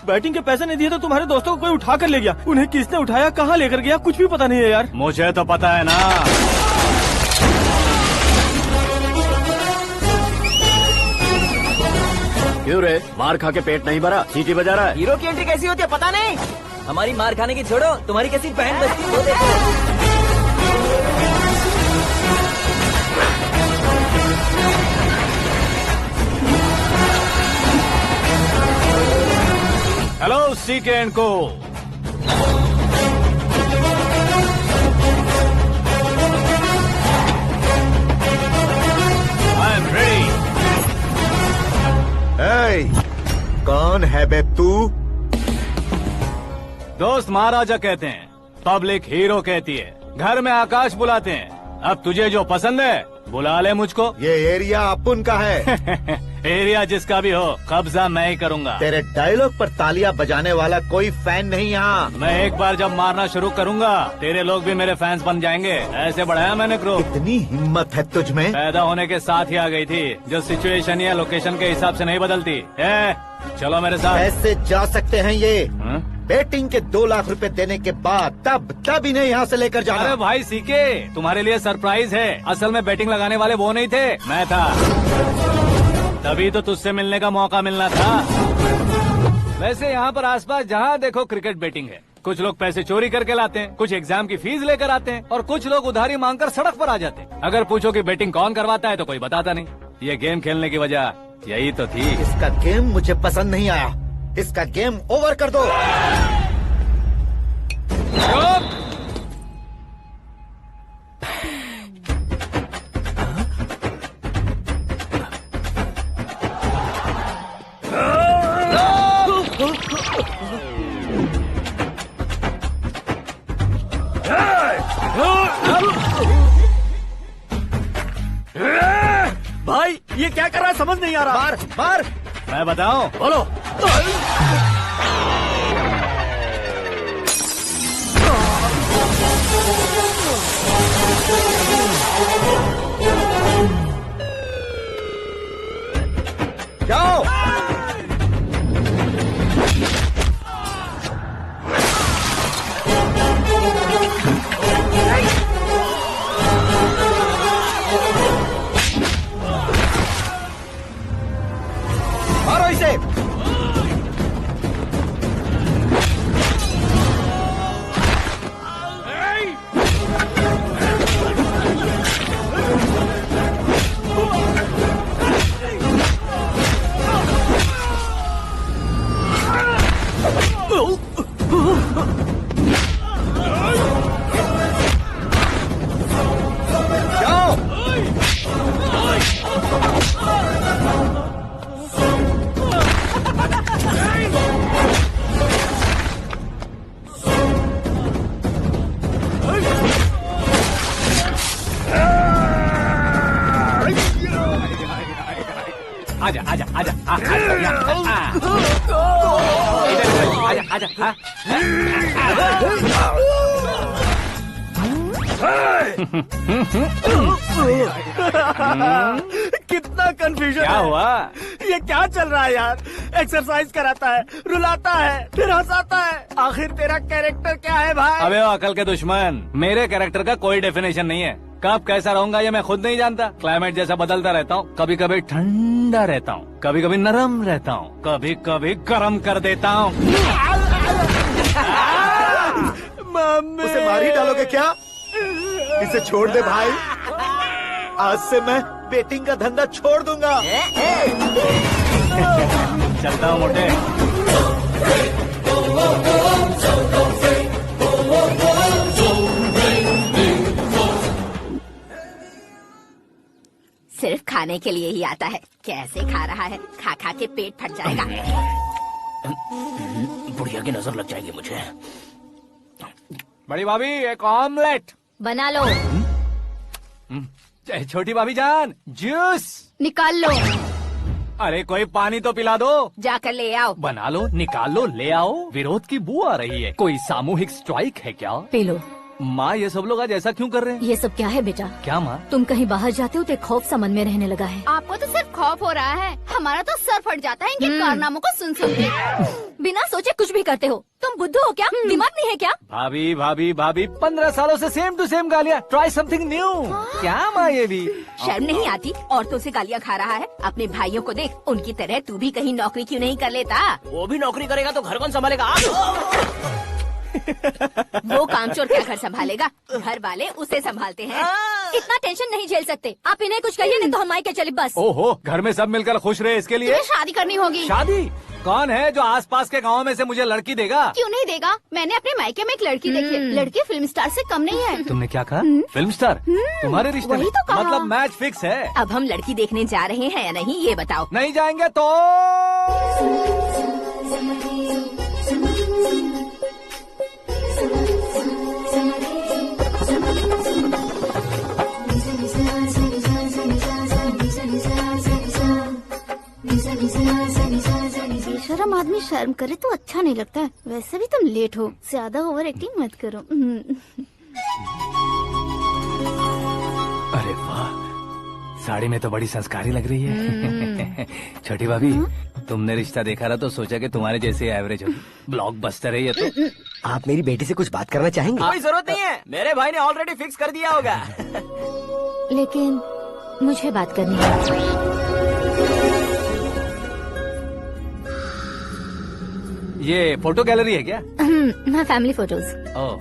Batting के पैसे नहीं दिए तो तुम्हारे दोस्तों को कोई उठा कर ले गया। उन्हें किसने उठाया, कहाँ लेकर गया, कुछ भी पता नहीं है यार। मुझे तो पता है ना। क्यों रे, मार खा के पेट नहीं भरा, सीटी बजा रहा है? हीरो की एंट्री कैसी होती है पता नहीं। हमारी मार खाने की छोड़ो, तुम्हारी कैसी बहन बजती है वो देखो। हेलो सीके एंड को। I am ready. कौन है बे तू? दोस्त महाराजा कहते हैं, पब्लिक हीरो कहती है, घर में आकाश बुलाते हैं। अब तुझे जो पसंद है बुला ले मुझको। ये एरिया अपुन का है। एरिया जिसका भी हो, कब्जा मैं ही करूंगा। तेरे डायलॉग पर तालियां बजाने वाला कोई फैन नहीं यहाँ। मैं एक बार जब मारना शुरू करूंगा, तेरे लोग भी मेरे फैंस बन जाएंगे। ऐसे बढ़ाया मैंने ग्रुप। इतनी हिम्मत है तुझ में? पैदा होने के साथ ही आ गई थी, जो सिचुएशन या लोकेशन के हिसाब से नहीं बदलती। चलो मेरे साथ। ऐसे जा सकते हैं ये? हाँ? बेटिंग के 2 लाख रुपए देने के बाद तब इन्हें यहाँ से लेकर जाना। अरे भाई सीके, तुम्हारे लिए सरप्राइज है। असल में बैटिंग लगाने वाले वो नहीं थे, मैं था। तभी तो तुझसे मिलने का मौका मिलना था। वैसे यहाँ पर आसपास जहाँ देखो क्रिकेट बैटिंग है। कुछ लोग पैसे चोरी करके लाते हैं, कुछ एग्जाम की फीस लेकर आते हैं, और कुछ लोग उधारी मांगकर सड़क पर आ जाते हैं। अगर पूछो कि बैटिंग कौन करवाता है तो कोई बताता नहीं। ये गेम खेलने की वजह यही तो थी। इसका गेम मुझे पसंद नहीं आया। इसका गेम ओवर कर दो। भाई ये क्या कर रहा है, समझ नहीं आ रहा। मार मार। मैं बताऊं? बोलो। जाओ। मारो इसे। आजा आजा आजा आजा आजा आजा। कितना कंफ्यूजन। क्या हुआ? ये क्या चल रहा है यार? एक्सरसाइज कराता है, रुलाता है, फिर हंसाता है। आखिर तेरा कैरेक्टर क्या है भाई? अबे ओ अकल के दुश्मन, मेरे कैरेक्टर का कोई डेफिनेशन नहीं है। कब कैसा रहूंगा ये मैं खुद नहीं जानता। क्लाइमेट जैसा बदलता रहता हूँ। कभी कभी ठंडा रहता हूँ, कभी कभी नरम रहता हूँ, कभी कभी गर्म कर देता हूँ। मम्मी, उसे मार ही डालोगे क्या? इसे छोड़ दे भाई। आज से मैं बेटिंग का धंधा छोड़ दूंगा। चलता हूँ मोटे। सिर्फ खाने के लिए ही आता है। कैसे खा रहा है, खा खा के पेट फट जाएगा। बुढ़िया की नजर लग जाएगी मुझे। बड़ी भाभी एक ऑमलेट बना लो। छोटी भाभी जान जूस निकाल लो। अरे कोई पानी तो पिला दो। जाकर ले आओ। बना लो, निकाल लो, ले आओ। विरोध की बू आ रही है। कोई सामूहिक स्ट्राइक है क्या? P low. माँ ये सब लोग आज ऐसा क्यों कर रहे हैं? ये सब क्या है बेटा? क्या माँ? तुम कहीं बाहर जाते हो तो एक खौफ सा मन में रहने लगा है। आपको तो सिर्फ खौफ हो रहा है, हमारा तो सर फट जाता है इनके कारनामों को सुन सुन के। बिना सोचे कुछ भी करते हो। तुम बुद्धू हो क्या? दिमाग नहीं है क्या? भाभी भाभी भाभी 15 सालों से सेम टू सेम गालियाँ। Try something new. क्या माँ ये भी? शर्म नहीं आती? औरतों से गालियाँ खा रहा है। अपने भाइयों को देख, उनकी तरह तू भी कहीं नौकरी क्यों नहीं कर लेता? वो भी नौकरी करेगा तो घर कौन संभालेगा? वो कामचोर क्या घर संभालेगा? घर वाले उसे संभालते हैं। इतना टेंशन नहीं झेल सकते। आप इन्हें कुछ कहिए नहीं तो हम मायके चले बस। ओहो, घर में सब मिलकर खुश रहे इसके लिए। तुम्हें शादी करनी होगी। शादी? कौन है जो आसपास के गाँव में से मुझे लड़की देगा? क्यों नहीं देगा? मैंने अपने मायके में एक लड़की देखी है। लड़की फिल्म स्टार से कम नहीं है। तुमने क्या कहा? Film star? तुम्हारे रिश्ते वही में? तो कहा। मतलब मैच फिक्स है? अब हम लड़की देखने जा रहे हैं या नहीं ये बताओ। नहीं जाएंगे तो? बेशरम आदमी शर्म करे तो अच्छा नहीं लगता है। वैसे भी तुम लेट हो, ज्यादा ओवर एक्टिंग मत करो। अरे वाह, साड़ी में तो बड़ी संस्कारी लग रही है। छोटी भाभी, तुमने रिश्ता देखा रहा तो सोचा कि तुम्हारे जैसे एवरेज हो। ब्लॉकबस्टर है ये तो। आप मेरी बेटी से कुछ बात करना चाहेंगे? कोई जरूरत नहीं है, मेरे भाई ने ऑलरेडी फिक्स कर दिया होगा। लेकिन मुझे बात करनी है। ये फोटो गैलरी है क्या? मैं फैमिली फोटोज। ओह,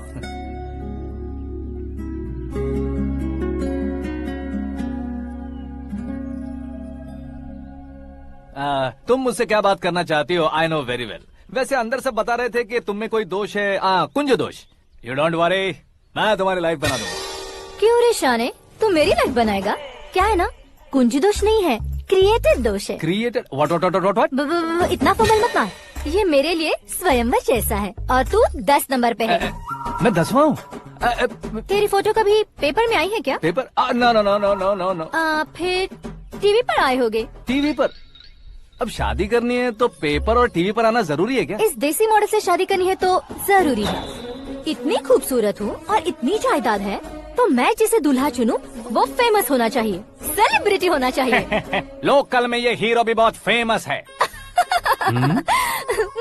तुम मुझसे क्या बात करना चाहती हो? I know very well. वैसे अंदर से बता रहे थे कि तुम में कोई दोष है। कुंज दोष। यू डोंट वरी, मैं तुम्हारी लाइफ बना दूंगा। क्यों रे शाने, तू मेरी लाइफ बनाएगा? क्या है ना, कुंज दोष नहीं है, क्रिएटेड दोष है। क्रिएटेड? व्हाट? इतना फॉर्मल मत मार। ये मेरे लिए स्वयंवर जैसा है और तू 10 नंबर पे है। मैं 10वां हूँ? तेरी फोटो कभी पेपर में आई है क्या? Paper? No no no no no no no. फिर टीवी पर आए होगे। टीवी पर? अब शादी करनी है तो पेपर और टीवी पर आना जरूरी है क्या? इस देसी मॉडल से शादी करनी है तो जरूरी है। इतनी खूबसूरत हूँ और इतनी जायदाद है तो मैं जिसे दूल्हा चुनूं वो फेमस होना चाहिए, सेलिब्रिटी होना चाहिए। लोकल में ये हीरो भी बहुत फेमस है।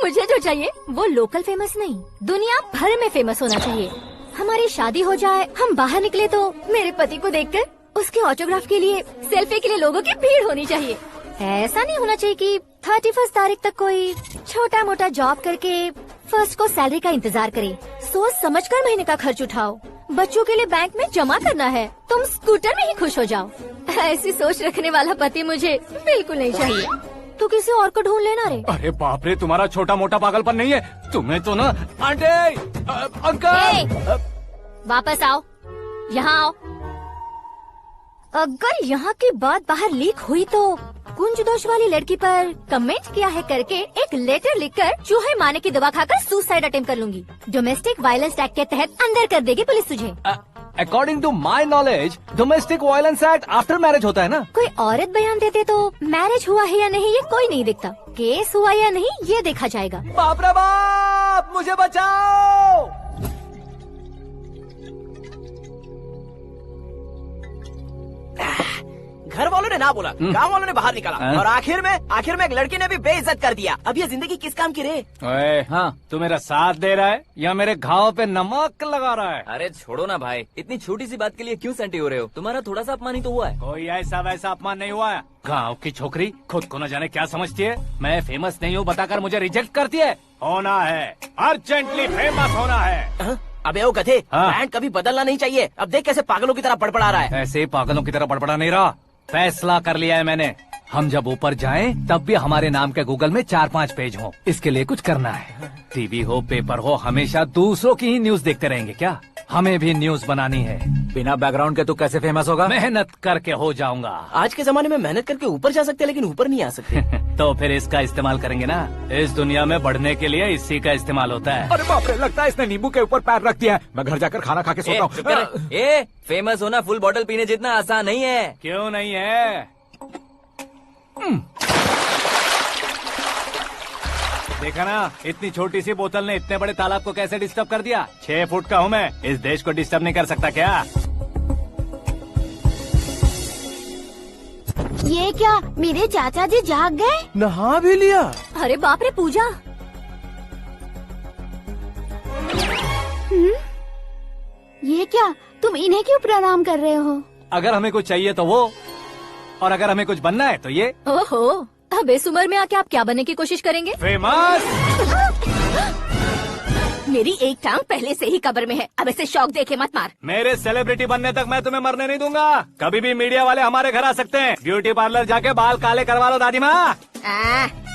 मुझे जो चाहिए वो लोकल फेमस नहीं, दुनिया भर में फेमस होना चाहिए। हमारी शादी हो जाए, हम बाहर निकले तो मेरे पति को देखकर उसके ऑटोग्राफ के लिए, सेल्फी के लिए लोगों की भीड़ होनी चाहिए। ऐसा नहीं होना चाहिए कि 31 तारीख तक कोई छोटा मोटा जॉब करके फर्स्ट को सैलरी का इंतजार करे। सोच समझकर महीने का खर्च उठाओ। बच्चों के लिए बैंक में जमा करना है, तुम स्कूटर में ही खुश हो जाओ। ऐसी सोच रखने वाला पति मुझे बिल्कुल नहीं चाहिए। तू किसी और को ढूंढ लेना रे। अरे बाप रे, तुम्हारा छोटा मोटा पागलपन नहीं है। तुम्हें तो ना आंटी, अंकल। वापस आओ, यहाँ आओ। अगर यहाँ की बात बाहर लीक हुई तो कुंज दोष वाली लड़की पर कमेंट किया है करके एक लेटर लिखकर चूहे मारने की दवा खाकर सुसाइड अटेम्प्ट कर लूंगी। डोमेस्टिक वायलेंस एक्ट के तहत अंदर कर देगी पुलिस तुझे। According to my knowledge domestic violence act after marriage होता है ना? कोई औरत बयान देते तो मैरिज हुआ है या नहीं ये कोई नहीं देखता, केस हुआ या नहीं ये देखा जाएगा। बाप रे बाप, मुझे बचाओ। घर वालों ने ना बोला, गांव वालों ने बाहर निकाला और आखिर में एक लड़की ने भी बेइज्जत कर दिया। अब ये जिंदगी किस काम की रे? ओए, हाँ, तू मेरा साथ दे रहा है या मेरे घाव पे नमक लगा रहा है? अरे छोड़ो ना भाई, इतनी छोटी सी बात के लिए क्यों सैंटी हो रहे हो? तुम्हारा थोड़ा सा अपमान ही तो हुआ है। कोई ऐसा वैसा अपमान नहीं हुआ है। गाँव की छोकरी खुद को न जाने क्या समझती है। मैं फेमस नहीं हूँ बताकर मुझे रिजेक्ट करती है। होना है, अर्जेंटली फेमस होना है। अबे ओ गधे, हाँ। ब्रांड कभी बदलना नहीं चाहिए। अब देख कैसे पागलों की तरह बड़बड़ा रहा है। ऐसे पागलों की तरह बड़बड़ा नहीं रहा, फैसला कर लिया है मैंने। हम जब ऊपर जाएं तब भी हमारे नाम के गूगल में 4-5 पेज हो। इसके लिए कुछ करना है। टीवी हो, पेपर हो, हमेशा दूसरों की ही न्यूज देखते रहेंगे क्या? हमें भी न्यूज बनानी है। बिना बैकग्राउंड के तू कैसे फेमस होगा? मेहनत करके हो जाऊंगा। आज के जमाने में मेहनत करके ऊपर जा सकते हैं लेकिन ऊपर नहीं आ सकते। तो फिर इसका इस्तेमाल करेंगे ना। इस दुनिया में बढ़ने के लिए इसी का इस्तेमाल होता है। अरे बाप रे, लगता है इसने नींबू के ऊपर पैर रख दिया है। मैं घर जाकर खाना खा के सोता चुप कर। हूँ। फेमस होना फुल बॉटल पीने जितना आसान नहीं है। क्यों नहीं है? देखा ना, इतनी छोटी सी बोतल ने इतने बड़े तालाब को कैसे डिस्टर्ब कर दिया। 6 फुट का हूँ मैं, इस देश को डिस्टर्ब नहीं कर सकता क्या? ये क्या, मेरे चाचा जी जाग गए? नहा भी लिया। अरे बाप रे पूजा, ये क्या, तुम इन्हें क्यों प्रणाम कर रहे हो? अगर हमें कुछ चाहिए तो वो, और अगर हमें कुछ बनना है तो ये। ओहो, अब इस उम्र में आके आप क्या बनने की कोशिश करेंगे? फेमस। मेरी एक टांग पहले से ही कब्र में है, अब ऐसे शौक देखे मत मार। मेरे सेलिब्रिटी बनने तक मैं तुम्हें मरने नहीं दूंगा। कभी भी मीडिया वाले हमारे घर आ सकते हैं। ब्यूटी पार्लर जाके बाल काले करवा लो दादी माँ।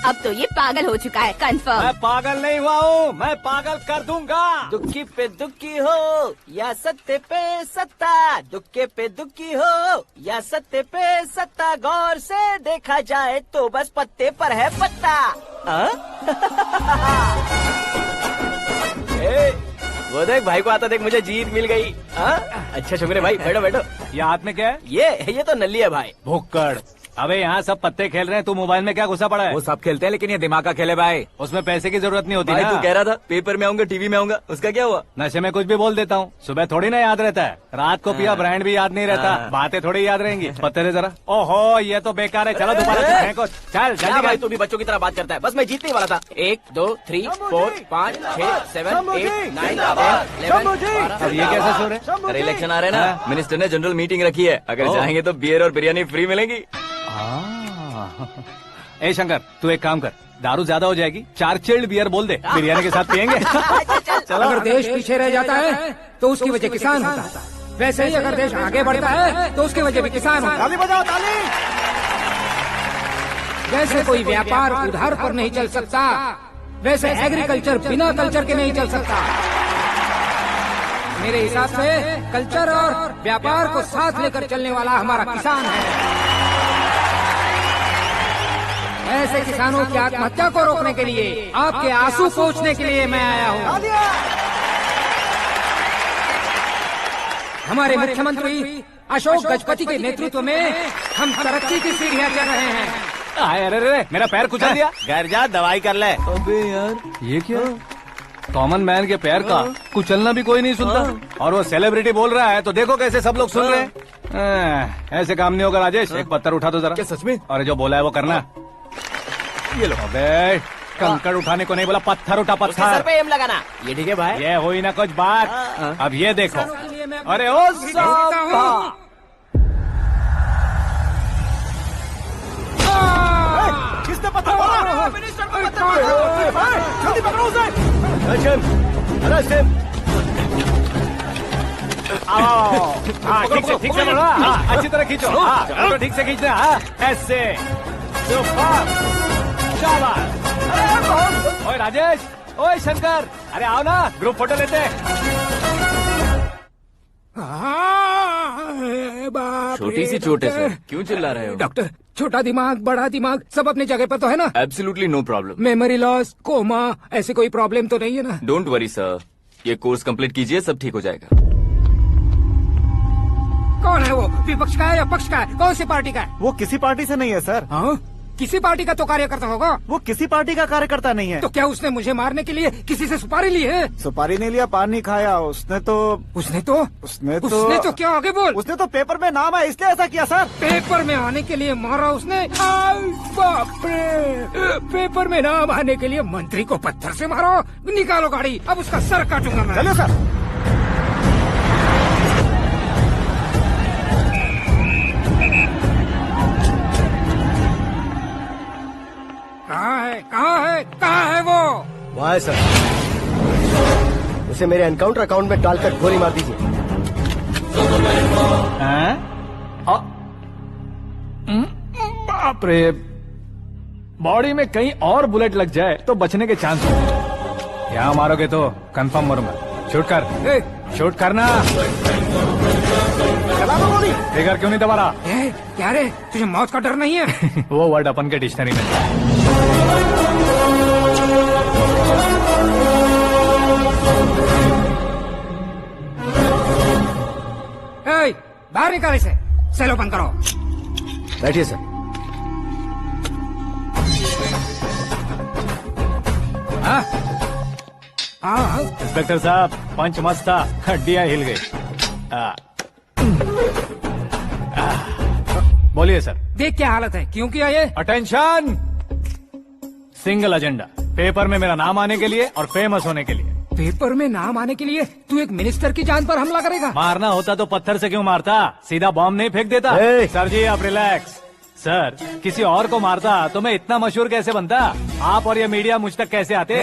अब तो ये पागल हो चुका है, कंफर्म। मैं पागल नहीं हुआ हूँ, मैं पागल कर दूंगा। दुखी पे दुखी हो या सत्य पे सत्ता, दुखे पे दुखी हो या सत्य पे सत्ता, गौर से देखा जाए तो बस पत्ते पर है पत्ता। वो देख भाई को आता देख, मुझे जीत मिल गई। अच्छा शुक्र है भाई, बैठो बैठो। ये हाथ में क्या है? ये तो नल्ली है भाई। भुक्कड़। अबे यहाँ सब पत्ते खेल रहे हैं, तू मोबाइल में क्या घुसा पड़ा है? वो सब खेलते हैं लेकिन ये दिमाग का खेल है भाई। उसमें पैसे की जरूरत नहीं होती भाई ना। तू कह रहा था पेपर में आऊंगा, टीवी में आऊंगा, उसका क्या हुआ? नशे में कुछ भी बोल देता हूँ, सुबह थोड़ी ना याद रहता है। रात को पिया ब्रांड भी याद नहीं रहता, बातें थोड़ी याद रहेंगी। पत्ते दे जरा। ओहो, ये तो बेकार है, चलो दोबारा से फेंको। चल क्या जल्दी भाई, कर। तू भी बच्चों की तरह बात करता है। बस मैं जीतने ही वाला था। 1 2 3 4 5 6 7 8 9 10 11 अब ये कैसे सो रहे? अरे इलेक्शन आ रहे हैं ना, मिनिस्टर ने जनरल मीटिंग रखी है, अगर जाएंगे तो बियर और बिरयानी फ्री मिलेगी। ए शंकर, तू एक काम कर, दारू ज्यादा हो जाएगी, 4 चिल्ड बियर बोल दे, बिरयानी के साथ पियेंगे। अगर देश पीछे रह जाता है तो उसकी वजह किसान होता है, वैसे ही अगर देश आगे बढ़ता है तो उसकी वजह भी किसान होता है। ताली बजाओ, ताली। जैसे कोई व्यापार उधार पर नहीं चल सकता, वैसे एग्रीकल्चर बिना कल्चर के नहीं चल सकता। मेरे हिसाब से कल्चर और व्यापार को साथ लेकर चलने वाला हमारा किसान है। ऐसे किसानों की आत्महत्या को रोकने के लिए, आपके आंसू पोंछने के लिए मैं आया हूँ। हमारे मुख्यमंत्री अशोक गजपति के नेतृत्व में हम तरक्की की सीढ़ियाँ चढ़ रहे हैं। अरे मेरा पैर कुचल दिया। घर जा, दवाई कर ले। अबे यार, ये क्या? कॉमन मैन के पैर का कुचलना भी कोई नहीं सुनता, और वो सेलिब्रिटी बोल रहा है तो देखो कैसे सब लोग सुन रहे हैं। ऐसे काम नहीं होगा राजेश, एक पत्थर उठा दो जरा। क्या सच में? और जो बोला है वो करना। ये लो। अबे कंकड़ उठाने को नहीं बोला, पत्थर उठा, उसके सर पत्थर। पे एम लगाना। ये ठीक है भाई। ये हुई ना कुछ बात। अब ये देखो। अरे ओ साहब, किसने पत्थर मारा? जल्दी पकड़ो उसे। आओ। हाँ, ठीक से पकड़ो। हाँ, अच्छी तरह खींचो। हाँ, तो ठीक से खींचना। हाँ, ऐसे। शाबाश। ओए राजेश, ओए शंकर, अरे आओ ना, ग्रुप फोटो लेते हैं। छोटी सी चोट है सर, क्यों चिल्ला रहे हो? डॉक्टर, छोटा दिमाग बड़ा दिमाग सब अपनी जगह पर तो है ना? Absolutely no problem. Memory loss, coma, ऐसी कोई प्रॉब्लम तो नहीं है ना? डोंट वरी सर, ये कोर्स कंप्लीट कीजिए, सब ठीक हो जाएगा। कौन है वो? विपक्ष का है या पक्ष का है? कौन सी पार्टी का है? वो किसी पार्टी से नहीं है सर। हाँ? किसी पार्टी का तो कार्यकर्ता होगा। वो किसी पार्टी का कार्यकर्ता नहीं है। तो क्या उसने मुझे मारने के लिए किसी से सुपारी ली है? सुपारी नहीं लिया, पान नहीं खाया। उसने तो क्या? आगे बोल। उसने तो पेपर में नाम है इसलिए ऐसा किया सर। पेपर में आने के लिए मारा उसने? बाप रे! पेपर में नाम आने के लिए मंत्री को पत्थर से मारो? निकालो गाड़ी, अब उसका सर काटूंगा मैं। चलो सर। कहाँ है वो? वहाँ है सर, उसे मेरे एनकाउंटर अकाउंट में डालकर गोली मार दीजिए। बाप रे, बॉडी में कहीं और बुलेट लग जाए तो बचने के चांस हो। यहाँ मारोगे तो कंफर्म मरूंगा। शूट कर, शूट करना। फिगर क्यों नहीं दबा रहा? क्या रे, तुझे मौत का डर नहीं है? वो वर्ड अपन के डिक्शनरी में है। बाहर निकाले से, सेलो बंद करो। बैठिए सर। हाँ इंस्पेक्टर साहब पंच मस्त था, हड्डियां हिल गई। बोलिए सर। देख क्या हालत है, क्यों किया ये? अटेंशन, सिंगल एजेंडा, पेपर में मेरा नाम आने के लिए और फेमस होने के लिए। पेपर में नाम आने के लिए तू एक मिनिस्टर की जान पर हमला करेगा? मारना होता तो पत्थर से क्यों मारता, सीधा बॉम्ब नहीं फेंक देता। सर जी आप रिलैक्स। सर किसी और को मारता तो मैं इतना मशहूर कैसे बनता, आप और ये मीडिया मुझ तक कैसे आते?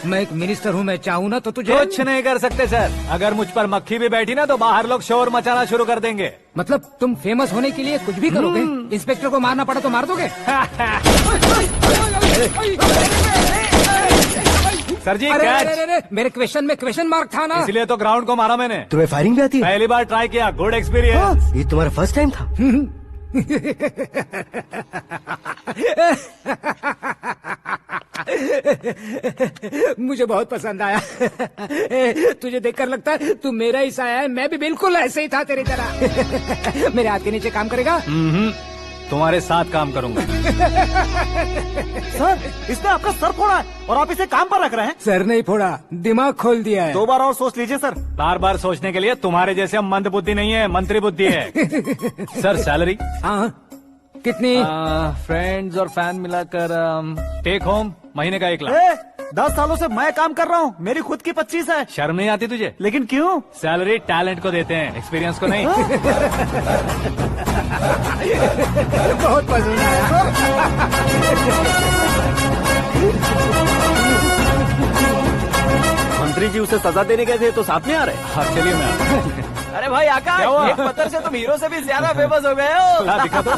मैं एक मिनिस्टर हूँ, मैं चाहूँ ना तो तुझे कुछ नहीं कर सकते सर। अगर मुझ पर मक्खी भी बैठी ना तो बाहर लोग शोर मचाना शुरू कर देंगे। मतलब तुम फेमस होने के लिए कुछ भी करोगे? इंस्पेक्टर को मारना पड़ा तो मार दोगे? सर जी अरे, मेरे क्वेश्चन में क्वेश्चन मार्क था ना, इसलिए तो ग्राउंड को मारा मैंने। तुम्हें फायरिंग भी आती है? पहली बार ट्राई किया, गुड एक्सपीरियंस। ये तुम्हारा फर्स्ट टाइम था? मुझे बहुत पसंद आया। तुझे देखकर लगता है तू मेरा ही साया है, मैं भी बिल्कुल ऐसे ही था तेरी तरह। मेरे हाथ के नीचे काम करेगा? तुम्हारे साथ काम करूंगा। सर इसने आपका सर फोड़ा है और आप इसे काम पर रख रहे हैं। सर नहीं फोड़ा, दिमाग खोल दिया है। 2 बार और सोच लीजिए सर। बार बार सोचने के लिए तुम्हारे जैसे मंद बुद्धि नहीं है, मंत्री बुद्धि है। Sir salary? हाँ कितनी? फ्रेंड्स और फैन मिलाकर टेक होम महीने का 1 लाख। 10 सालों से मैं काम कर रहा हूँ, मेरी खुद की 25 है। शर्म नहीं आती तुझे? लेकिन क्यों? सैलरी टैलेंट को देते हैं, एक्सपीरियंस को नहीं। बहुत पसंद आया। मंत्री जी उसे सजा देने गए थे तो साथ में आ रहे। हाँ चलिए मैं आता हूं। अरे भाई आकाश, एक पत्थर से तुम हीरो से भी ज्यादा फेमस हो गए हो। दिखा दो।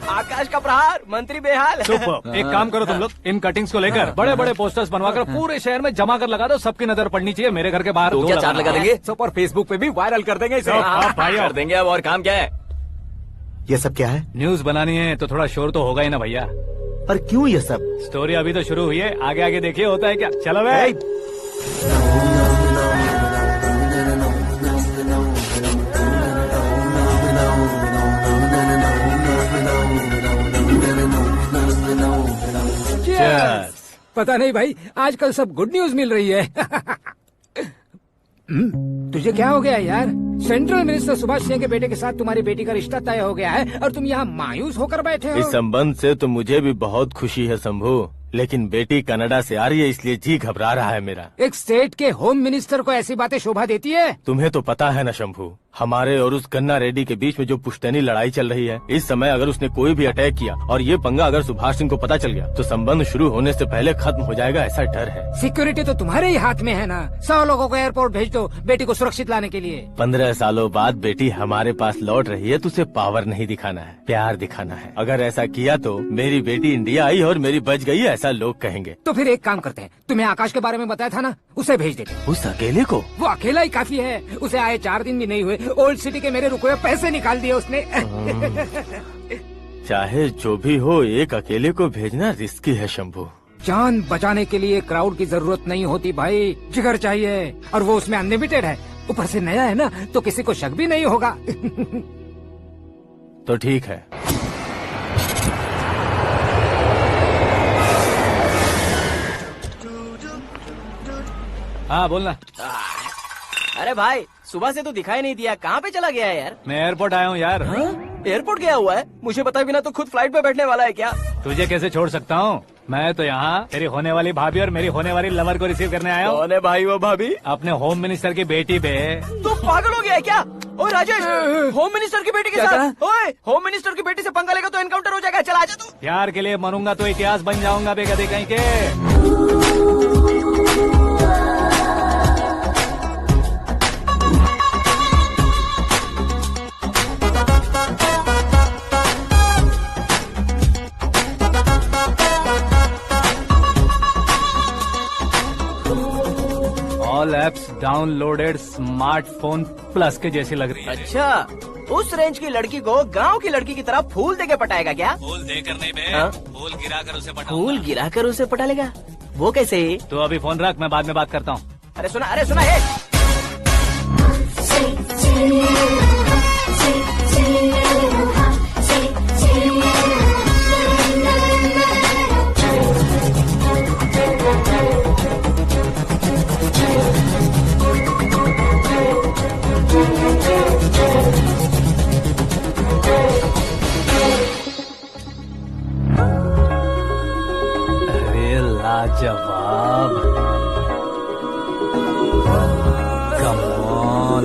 आकाश का प्रहार, मंत्री बेहाल। सुपर। एक काम करो तुम लोग, इन कटिंग्स को लेकर बड़े बड़े पोस्टर्स बनवाकर पूरे शहर में जमा कर लगा दो, सबकी नजर पड़नी चाहिए। मेरे घर के बाहर तो क्या 4 लगा देंगे? सुपर, फेसबुक पे भी वायरल कर देंगे इसे। भाई कर देंगे अब, और काम क्या है? ये सब क्या है? न्यूज बनानी है तो थोड़ा शोर तो होगा ही ना भैया। पर क्यों ये सब? स्टोरी अभी तो शुरू हुई है, आगे आगे देखिए होता है क्या। चलो भाई। पता नहीं भाई, आजकल सब गुड न्यूज मिल रही है। तुझे क्या हो गया यार? सेंट्रल मिनिस्टर सुभाष सिंह के बेटे के साथ तुम्हारी बेटी का रिश्ता तय हो गया है और तुम यहाँ मायूस होकर बैठे हो। इस संबंध से तो मुझे भी बहुत खुशी है शंभू, लेकिन बेटी कनाडा से आ रही है इसलिए जी घबरा रहा है मेरा। एक स्टेट के होम मिनिस्टर को ऐसी बातें शोभा देती है? तुम्हें तो पता है ना शंभू, हमारे और उस गन्ना रेड्डी के बीच में जो पुश्तैनी लड़ाई चल रही है, इस समय अगर उसने कोई भी अटैक किया और ये पंगा अगर सुभाष सिंह को पता चल गया तो संबंध शुरू होने से पहले खत्म हो जाएगा, ऐसा डर है। सिक्योरिटी तो तुम्हारे ही हाथ में है ना। 100 लोगों को एयरपोर्ट भेज दो बेटी को सुरक्षित लाने के लिए। 15 सालों बाद बेटी हमारे पास लौट रही है तो उसे पावर नहीं दिखाना है, प्यार दिखाना है। अगर ऐसा किया तो मेरी बेटी इंडिया आई और मेरी बच गई, ऐसा लोग कहेंगे। तो फिर एक काम करते हैं, तुम्हें आकाश के बारे में बताया था ना, उसे भेज देते। उस अकेले को? वो अकेला ही काफी है, उसे आए 4 दिन भी नहीं हुए, ओल्ड सिटी के मेरे रुके हुए पैसे निकाल दिए उसने। चाहे जो भी हो, एक अकेले को भेजना रिस्की है शंभू। जान बचाने के लिए क्राउड की जरूरत नहीं होती भाई, जिगर चाहिए, और वो उसमें अनलिमिटेड है। ऊपर से नया है ना तो किसी को शक भी नहीं होगा। तो ठीक है। हाँ बोलना। अरे भाई सुबह से तो दिखाई नहीं दिया, कहाँ पे चला गया है यार? मैं एयरपोर्ट आया हूँ यार। एयरपोर्ट गया हुआ है? मुझे बताए बिना तो खुद फ्लाइट पे बैठने वाला है क्या? तुझे कैसे छोड़ सकता हूँ? मैं तो यहाँ तेरी होने वाली भाभी और मेरी होने वाली लवर को रिसीव करने आया हूँ। कौन है भाई वो भाभी? अपने होम मिनिस्टर की बेटी पे। तो पागल हो गया है क्या? ओए राजेश, होम मिनिस्टर की बेटी के साथ? ओए होम मिनिस्टर की बेटी से पंगा लेगा तो एनकाउंटर हो जाएगा, चला आजा तू। प्यार के लिए मरूंगा तो इतिहास बन जाऊंगा बेगदे कहीं के। All apps downloaded smartphone plus के जैसी लग रही है। अच्छा, उस रेंज की लड़की को गांव की लड़की की तरह फूल देके पटाएगा क्या? फूल देकर नहीं बे, हाँ? फूल गिराकर उसे पटा। फूल गिराकर उसे पटा लेगा? वो कैसे? तो अभी फोन रख, मैं बाद में बात करता हूँ। अरे सुना है। लाजवाब। Come on.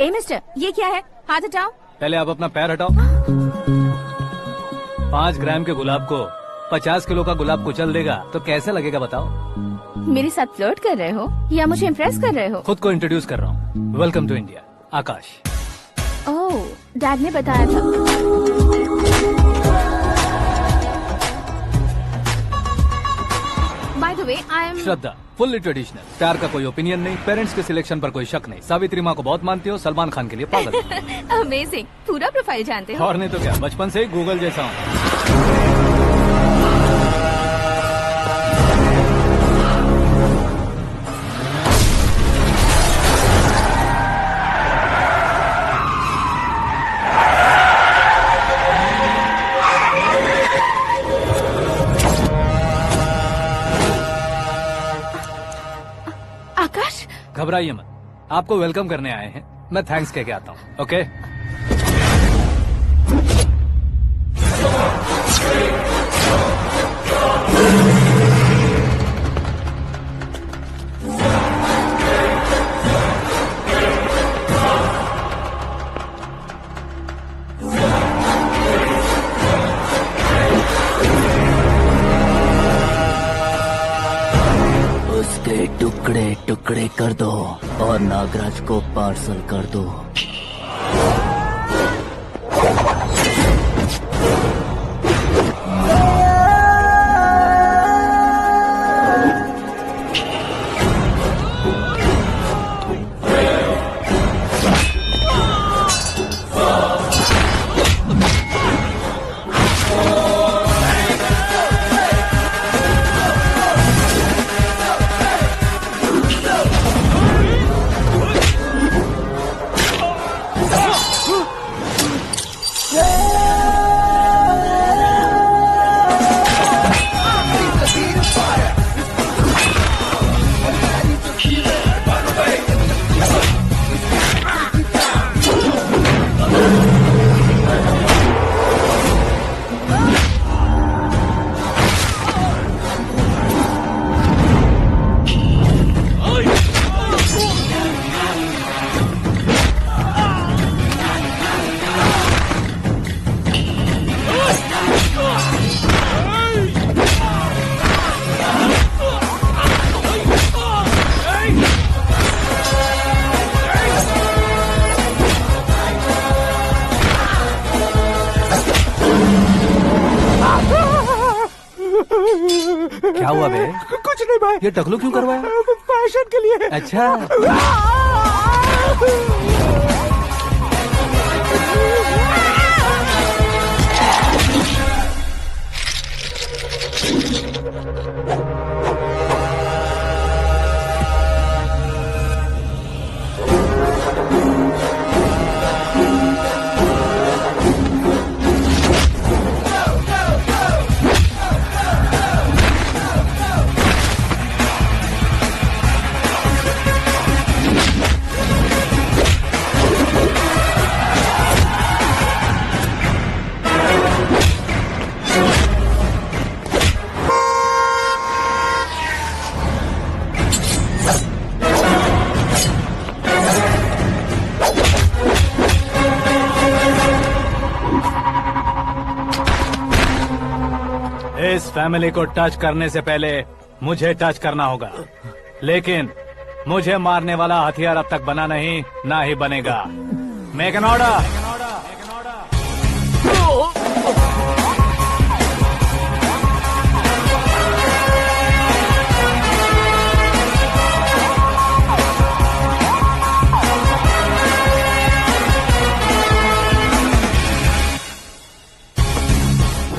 ए मिस्टर, ये क्या है? हाथ हटाओ। पहले आप अपना पैर हटाओ। 5 ग्राम के गुलाब को 50 किलो का गुलाब कुचल देगा तो कैसे लगेगा बताओ? मेरे साथ फ्लर्ट कर रहे हो या मुझे इम्प्रेस कर रहे हो? खुद को इंट्रोड्यूस कर रहा हूँ। Welcome to India, Akash. Oh, dad ने बताया था। By the way, I am Shraddha, fully traditional. प्यार का कोई ओपिनियन नहीं, पेरेंट्स के सिलेक्शन पर कोई शक नहीं। सावित्री माँ को बहुत मानती हो, सलमान खान के लिए पागल। अमेजिंग, पूरा प्रोफाइल जानते हो। और नहीं तो क्या, बचपन से ही गूगल जैसा हूँ। आकाश, घबराइए मत, आपको वेलकम करने आए हैं। मैं थैंक्स कह के आता हूँ। ओके? उसके टुकड़े टुकड़े कर दो और नागराज को पार्सल कर दो। क्या हुआ बे? कुछ नहीं भाई। ये टकलू क्यों करवाया? फैशन के लिए। अच्छा। इस फैमिली को टच करने से पहले मुझे टच करना होगा, लेकिन मुझे मारने वाला हथियार अब तक बना नहीं, ना ही बनेगा। Make an order.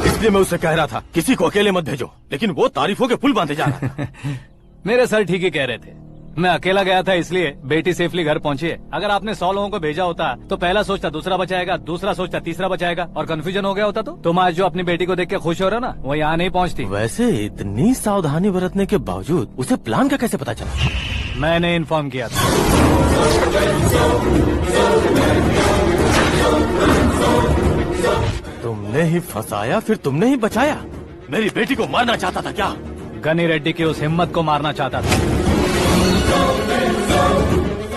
इसलिए मैं उससे कह रहा था किसी को अकेले मत भेजो, लेकिन वो तारीफों के पुल बांधे जा रहा था। मेरे सर ठीक ही कह रहे थे। मैं अकेला गया था इसलिए बेटी सेफली घर पहुंची है। अगर आपने 100 लोगों को भेजा होता तो पहला सोचता दूसरा बचाएगा, दूसरा सोचता तीसरा बचाएगा, और कंफ्यूजन हो गया होता तो तुम आज जो अपनी बेटी को देख के खुश हो रहे हो ना, वो यहाँ नहीं पहुँचती। वैसे इतनी सावधानी बरतने के बावजूद उसे प्लान का कैसे पता चला? मैंने इन्फॉर्म किया था। तुमने ही फंसाया, फिर तुमने ही बचाया। मेरी बेटी को मारना चाहता था क्या? गनी रेड्डी की उस हिम्मत को मारना चाहता था।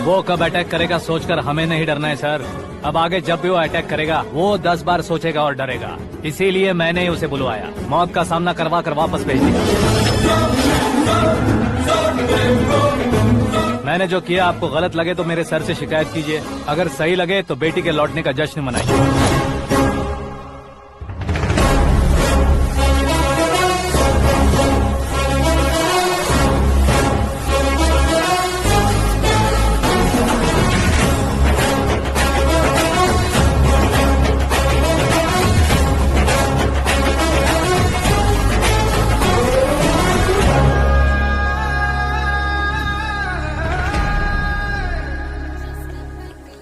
वो कब अटैक करेगा सोचकर हमें नहीं डरना है सर। अब आगे जब भी वो अटैक करेगा वो 10 बार सोचेगा और डरेगा। इसीलिए मैंने ही उसे बुलवाया। मौत का सामना करवा कर वापस भेज दिया। मैंने जो किया आपको गलत लगे तो मेरे सर से शिकायत कीजिए, अगर सही लगे तो बेटी के लौटने का जश्न मनाइए।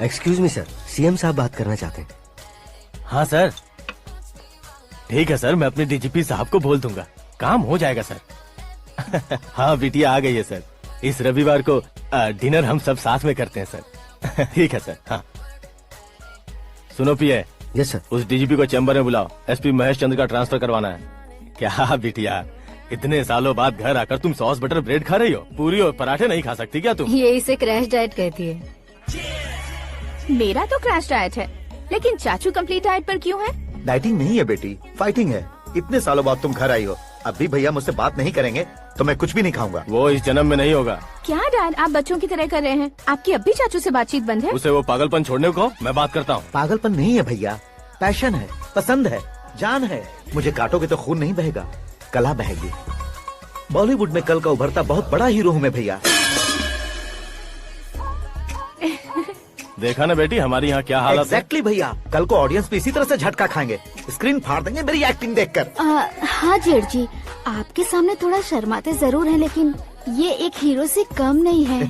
एक्सक्यूज मी सर, सीएम साहब बात करना चाहते हैं। हाँ सर, ठीक है सर, मैं अपने डीजीपी साहब को बोल दूंगा, काम हो जाएगा सर। हाँ बिटिया आ गई है सर। इस रविवार को डिनर हम सब साथ में करते हैं सर। ठीक है सर। हाँ सुनो पिए। Yes sir. उस डीजीपी को चैम्बर में बुलाओ, एसपी महेश चंद्र का ट्रांसफर करवाना है। क्या बिटिया, इतने सालों बाद घर आकर तुम सॉस बटर ब्रेड खा रही हो? पूरी और पराठे नहीं खा सकती क्या तुम? ये इसे क्रैश डाइट कहती है। मेरा तो क्रैश डाइट है, लेकिन चाचू कंप्लीट डाइट पर क्यों है? डाइटिंग नहीं है बेटी, फाइटिंग है। इतने सालों बाद तुम घर आई हो, अब भी भैया मुझसे बात नहीं करेंगे तो मैं कुछ भी नहीं खाऊंगा। वो इस जन्म में नहीं होगा। क्या डैड, आप बच्चों की तरह कर रहे हैं? आपकी अब भी चाचू से बातचीत बंद है? उसे वो पागलपन छोड़ने को मैं बात करता हूँ। पागलपन नहीं है भैया, पैशन है, पसंद है, जान है। मुझे काटोगे तो खून नहीं बहेगा, कला बहेगी। बॉलीवुड में कल का उभरता बहुत बड़ा हीरो हूँ मैं भैया। देखा ना बेटी हमारी यहाँ क्या हालत है। एग्जैक्टली भैया, कल को ऑडियंस भी इसी तरह से झटका खाएंगे, स्क्रीन फाड़ देंगे मेरी एक्टिंग देखकर। हाँ जेठ जी, आपके सामने थोड़ा शर्माते जरूर हैं, लेकिन ये एक हीरो से कम नहीं है।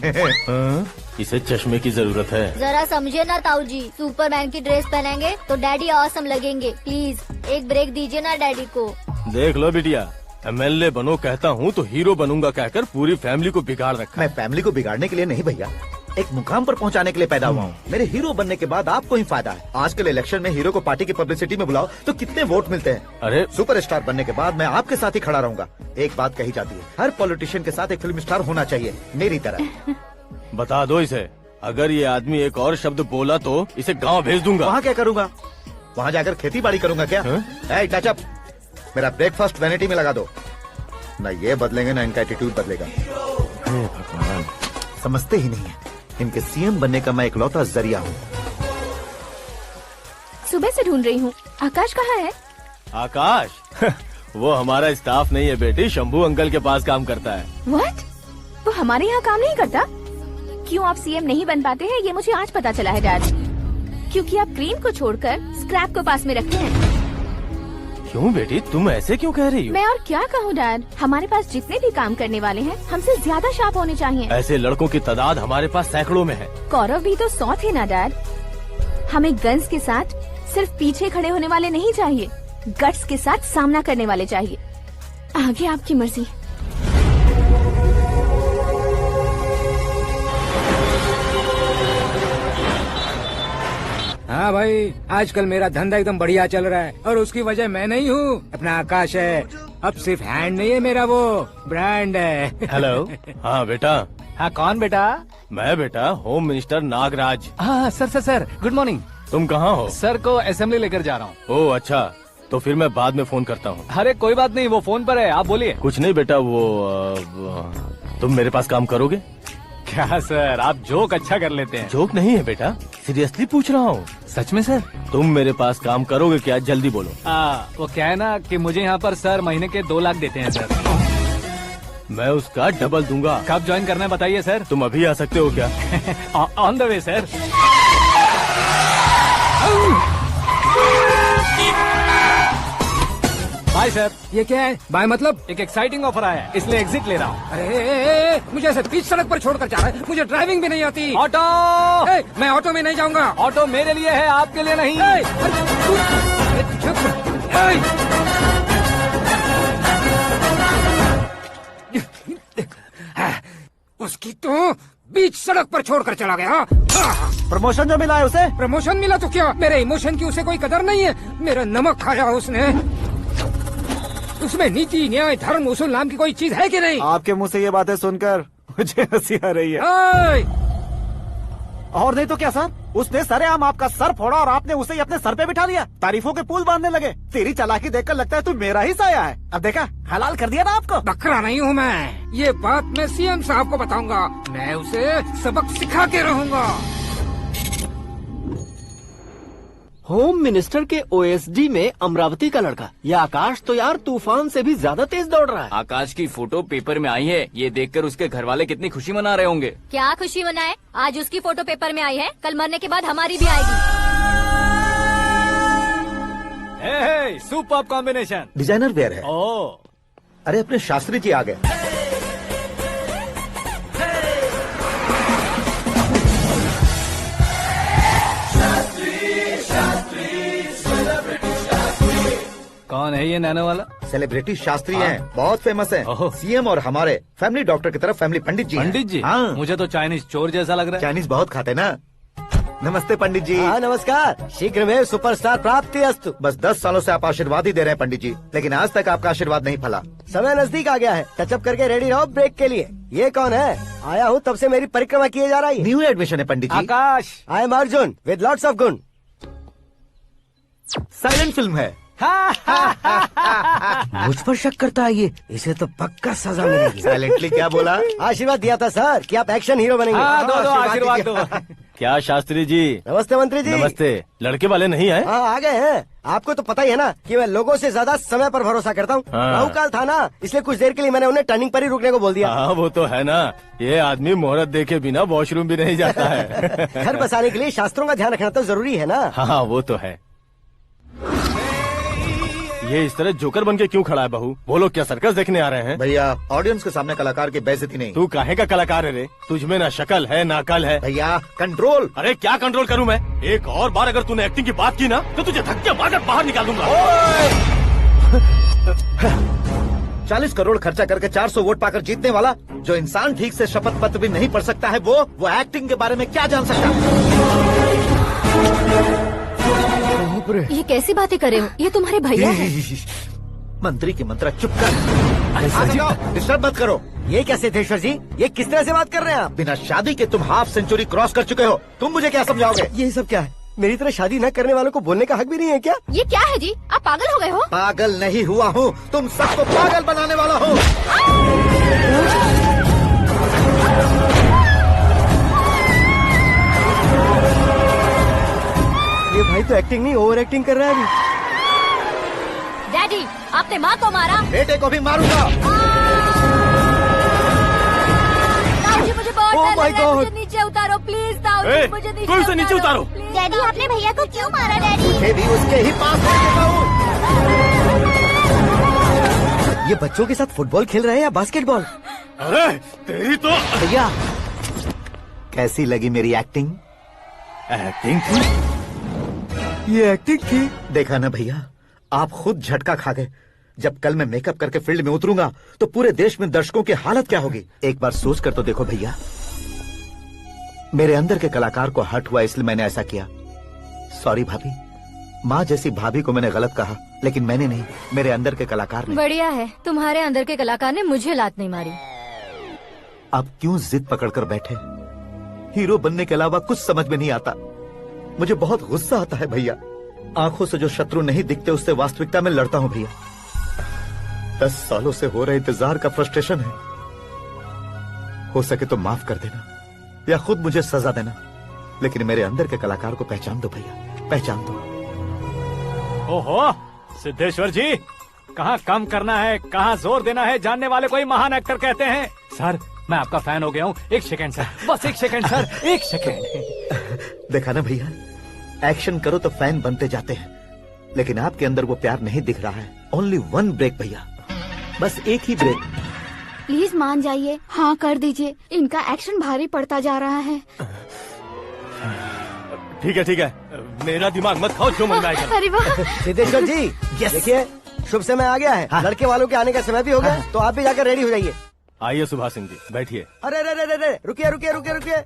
इसे चश्मे की जरूरत है। जरा समझे ना ताऊ जी, सुपरमैन की ड्रेस पहनेंगे तो डैडी ऑसम लगेंगे। प्लीज एक ब्रेक दीजिए ना डैडी को। देख लो बिटिया, एमएलए बनो कहता हूँ तो हीरो बनूंगा कहकर पूरी फैमिली को बिगाड़ रखा। मैं फैमिली को बिगाड़ने के लिए नहीं भैया, एक मुकाम पर पहुंचाने के लिए पैदा हुआ हूँ। मेरे हीरो बनने के बाद आपको ही फायदा है। आजकल इलेक्शन में हीरो को पार्टी की पब्लिसिटी में बुलाओ तो कितने वोट मिलते हैं। अरे सुपरस्टार बनने के बाद मैं आपके साथ ही खड़ा रहूंगा। एक बात कही जाती है, हर पॉलिटिशियन के साथ एक फिल्म स्टार होना चाहिए, मेरी तरह। बता दो इसे, अगर ये आदमी एक और शब्द बोला तो इसे गाँव भेज दूंगा। वहाँ क्या करूँगा? वहाँ जाकर खेती बाड़ी करूँगा क्या? टचअप, मेरा ब्रेकफास्ट वैनिटी में लगा दो। न ये बदलेंगे, न इनका एटीट्यूड बदलेगा। समझते ही नहीं है, इनके सीएम बनने का मैं इकलौता जरिया हूँ। सुबह से ढूंढ रही हूँ, आकाश कहाँ है? आकाश? वो हमारा स्टाफ नहीं है बेटी, शंभू अंकल के पास काम करता है। व्हाट? वो हमारे यहाँ काम नहीं करता? क्यों आप सीएम नहीं बन पाते हैं ये मुझे आज पता चला है डैड। क्योंकि आप क्रीम को छोड़कर स्क्रैप को पास में रखते हैं। क्यों बेटी, तुम ऐसे क्यों कह रही हो? मैं और क्या कहूँ डैड, हमारे पास जितने भी काम करने वाले हैं हमसे ज्यादा शार्प होने चाहिए। ऐसे लड़कों की तादाद हमारे पास सैकड़ों में है। कौरव भी तो 100 थे ना डैड। हमें गन्स के साथ सिर्फ पीछे खड़े होने वाले नहीं चाहिए, गट्स के साथ सामना करने वाले चाहिए। आगे आपकी मर्जी। हाँ भाई, आजकल मेरा धंधा एकदम बढ़िया चल रहा है और उसकी वजह मैं नहीं हूँ, अपना आकाश है। अब सिर्फ हैंड नहीं है मेरा, वो ब्रांड है। हेलो। हाँ बेटा। हाँ कौन बेटा? मैं बेटा होम मिनिस्टर नागराज। हाँ सर गुड मॉर्निंग। तुम कहाँ हो? सर को असेंबली लेकर जा रहा हूँ। ओह अच्छा, तो फिर मैं बाद में फोन करता हूँ। अरे कोई बात नहीं, वो फोन पर है, आप बोलिए। कुछ नहीं बेटा, तुम मेरे पास काम करोगे? क्या सर, आप जोक अच्छा कर लेते हैं। जोक नहीं है बेटा, सीरियसली पूछ रहा हूँ। सच में सर? तुम मेरे पास काम करोगे क्या? जल्दी बोलो। वो क्या है ना कि मुझे यहाँ पर सर महीने के 2 लाख देते हैं सर। मैं उसका डबल दूंगा। कब ज्वाइन करना है बताइए सर। तुम अभी आ सकते हो क्या? On the way sir. Bye sir. ये क्या है? बाय मतलब? एक एक्साइटिंग ऑफर आया है, इसलिए एग्जिट ले रहा हूँ। अरे मुझे ऐसे बीच सड़क पर छोड़कर जा रहा है, मुझे ड्राइविंग भी नहीं आती। ऑटो! मैं ऑटो में नहीं जाऊंगा। ऑटो मेरे लिए है, आपके लिए नहीं। उसकी तो बीच सड़क पर छोड़कर चला गया। प्रमोशन जो मिला है उसे? प्रमोशन मिला तो क्या, मेरे इमोशन की उसे कोई कदर नहीं है। मेरा नमक खाया उसने। उसमें नीति, न्याय, धर्म, उसूल नाम की कोई चीज है कि नहीं? आपके मुंह से ये बातें सुनकर मुझे हंसी आ रही है। और नहीं तो क्या सर, उसने सरेआम आपका सर फोड़ा और आपने उसे ही अपने सर पे बिठा लिया। तारीफों के पुल बांधने लगे। तेरी चालाकी देखकर लगता है तू मेरा ही साया है। अब देखा, हलाल कर दिया ना आपको। बकरा नहीं हूँ मैं। ये बात मैं सीएम साहब को बताऊंगा। मैं उसे सबक सिखा के रहूंगा। होम मिनिस्टर के ओएसडी में अमरावती का लड़का। ये आकाश तो यार तूफान से भी ज्यादा तेज दौड़ रहा है। आकाश की फोटो पेपर में आई है। ये देखकर उसके घर वाले कितनी खुशी मना रहे होंगे। क्या खुशी मनाए? आज उसकी फोटो पेपर में आई है, कल मरने के बाद हमारी भी आएगी। Superb combination. डिजाइनर वेयर है। ओह, अरे अपने शास्त्री जी आ गए। कौन है ये नैनो वाला? सेलिब्रिटी शास्त्री हैं, बहुत फेमस हैं। सीएम और हमारे फैमिली डॉक्टर की तरफ फैमिली पंडित जी हैं। पंडित जी? हाँ। मुझे तो चाइनीज चोर जैसा लग रहा है। चाइनीज बहुत खाते ना। नमस्ते पंडित जी। हाँ नमस्कार। शीघ्र में सुपरस्टार प्राप्ति अस्तु। बस 10 सालों से आप आशीर्वाद ही दे रहे हैं पंडित जी, लेकिन आज तक आपका आशीर्वाद नहीं फला। समय नजदीक आ गया है, टचअप करके रेडी रहो ब्रेक के लिए। ये कौन है? आया हूँ तब से मेरी परिक्रमा किए जा रही है। न्यू एडमिशन है Pandit ji. Akash. I am Arjun with lots of गुण। साइलेंट फिल्म है। मुझ पर शक करता है ये, इसे तो पक्का सजा मिलेगी। साइलेंटली क्या बोला? आशीर्वाद दिया था सर कि आप एक्शन हीरो बनेंगे। हाँ, दो आशीर्वाद दो। क्या शास्त्री जी? नमस्ते मंत्री जी। नमस्ते। लड़के वाले नहीं आए? हाँ आ गए हैं। आपको तो पता ही है ना कि मैं लोगों से ज्यादा समय पर भरोसा करता हूँ। हाँ। राहु काल था ना, इसलिए कुछ देर के लिए मैंने उन्हें टर्निंग पर ही रुकने को बोल दिया। हाँ वो तो है ना, ये आदमी मुहूर्त देखे बिना वॉशरूम भी नहीं जाता है। घर बसाने के लिए शास्त्रों का ध्यान रखना तो जरूरी है ना। हाँ वो तो है। ये इस तरह जोकर बन के क्यों खड़ा है बहू? वो लोग क्या सर्कस देखने आ रहे हैं? भैया ऑडियंस के सामने कलाकार की बेइज्जती नहीं। तू काहे का कलाकार है रे? तुझमें ना शक्ल है ना अकल है। भैया कंट्रोल। अरे क्या कंट्रोल करूं मैं? एक और बार अगर तूने एक्टिंग की बात की ना तो तुझे धक्के मारकर बाहर निकाल दूंगा। 40 करोड़ खर्चा करके 400 वोट पाकर जीतने वाला, जो इंसान ठीक से शपथ पत्र भी नहीं पढ़ सकता है, वो एक्टिंग के बारे में क्या जान सकता है? ये कैसी बातें कर रहे हो? ये तुम्हारे भैया हैं। मंत्री की मंत्रा चुप कर। डिस्टर्ब मत करो। ये क्या सिद्धेश्वर जी, ये किस तरह से बात कर रहे हैं आप? बिना शादी के तुम हाफ सेंचुरी क्रॉस कर चुके हो। तुम मुझे क्या समझाओगे? ये सब क्या है? मेरी तरह शादी न करने वालों को बोलने का हक भी नहीं है क्या? ये क्या है जी? आप पागल हो गए हो? पागल नहीं हुआ हूँ, तुम सबको पागल बनाने वाला हूँ। ये भाई तो एक्टिंग नहीं ओवर एक्टिंग कर रहा है अभी। डैडी, आपने माँ को मारा। बेटे को भी मारूंगा। ताऊजी मुझे बहुत Oh डर my लग रहा है, God. मुझे नीचे उतारो प्लीज। ताऊजी मुझे कोई उसे नीचे उतारो। डैडी आपने भैया को क्यों मारा? डैडी मुझे भी उसके ही पास ले देता हूँ। ये बच्चों के साथ फुटबॉल खेल रहे हैं या बास्केटबॉल? अरे तेरी तो भैया कैसी लगी मेरी एक्टिंग? एक्टिंग ये एक्टिंग थी। देखा ना भैया, आप खुद झटका खा गए। जब कल मैं मेकअप करके फील्ड में उतरूंगा तो पूरे देश में दर्शकों की हालत क्या होगी? एक बार सोच कर तो देखो भैया। मेरे अंदर के कलाकार को हर्ट हुआ इसलिए मैंने ऐसा किया। सॉरी भाभी। माँ जैसी भाभी को मैंने गलत कहा, लेकिन मैंने नहीं, मेरे अंदर के कलाकार ने। बढ़िया है, तुम्हारे अंदर के कलाकार ने मुझे लात नहीं मारी। अब क्यों जिद पकड़कर बैठे? हीरो बनने के अलावा कुछ समझ में नहीं आता। मुझे बहुत गुस्सा आता है भैया। आंखों से जो शत्रु नहीं दिखते उससे वास्तविकता में लड़ता हूं भैया। 10 सालों से हो रहे इंतजार का फ्रस्ट्रेशन है। हो सके तो माफ कर देना या खुद मुझे सजा देना, लेकिन मेरे अंदर के कलाकार को पहचान दो भैया, पहचान दो। ओहो सिद्धेश्वर जी, कहाँ कम करना है कहाँ जोर देना है, जानने वाले को ही महान एक्टर कहते हैं। सर मैं आपका फैन हो गया हूँ। एक सेकंड सर, बस एक सेकंड सर, एक सेकंड। देखा ना भैया, एक्शन करो तो फैन बनते जाते हैं, लेकिन आपके अंदर वो प्यार नहीं दिख रहा है। ओनली 1 ब्रेक भैया, बस एक ही ब्रेक। प्लीज मान जाइए, हाँ कर दीजिए। इनका एक्शन भारी पड़ता जा रहा है। ठीक है, मेरा दिमाग मत खाओ, जो मन में आएगा। अरे वाह सिद्धेश्वर जी देखिए, शुभ समय आ गया है। लड़के वालों के आने का समय भी हो गया, तो आप भी जाकर रेडी हो जाइए। आइए सुभाष सिंह जी, बैठिए। अरे अरे अरे अरे, रुकिए रुकिए रुकिए रुकिए।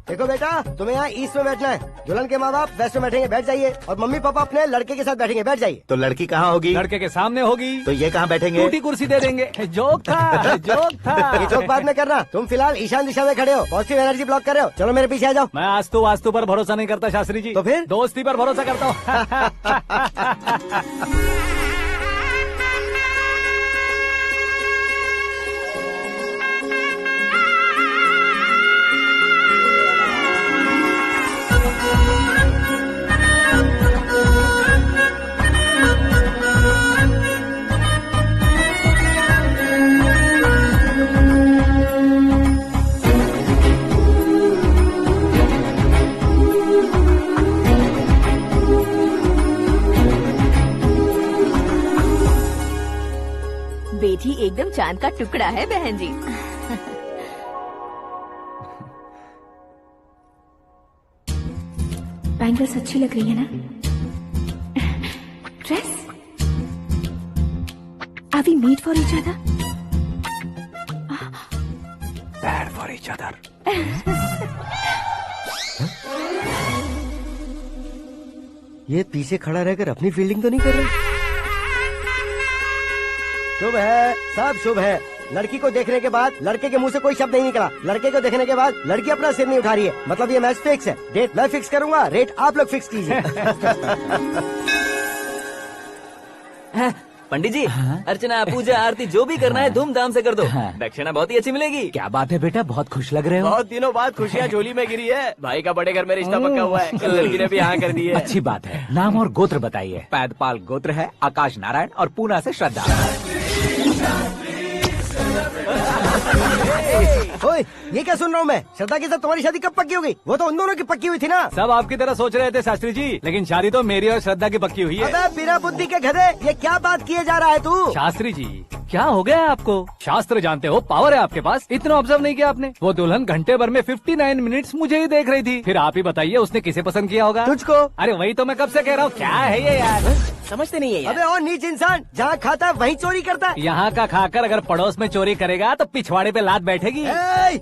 देखो बेटा, तुम्हें यहाँ ईस्ट में बैठना है। दुल्हन के माँ बाप वेस्ट में बैठेंगे, बैठ जाइए। और मम्मी पापा अपने लड़के के साथ बैठेंगे, बैठ जाइए। तो लड़की कहाँ होगी? लड़के के सामने होगी। तो ये कहाँ बैठेंगे? टूटी कुर्सी दे देंगे। जोक था, जोक था। ये जोक बाद में करना। तुम फिलहाल ईशान दिशा में खड़े हो, पॉजिटिव एनर्जी ब्लॉक कर रहे हो। चलो मेरे पीछे आ जाओ। मैं वास्तु पर भरोसा नहीं करता शास्त्री जी। तो फिर? दोस्ती पर भरोसा करता हूँ। बेटी एकदम चांद का टुकड़ा है बहन जी। बैंगल्स अच्छी लग रही है ना? Dress? Are we made for each other? Bad for each other. ये पीछे खड़ा रहकर अपनी फील्डिंग तो नहीं कर रहा? शुभ है, सब शुभ है। लड़की को देखने के बाद लड़के के मुंह से कोई शब्द नहीं निकला। लड़के को देखने के बाद लड़की अपना सिर नहीं उठा रही है। मतलब ये मैच फिक्स है। डेट मैं फिक्स करूंगा, रेट आप लोग फिक्स कीजिए। पंडित जी, अर्चना पूजा आरती जो भी करना है धूमधाम से कर दो। दक्षिणा बहुत ही अच्छी मिलेगी। क्या बात है बेटा, बहुत खुश लग रहे हो। बहुत दिनों बाद खुशियाँ झोली में गिरी है। भाई का बड़े घर में रिश्ता पक्का हुआ है। कल लड़की ने भी हाँ कर दी है। अच्छी बात है। नाम और गोत्र बताइए। पैदपाल गोत्र है, आकाश नारायण और पूना से श्रद्धा। ओए, ये क्या सुन रहा हूँ मैं? श्रद्धा के साथ तुम्हारी शादी कब पक्की हो गई? वो तो उन दोनों की पक्की हुई थी ना। सब आपकी तरह सोच रहे थे शास्त्री जी, लेकिन शादी तो मेरी और श्रद्धा की पक्की हुई है। अबे बिना बुद्धि के गधे, ये क्या बात किए जा रहा है तू? शास्त्री जी, क्या हो गया है आपको? शास्त्र जानते हो, पावर है आपके पास। इतना ऑब्जर्व नहीं किया आपने? वो दुल्हन घंटे भर में 59 मिनट्स मुझे ही देख रही थी। फिर आप ही बताइए उसने किसे पसंद किया होगा? तुझको। अरे वही तो मैं कब से कह रहा हूँ, क्या है ये यार? समझते नहीं है यार। अबे और नीच इंसान, जहाँ खाता है वहीं चोरी करता है। यहाँ का खाकर अगर पड़ोस में चोरी करेगा तो पिछवाड़े पे लात बैठेगी।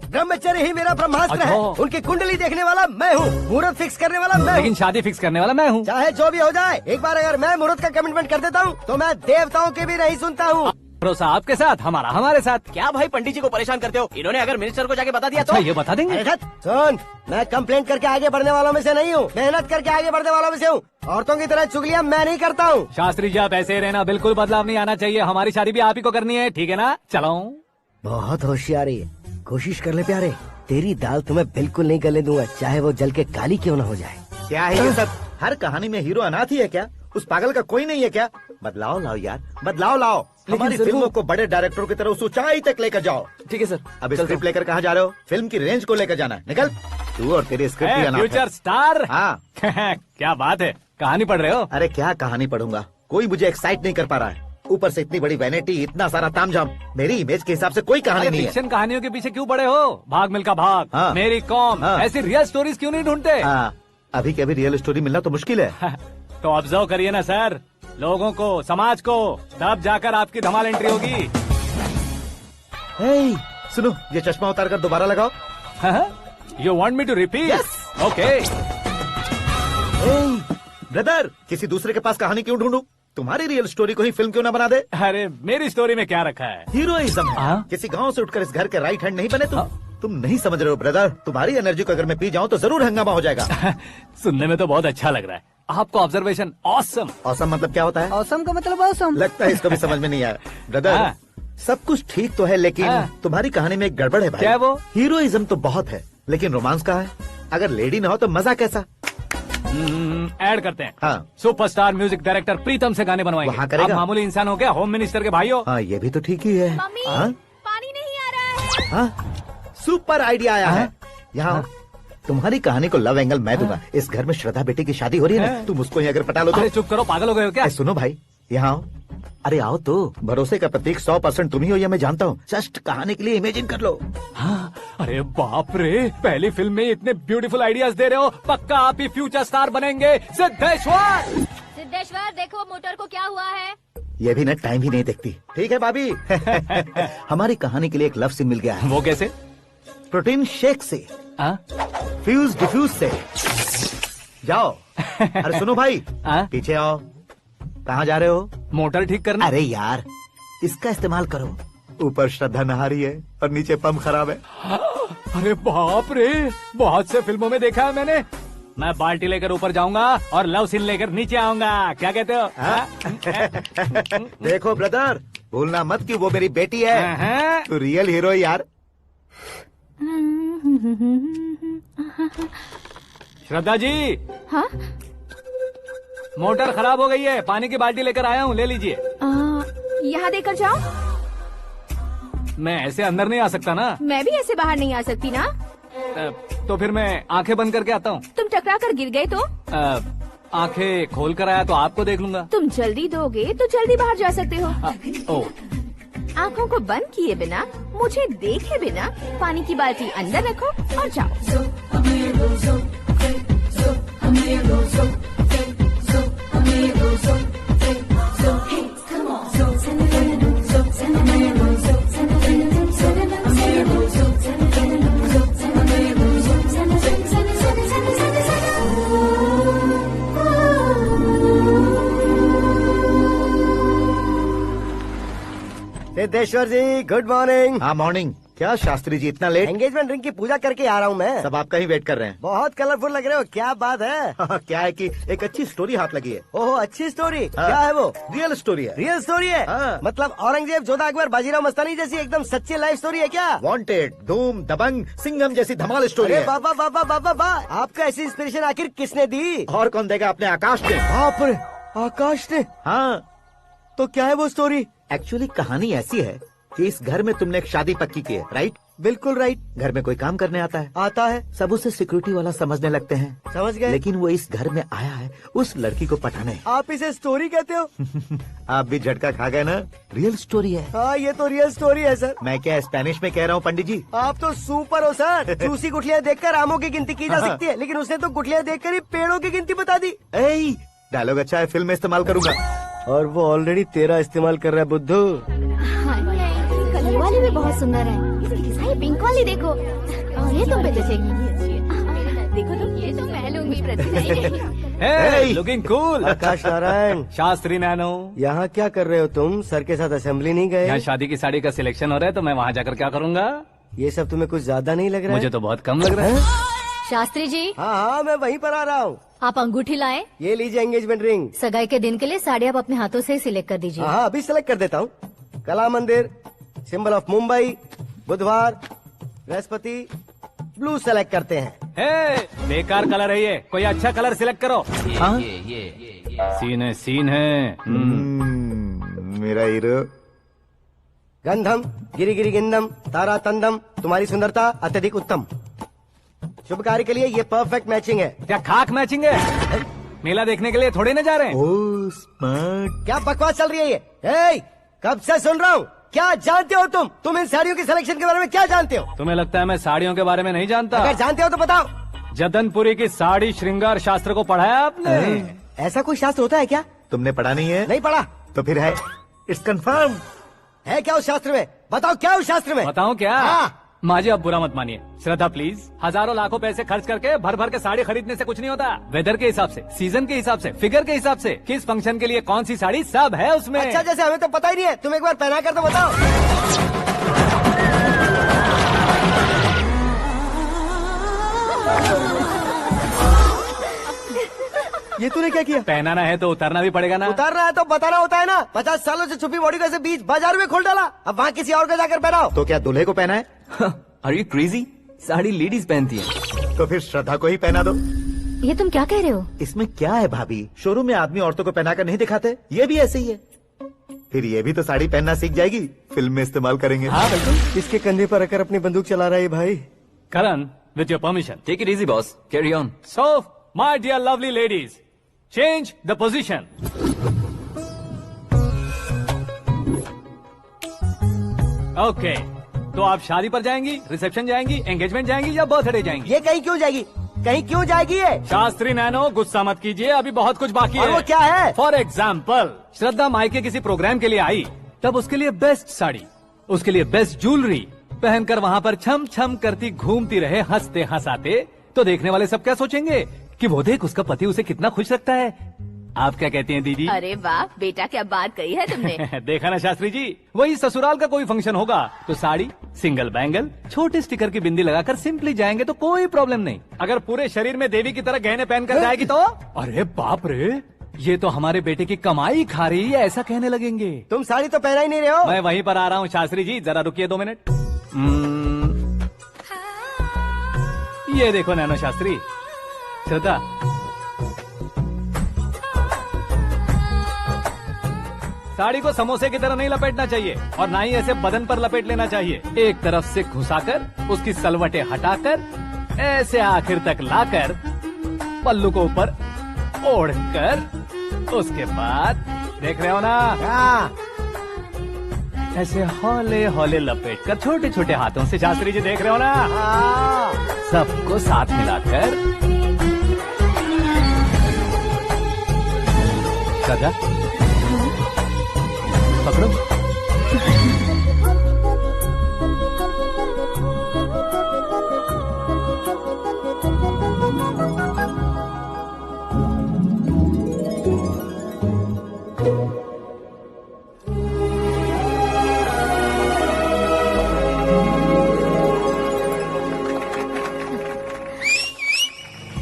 ब्रह्मचर्य ही मेरा ब्रह्मास्त्र है। उनकी कुंडली देखने वाला मैं हूँ, मुहूर्त फिक्स करने वाला मैं हूँ। लेकिन शादी फिक्स करने वाला मैं हूँ। चाहे जो भी हो जाए, एक बार अगर मैं मुहूर्त का कमिटमेंट कर देता हूँ तो मैं देवताओं के भी नहीं सुनता हूँ। भरोसा आपके साथ, हमारा हमारे साथ। क्या भाई पंडित जी को परेशान करते हो? इन्होंने अगर मिनिस्टर को जाके बता दिया तो? ये बता देंगे। सुन, मैं कंप्लेंट करके आगे बढ़ने वालों में से नहीं हूँ, मेहनत करके आगे बढ़ने वालों में से हूँ। औरतों की तरह चुगलियाँ मैं नहीं करता हूँ। शास्त्री जी आप ऐसे ही रहना, बिल्कुल बदलाव नहीं आना चाहिए। हमारी शादी भी आप ही को करनी है, ठीक है ना? चलो। बहुत होशियारी है, कोशिश कर ले प्यारे। तेरी दाल तुम्हें बिल्कुल नहीं गले दूंगा, चाहे वो जल के काली क्यों न हो जाए। क्या है ये सब? हर कहानी में हीरो अनाथ ही है क्या? उस पागल का कोई नहीं है क्या? बदलाव लाओ यार, बदलाव लाओ। हमारी फिल्मों को बड़े डायरेक्टरों की तरह उस ऊंचाई तक लेकर जाओ। ठीक है सर। अब स्क्रिप्ट लेकर कहाँ जा रहे हो? फिल्म की रेंज को लेकर जाना है। निकल तू और तेरे स्क्रिप्ट ही अनाथ है। Future star. हाँ। क्या बात है, कहानी पढ़ रहे हो? अरे क्या कहानी पढ़ूंगा, कोई मुझे एक्साइट नहीं कर पा रहा है। ऊपर से इतनी बड़ी वैनिटी, इतना सारा तामझाम। मेरी इमेज के हिसाब से कोई कहानी नहीं है। फिक्शन कहानियों के पीछे क्यों पड़े हो? भाग मिल्खा भाग, हाँ। मेरी कॉम, हाँ। ऐसी रियल स्टोरीज क्यों नहीं ढूंढते? हाँ, अभी के अभी रियल स्टोरी मिलना तो मुश्किल है। तो ऑब्जर्व करिए ना सर, लोगों को, समाज को, तब जाकर आपकी धमाल एंट्री होगी। सुनो, ये चश्मा उतार कर दोबारा लगाओ। You want me to repeat? Okay. Brother, किसी दूसरे के पास कहानी क्यों ढूंढूं? तुम्हारी रियल स्टोरी को ही फिल्म क्यों ना बना दे? अरे मेरी स्टोरी में क्या रखा है? हीरोइज्म है। किसी गांव से उठकर इस घर के राइट हैंड नहीं बने तुम नहीं समझ रहे हो ब्रदर। तुम्हारी एनर्जी को अगर मैं पी जाऊं तो जरूर हंगामा हो जाएगा। सुनने में तो बहुत अच्छा लग रहा है आपको। Observation awesome. ऑसम मतलब क्या होता है? ऑसम का मतलब ऑसम। लगता है इसको भी समझ में नहीं आया। ब्रदर, सब कुछ ठीक तो है, लेकिन तुम्हारी कहानी में एक गड़बड़ है भाई। क्या वो? हीरोइज्म तो बहुत है, लेकिन रोमांस कहाँ है? अगर लेडी ना हो तो मजा कैसा? ऐड करते हैं। हाँ। सुपरस्टार म्यूजिक डायरेक्टर प्रीतम से गाने बनवाएंगे। वहाँ करेगा? आप मामूली इंसान हो क्या, होम मिनिस्टर के भाई हो? हाँ, ये भी तो ठीक ही है। मम्मी, हाँ? पानी नहीं आ रहा है। हाँ? सुपर आइडिया आया है। यहाँ तुम्हारी कहानी को लव एंगल मैं दूंगा। इस घर में श्रद्धा बेटी की शादी हो रही है ना, तुम उसको ही अगर पटा लो तो। अरे चुप करो, पागल हो गए हो क्या? सुनो भाई, यहाँ आओ। अरे आओ तो, भरोसे का प्रतीक 100% तुम ही हो, ये मैं जानता हूँ। जस्ट कहानी के लिए इमेजिन कर लो। हाँ, अरे बाप रे, पहली फिल्म में इतने ब्यूटीफुल आइडियाज दे रहे हो। पक्का आप ही फ्यूचर स्टार बनेंगे। सिद्धेश्वर, सिद्धेश्वर देखो मोटर को क्या हुआ है। ये भी ना टाइम ही नहीं देखती। ठीक है भाभी। हमारी कहानी के लिए एक लव सीन मिल गया है। वो कैसे? प्रोटीन शेक से, फ्यूज डिफ्यूज से। जाओ। अरे सुनो भाई, पीछे आओ। कहाँ जा रहे हो? मोटर ठीक करना। अरे यार, इसका इस्तेमाल करो। ऊपर श्रद्धा नहा रही है और नीचे पंप खराब है। अरे बाप रे, बहुत से फिल्मों में देखा है मैंने। मैं बाल्टी लेकर ऊपर जाऊंगा और लव सीन लेकर नीचे आऊंगा। क्या कहते हो? देखो ब्रदर, भूलना मत कि वो मेरी बेटी है। तू रियल हीरो यार। श्रद्धा जी। हाँ? मोटर खराब हो गई है, पानी की बाल्टी लेकर आया हूँ, ले लीजिए। यहाँ देकर जाओ। मैं ऐसे अंदर नहीं आ सकता ना। मैं भी ऐसे बाहर नहीं आ सकती ना। तो फिर मैं आंखें बंद करके आता हूँ। तुम टकरा कर गिर गए तो? आंखें खोल कर आया तो आपको देख लूंगा। तुम जल्दी दोगे तो जल्दी बाहर जा सकते हो। आंखों को बंद किए बिना, मुझे देखे बिना पानी की बाल्टी अंदर रखो और जाओ। सिद्धेश्वर जी, गुड मॉर्निंग। हाँ मॉर्निंग। क्या शास्त्री जी इतना लेट? एंगेजमेंट रिंग की पूजा करके आ रहा हूँ मैं। सब आपका ही वेट कर रहे हैं। बहुत कलरफुल लग रहे हो, क्या बात है? क्या है कि एक अच्छी स्टोरी हाथ लगी है। ओहो, अच्छी स्टोरी। क्या है वो? रियल स्टोरी है। रियल स्टोरी है? मतलब औरंगजेब, जोधा अकबर, बाजीराव मस्तानी जैसी एकदम सच्ची लाइफ स्टोरी है क्या? वांटेड, धूम, दबंग, सिंघम जैसी धमाल स्टोरी है। बाबा बाबा बाबा बा, आपका ऐसी इंस्पिरेशन आखिर किसने दी? और कौन देगा? अपने आकाश ने। बाप रे, आकाश ने? हाँ। तो क्या है वो स्टोरी? एक्चुअली कहानी ऐसी है कि इस घर में तुमने एक शादी पक्की की है, राइट? बिल्कुल राइट। घर में कोई काम करने आता है? आता है। सब उसे सिक्योरिटी वाला समझने लगते हैं। समझ गए। लेकिन वो इस घर में आया है उस लड़की को पटाने। आप इसे स्टोरी कहते हो? आप भी झटका खा गए ना। रियल स्टोरी है। हाँ, ये तो रियल स्टोरी है सर। मैं क्या स्पेनिश में कह रहा हूँ पंडित जी? आप तो सुपर हो सर। चूसी गुठलियाँ देखकर आमों की गिनती की जा सकती है, लेकिन उसने तो गुठलियाँ देखकर ही पेड़ों की गिनती बता दी। डायलॉग अच्छा है, फिल्म में इस्तेमाल करूंगा। और वो ऑलरेडी तेरा इस्तेमाल कर रहा है बुद्धू। ये वाली भी बहुत सुंदर है। ये पिंक वाली देखो, और ये तुम पे जचेगी। देखो तुम, ये तो मैं लूंगी। Looking cool. Akash Narayan. Shastri nano. यहाँ क्या कर रहे हो तुम? सर के साथ असेंबली नहीं गए? यहाँ शादी की साड़ी का सिलेक्शन हो रहा है, तो मैं वहाँ जाकर क्या करूँगा? ये सब तुम्हें कुछ ज्यादा नहीं लग रहा है? मुझे तो बहुत कम लग रहा है। शास्त्री जी। हाँ हाँ, मैं वहीं पर आ रहा हूँ। आप अंगूठी लाएं। ये लीजिए एंगेजमेंट रिंग। सगाई के दिन के लिए साड़ी आप अपने हाथों से सिलेक्ट कर दीजिए। हाँ, अभी सिलेक्ट कर देता हूँ। कला मंदिर, सिंबल ऑफ मुंबई, बुधवार, बृहस्पति, ब्लू सेलेक्ट करते हैं। बेकार कलर है ये, कोई अच्छा कलर सिलेक्ट करो। सीन है। मेरा हीरो। गंधम, गिरी गिरी गिंदम, तारा तंदम, तुम्हारी सुंदरता अत्यधिक उत्तम। शुभ कार्य के लिए ये परफेक्ट मैचिंग है। क्या खाक मैचिंग है? मेला देखने के लिए थोड़े न जा रहे हैं। Oh smart. क्या बकवास चल रही है ये? ए, कब से सुन रहा हूँ। क्या जानते हो तुम? तुम इन साड़ियों के सिलेक्शन के बारे में क्या जानते हो? तुम्हें लगता है मैं साड़ियों के बारे में नहीं जानता? अगर जानते हो तो बताओ। जदनपुरी की साड़ी श्रृंगार शास्त्र को पढ़ा है आपने? ऐसा कोई शास्त्र होता है क्या? तुमने पढ़ा नहीं है? नहीं पढ़ा। तो फिर है, इट्स कंफर्म। है क्या उस शास्त्र में? बताओ क्या उस शास्त्र में? बताऊं क्या? हाँ। माजी अब बुरा मत मानिए। श्रद्धा प्लीज, हजारों लाखों पैसे खर्च करके भर भर के साड़ी खरीदने से कुछ नहीं होता। वेदर के हिसाब से, सीजन के हिसाब से, फिगर के हिसाब से, किस फंक्शन के लिए कौन सी साड़ी, सब है उसमें। अच्छा, जैसे हमें तो पता ही नहीं है, तुम एक बार पहना कर तो बताओ। ये तूने क्या किया? पहनाना है तो उतारना भी पड़ेगा ना। उतारना है तो बताना होता है ना। 50 सालों से छुपी बॉडी को ऐसे बीच बाजार में खोल डाला, अब वहाँ किसी और को जाकर पहनाओ। तो क्या दूल्हे को पहना है? Are you crazy? Sari ladies पहनती है। तो फिर श्रद्धा को ही पहना दो। ये तुम क्या कह रहे हो? इसमें क्या है भाभी? शोरूम में आदमी औरतों को पहनाकर नहीं दिखाते? ये भी ऐसे ही है। फिर ये भी तो साड़ी पहनना सीख जाएगी, फिल्म में इस्तेमाल करेंगे। हाँ बिल्कुल। इसके कंधे पर रखकर अपनी बंदूक चला रहा है भाई। Karan, with your permission. Take it easy boss, carry on. So my dear lovely ladies, change the position. Okay, तो आप शादी पर जाएंगी, रिसेप्शन जाएंगी, एंगेजमेंट जाएंगी या बर्थडे जाएंगी? ये कहीं क्यों जाएगी? कहीं क्यों जाएगी ये? शास्त्री नैनो, गुस्सा मत कीजिए, अभी बहुत कुछ बाकी और है। वो क्या है? फॉर एग्जाम्पल, श्रद्धा मायके किसी प्रोग्राम के लिए आई, तब उसके लिए बेस्ट साड़ी, उसके लिए बेस्ट ज्वेलरी पहनकर वहाँ पर छम छम करती घूमती रहे हंसते हंसाते, तो देखने वाले सब क्या सोचेंगे कि वो देख उसका पति उसे कितना खुश रखता है। आप क्या कहती हैं दीदी? अरे वाह बेटा, क्या बात कही है तुमने। देखा ना शास्त्री जी, वही ससुराल का कोई फंक्शन होगा तो साड़ी, सिंगल बैंगल, छोटे स्टिकर की बिंदी लगाकर सिंपली जाएंगे तो कोई प्रॉब्लम नहीं। अगर पूरे शरीर में देवी की तरह गहने पहनकर जाएगी तो अरे बाप रे, ये तो हमारे बेटे की कमाई खा रही है, ऐसा कहने लगेंगे। तुम साड़ी तो पहना ही नहीं रहे हो। मैं वहीं पर आ रहा हूँ शास्त्री जी, जरा रुकिए 2 मिनट। ये देखो नैनो शास्त्री, श्रद्धा, साड़ी को समोसे की तरह नहीं लपेटना चाहिए और ना ही ऐसे बदन पर लपेट लेना चाहिए। एक तरफ से घुसाकर उसकी सलवटें हटाकर ऐसे आखिर तक लाकर पल्लू को ऊपर ओढ़कर उसके बाद देख रहे हो ना, ऐसे हौले हौले लपेट कर छोटे छोटे हाथों से, शास्त्री जी देख रहे हो ना, सबको साथ मिलाकर सदा पकड़ो।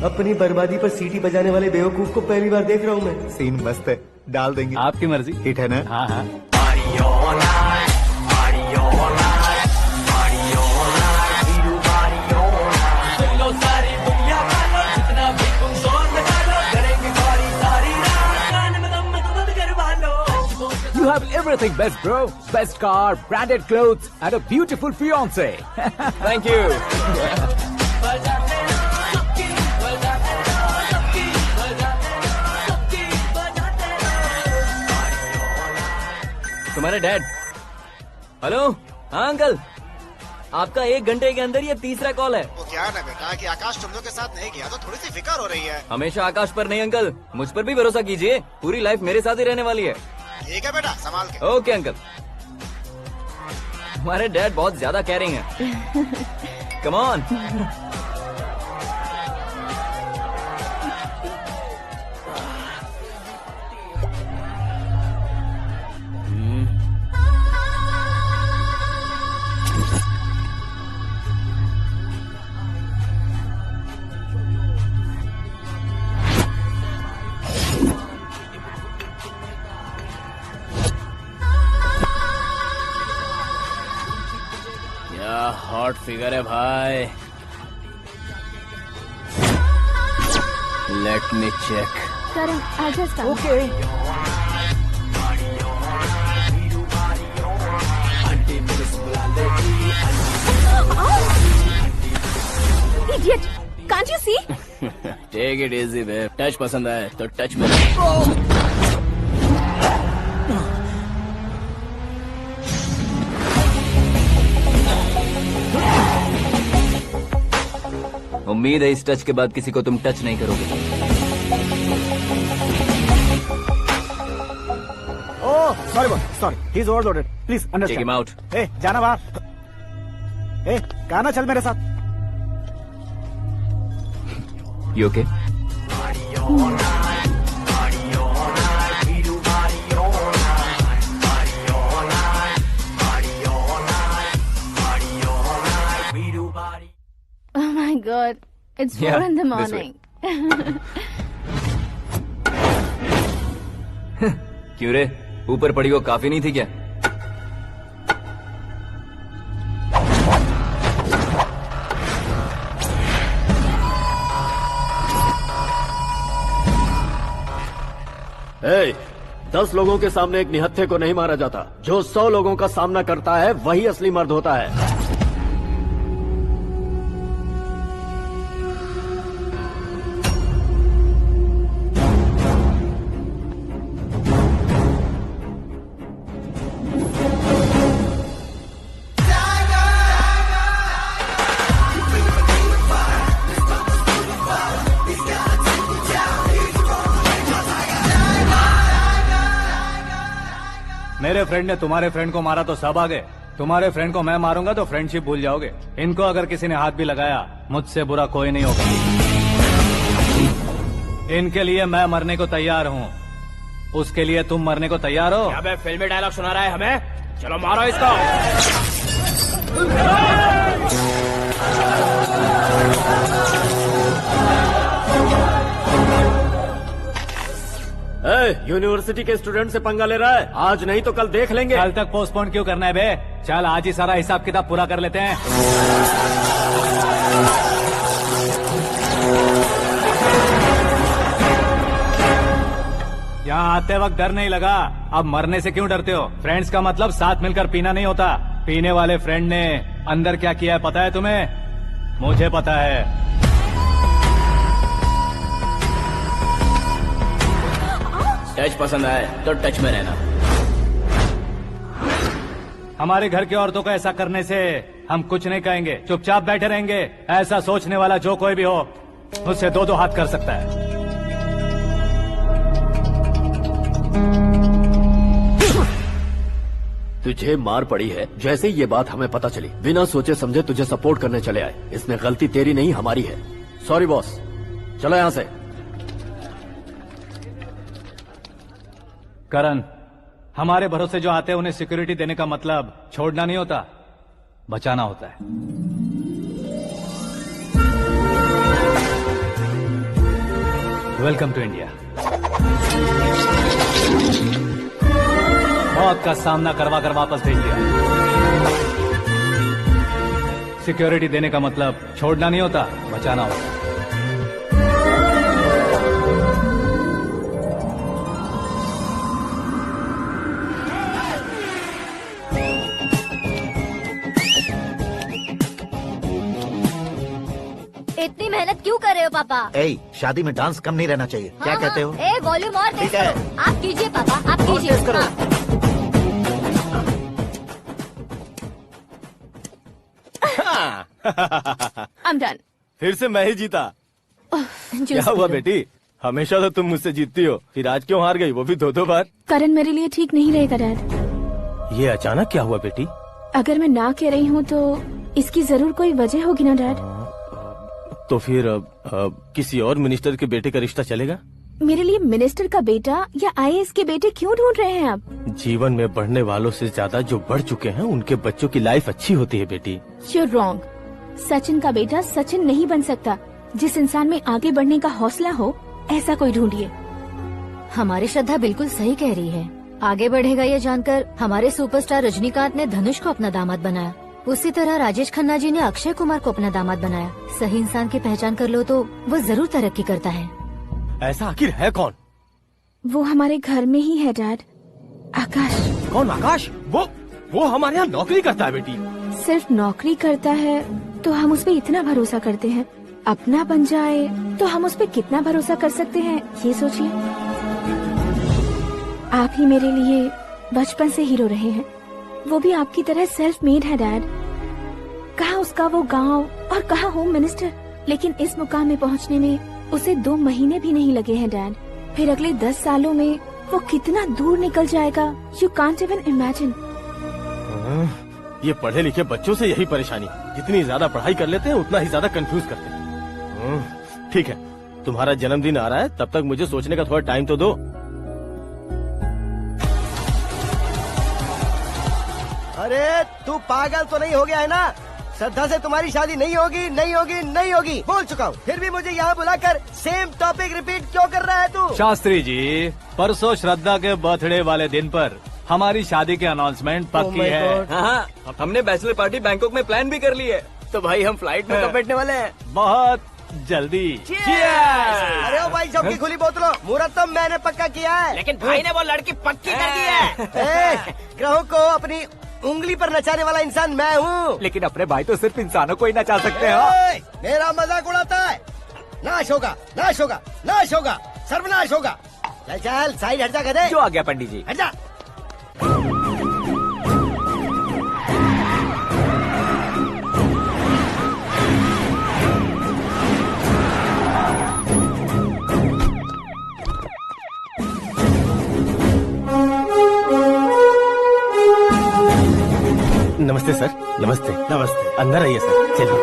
अपनी बर्बादी पर सीटी बजाने वाले बेवकूफ को पहली बार देख रहा हूँ मैं। सीन मस्त है, डाल देंगे। आपकी मर्जी। हिट है ना? हाँ हाँ। You have everything best, bro. Best car, branded clothes, and a beautiful fiance. Thank you. तुम्हारे डैड। हेलो, हाँ अंकल, आपका 1 घंटे के अंदर ये 3रा कॉल है। वो क्या है ना बेटा कि आकाश तुम लोग के साथ नहीं गया तो थोड़ी सी फिक्र हो रही है। हमेशा आकाश पर नहीं अंकल, मुझ पर भी भरोसा कीजिए, पूरी लाइफ मेरे साथ ही रहने वाली है। ठीक है बेटा, संभाल के। Okay uncle. हमारे डैड बहुत ज्यादा केयरिंग है। Come on. हॉट फिगर है भाई। Let me check. Karan, I'll just come. Okay. Idiot! Can't you see? Take it easy babe. Touch पसंद आए तो टच में। उम्मीद है इस टच के बाद किसी को तुम टच नहीं करोगे। Oh sorry boy, sorry, he is overloaded, please understand. Take him out. ए जाना बाहर। ए गाना चल मेरे साथ। You okay? Oh my God, it's 4 in the this way. morning. क्यों रे, ऊपर पड़ी वो काफी नहीं थी क्या? Hey, 10 लोगों के सामने एक निहत्थे को नहीं मारा जाता। जो 100 लोगों का सामना करता है वही असली मर्द होता है। मेरे फ्रेंड ने तुम्हारे फ्रेंड को मारा तो सब आ गए, तुम्हारे फ्रेंड को मैं मारूंगा तो फ्रेंडशिप भूल जाओगे। इनको अगर किसी ने हाथ भी लगाया, मुझसे बुरा कोई नहीं होगा। इनके लिए मैं मरने को तैयार हूँ, उसके लिए तुम मरने को तैयार हो? अबे फिल्मी डायलॉग सुना रहा है हमें, चलो मारो इसको। यूनिवर्सिटी के स्टूडेंट से पंगा ले रहा है, आज नहीं तो कल देख लेंगे। कल तक पोस्टपोन क्यों करना है बे? चल आज ही सारा हिसाब किताब पूरा कर लेते हैं। यहाँ आते वक्त डर नहीं लगा, अब मरने से क्यों डरते हो? फ्रेंड्स का मतलब साथ मिलकर पीना नहीं होता। पीने वाले फ्रेंड ने अंदर क्या किया है पता है तुम्हें? मुझे पता है। टच पसंद आए तो टच में रहना। हमारे घर की औरतों को ऐसा करने से हम कुछ नहीं कहेंगे, चुपचाप बैठे रहेंगे। ऐसा सोचने वाला जो कोई भी हो, उससे दो हाथ कर सकता है। तुझे मार पड़ी है, जैसे ही ये बात हमें पता चली, बिना सोचे समझे तुझे सपोर्ट करने चले आए। इसमें गलती तेरी नहीं हमारी है। सॉरी बॉस, चलो यहाँ से। करण, हमारे भरोसे जो आते हैं उन्हें सिक्योरिटी देने का मतलब छोड़ना नहीं होता, बचाना होता है। Welcome to India. मौत का सामना करवा कर वापस भेज दिया। सिक्योरिटी देने का मतलब छोड़ना नहीं होता, बचाना होता है। इतनी मेहनत क्यों कर रहे हो पापा? ए, शादी में डांस कम नहीं रहना चाहिए। क्या कहते हो? ए, वॉल्यूम और तेज करो। आप कीजिए पापा, आप कीजिए। I'm done. फिर से मैं ही जीता। क्या हुआ बेटी? हमेशा तो तुम मुझसे जीतती हो, फिर आज क्यों हार गई, वो भी दो बार? करण मेरे लिए ठीक नहीं रहेगा डैड। ये अचानक क्या हुआ बेटी? अगर मैं ना कह रही हूँ तो इसकी जरूर कोई वजह होगी ना डैड। तो फिर किसी और मिनिस्टर के बेटे का रिश्ता चलेगा? मेरे लिए मिनिस्टर का बेटा या IAS के बेटे क्यों ढूंढ रहे हैं आप? जीवन में बढ़ने वालों से ज्यादा जो बढ़ चुके हैं उनके बच्चों की लाइफ अच्छी होती है बेटी। You're wrong. सचिन का बेटा सचिन नहीं बन सकता। जिस इंसान में आगे बढ़ने का हौसला हो, ऐसा कोई ढूंढिए। हमारी श्रद्धा बिल्कुल सही कह रही है। आगे बढ़ेगा ये जानकर हमारे सुपरस्टार रजनीकांत ने धनुष को अपना दामाद बनाया। उसी तरह राजेश खन्ना जी ने अक्षय कुमार को अपना दामाद बनाया। सही इंसान की पहचान कर लो तो वो जरूर तरक्की करता है। ऐसा आखिर है कौन? वो हमारे घर में ही है डैड, आकाश। कौन आकाश? वो हमारे यहाँ नौकरी करता है बेटी। सिर्फ नौकरी करता है तो हम उस पे इतना भरोसा करते हैं, अपना बन जाए तो हम उस पे कितना भरोसा कर सकते हैं, ये सोचिए। आप ही मेरे लिए बचपन से हीरो रहे हैं, वो भी आपकी तरह सेल्फ मेड है डैड। कहाँ उसका वो गांव और कहाँ होम मिनिस्टर, लेकिन इस मुकाम में पहुँचने में उसे 2 महीने भी नहीं लगे हैं डैड। फिर अगले 10 सालों में वो कितना दूर निकल जाएगा, यू कांट इवन इमेजिन। ये पढ़े लिखे बच्चों से यही परेशानी, जितनी ज्यादा पढ़ाई कर लेते हैं उतना ही ज्यादा कंफ्यूज करते हैं। ठीक है, तुम्हारा जन्मदिन आ रहा है, तब तक मुझे सोचने का थोड़ा टाइम तो दो। अरे तू पागल तो नहीं हो गया है ना? श्रद्धा से तुम्हारी शादी नहीं होगी, नहीं होगी, नहीं होगी, बोल चुका हूँ। फिर भी मुझे यहाँ बुलाकर सेम टॉपिक रिपीट क्यों कर रहा है तू? शास्त्री जी, परसों श्रद्धा के बर्थडे वाले दिन पर हमारी शादी की अनाउंसमेंट पक्की है। हाँ, हमने बैचलर पार्टी बैंकॉक में प्लान भी कर ली है। तो भाई हम फ्लाइट में कब बैठने वाले हैं? बहुत जल्दी। अरे ओ भाई, सबकी खुली बोतलों, मुहूर्त मैंने पक्का किया है। लेकिन भाई ने वो लड़की पक्की कर दी है। ग्रहों को अपनी उंगली पर नचाने वाला इंसान मैं हूँ। लेकिन अपने भाई तो सिर्फ इंसानों को ही नचा सकते हो। मेरा मजाक उड़ाता है? नाश होगा, नाश होगा, नाश होगा, सर्वनाश होगा। चल चल साइड हट जा गधे। जो आ गया पंडित जी। हट जा। नमस्ते। नमस्ते। अंदर आइए सर, चलिए।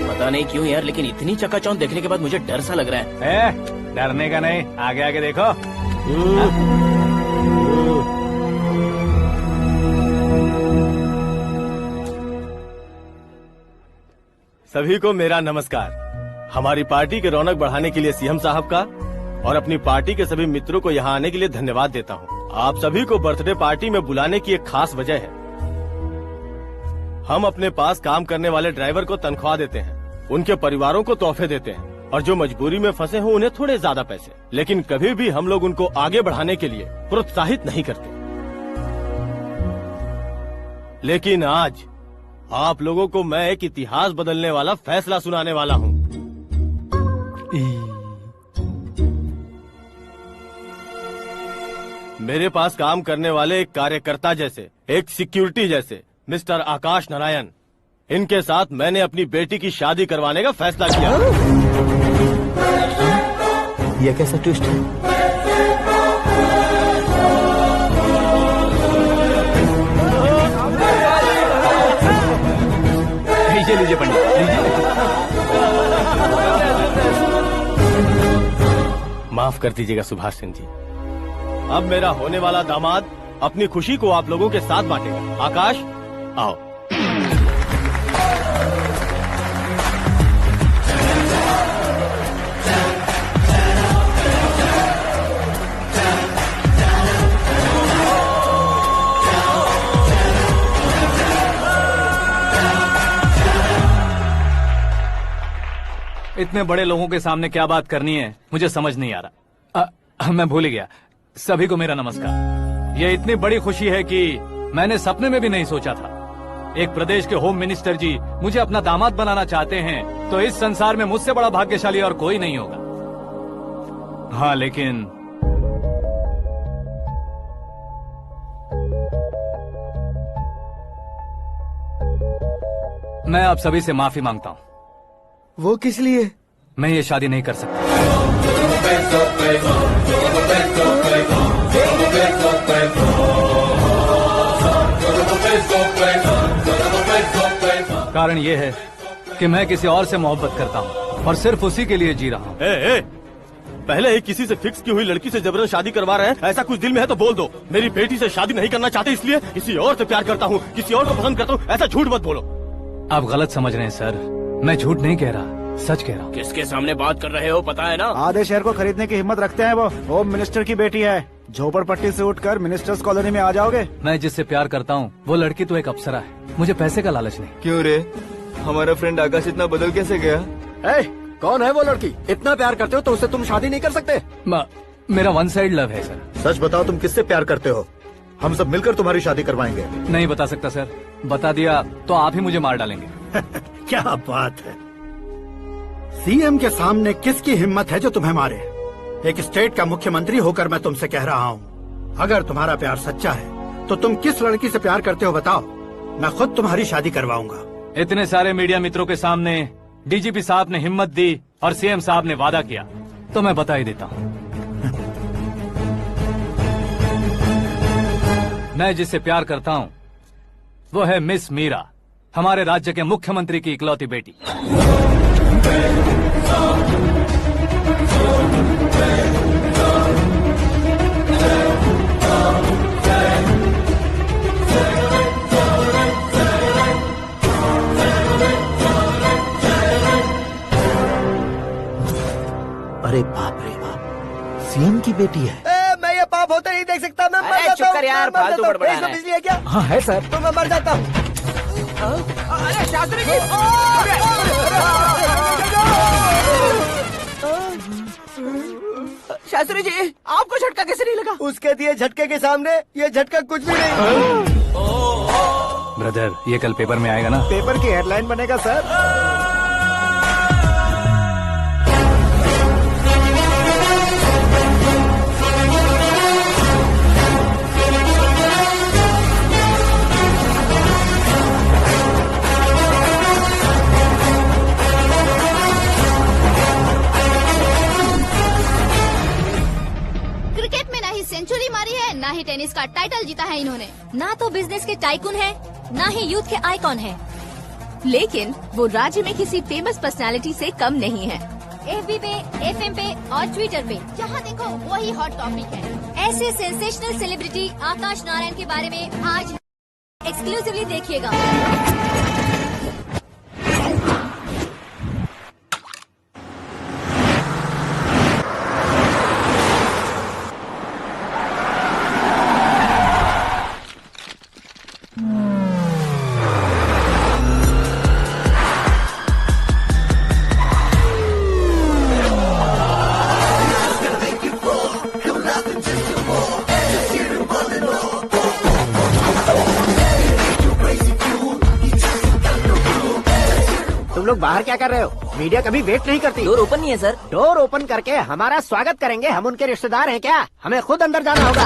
पता नहीं क्यों यार, लेकिन इतनी चकाचौंध देखने के बाद मुझे डर सा लग रहा है। डरने का नहीं, आगे आगे देखो। सभी को मेरा नमस्कार। हमारी पार्टी के रौनक बढ़ाने के लिए सीएम साहब का और अपनी पार्टी के सभी मित्रों को यहाँ आने के लिए धन्यवाद देता हूँ। आप सभी को बर्थडे पार्टी में बुलाने की एक खास वजह है। हम अपने पास काम करने वाले ड्राइवर को तनख्वाह देते हैं, उनके परिवारों को तोहफे देते हैं और जो मजबूरी में फंसे हो उन्हें थोड़े ज्यादा पैसे, लेकिन कभी भी हम लोग उनको आगे बढ़ाने के लिए प्रोत्साहित नहीं करते। लेकिन आज आप लोगों को मैं एक इतिहास बदलने वाला फैसला सुनाने वाला हूँ। मेरे पास काम करने वाले एक कार्यकर्ता जैसे, एक सिक्योरिटी जैसे मिस्टर आकाश नारायण, इनके साथ मैंने अपनी बेटी की शादी करवाने का फैसला किया। यह कैसा ट्विस्ट है? लीजिए पंडित, माफ कर दीजिएगा सुभाष सिंह जी। अब मेरा होने वाला दामाद अपनी खुशी को आप लोगों के साथ बांटेगा। आकाश, आओ। इतने बड़े लोगों के सामने क्या बात करनी है मुझे समझ नहीं आ रहा। मैं भूल ही गया। सभी को मेरा नमस्कार। ये इतनी बड़ी खुशी है कि मैंने सपने में भी नहीं सोचा था। एक प्रदेश के होम मिनिस्टर जी मुझे अपना दामाद बनाना चाहते हैं तो इस संसार में मुझसे बड़ा भाग्यशाली और कोई नहीं होगा। हाँ, लेकिन मैं आप सभी से माफी मांगता हूँ। वो किस लिए? मैं ये शादी नहीं कर सकता। कारण ये है कि मैं किसी और से मोहब्बत करता हूँ और सिर्फ उसी के लिए जी रहा हूँ। पहले ही किसी से फिक्स की हुई लड़की से जबरन शादी करवा रहे हैं, ऐसा कुछ दिल में है तो बोल दो। मेरी बेटी से शादी नहीं करना चाहते इसलिए किसी और से प्यार करता हूँ, किसी और को पसंद करता हूँ, ऐसा झूठ मत बोलो। आप गलत समझ रहे हैं सर, मैं झूठ नहीं कह रहा, सच कह रहा हूँ। किसके सामने बात कर रहे हो पता है ना? आधे शहर को खरीदने की हिम्मत रखते हैं वो। होम मिनिस्टर की बेटी है, झोपड़पट्टी से उठकर मिनिस्टर्स कॉलोनी में आ जाओगे। मैं जिससे प्यार करता हूँ वो लड़की तो एक अप्सरा है, मुझे पैसे का लालच नहीं। क्यों रे, हमारा फ्रेंड आकाश इतना बदल कैसे गया? कौन है वो लड़की? इतना प्यार करते हो तो उससे तुम शादी नहीं कर सकते? मेरा वन साइड लव है सर। सच बताओ, तुम किससे प्यार करते हो? हम सब मिलकर तुम्हारी शादी करवाएंगे। नहीं बता सकता सर, बता दिया तो आप ही मुझे मार डालेंगे। क्या बात है, सीएम के सामने किसकी हिम्मत है जो तुम्हें मारे? एक स्टेट का मुख्यमंत्री होकर मैं तुमसे कह रहा हूँ, अगर तुम्हारा प्यार सच्चा है तो तुम किस लड़की से प्यार करते हो बताओ, मैं खुद तुम्हारी शादी करवाऊंगा। इतने सारे मीडिया मित्रों के सामने डीजीपी साहब ने हिम्मत दी और सीएम साहब ने वादा किया तो मैं बता ही देता हूँ। मैं जिससे प्यार करता हूँ वो है मिस मीरा, हमारे राज्य के मुख्यमंत्री की इकलौती बेटी। अरे बाप रे बाप, सीएम की बेटी है। मैं ये पाप होते नहीं देख सकता। मैं मर अरे जाता चुप कर यार, मैं मर फालतू जाता हूँ। बड़बड़ाना है। बिजली है क्या? हाँ है सर। तो मैं मर जाता हूँ। अरे शास्त्री जी, शास्त्री जी आपको झटका कैसे नहीं लगा? उसके दिए झटके के सामने ये झटका कुछ भी नहीं। ब्रदर, ये कल पेपर में आएगा ना? पेपर की हेडलाइन बनेगा सर। ही टेनिस का टाइटल जीता है इन्होंने। ना तो बिजनेस के टाइकून है, ना ही यूथ के आइकॉन है। लेकिन वो राज्य में किसी फेमस पर्सनालिटी से कम नहीं है। FB पे, FM पे और ट्विटर पे जहाँ देखो वही हॉट टॉपिक है। ऐसे सेंसेशनल सेलिब्रिटी आकाश नारायण के बारे में आज एक्सक्लूसिवली देखिएगा। तुम लोग बाहर क्या कर रहे हो? मीडिया कभी वेट नहीं करती। डोर ओपन नहीं है सर। डोर ओपन करके हमारा स्वागत करेंगे? हम उनके रिश्तेदार हैं क्या? हमें खुद अंदर जाना होगा।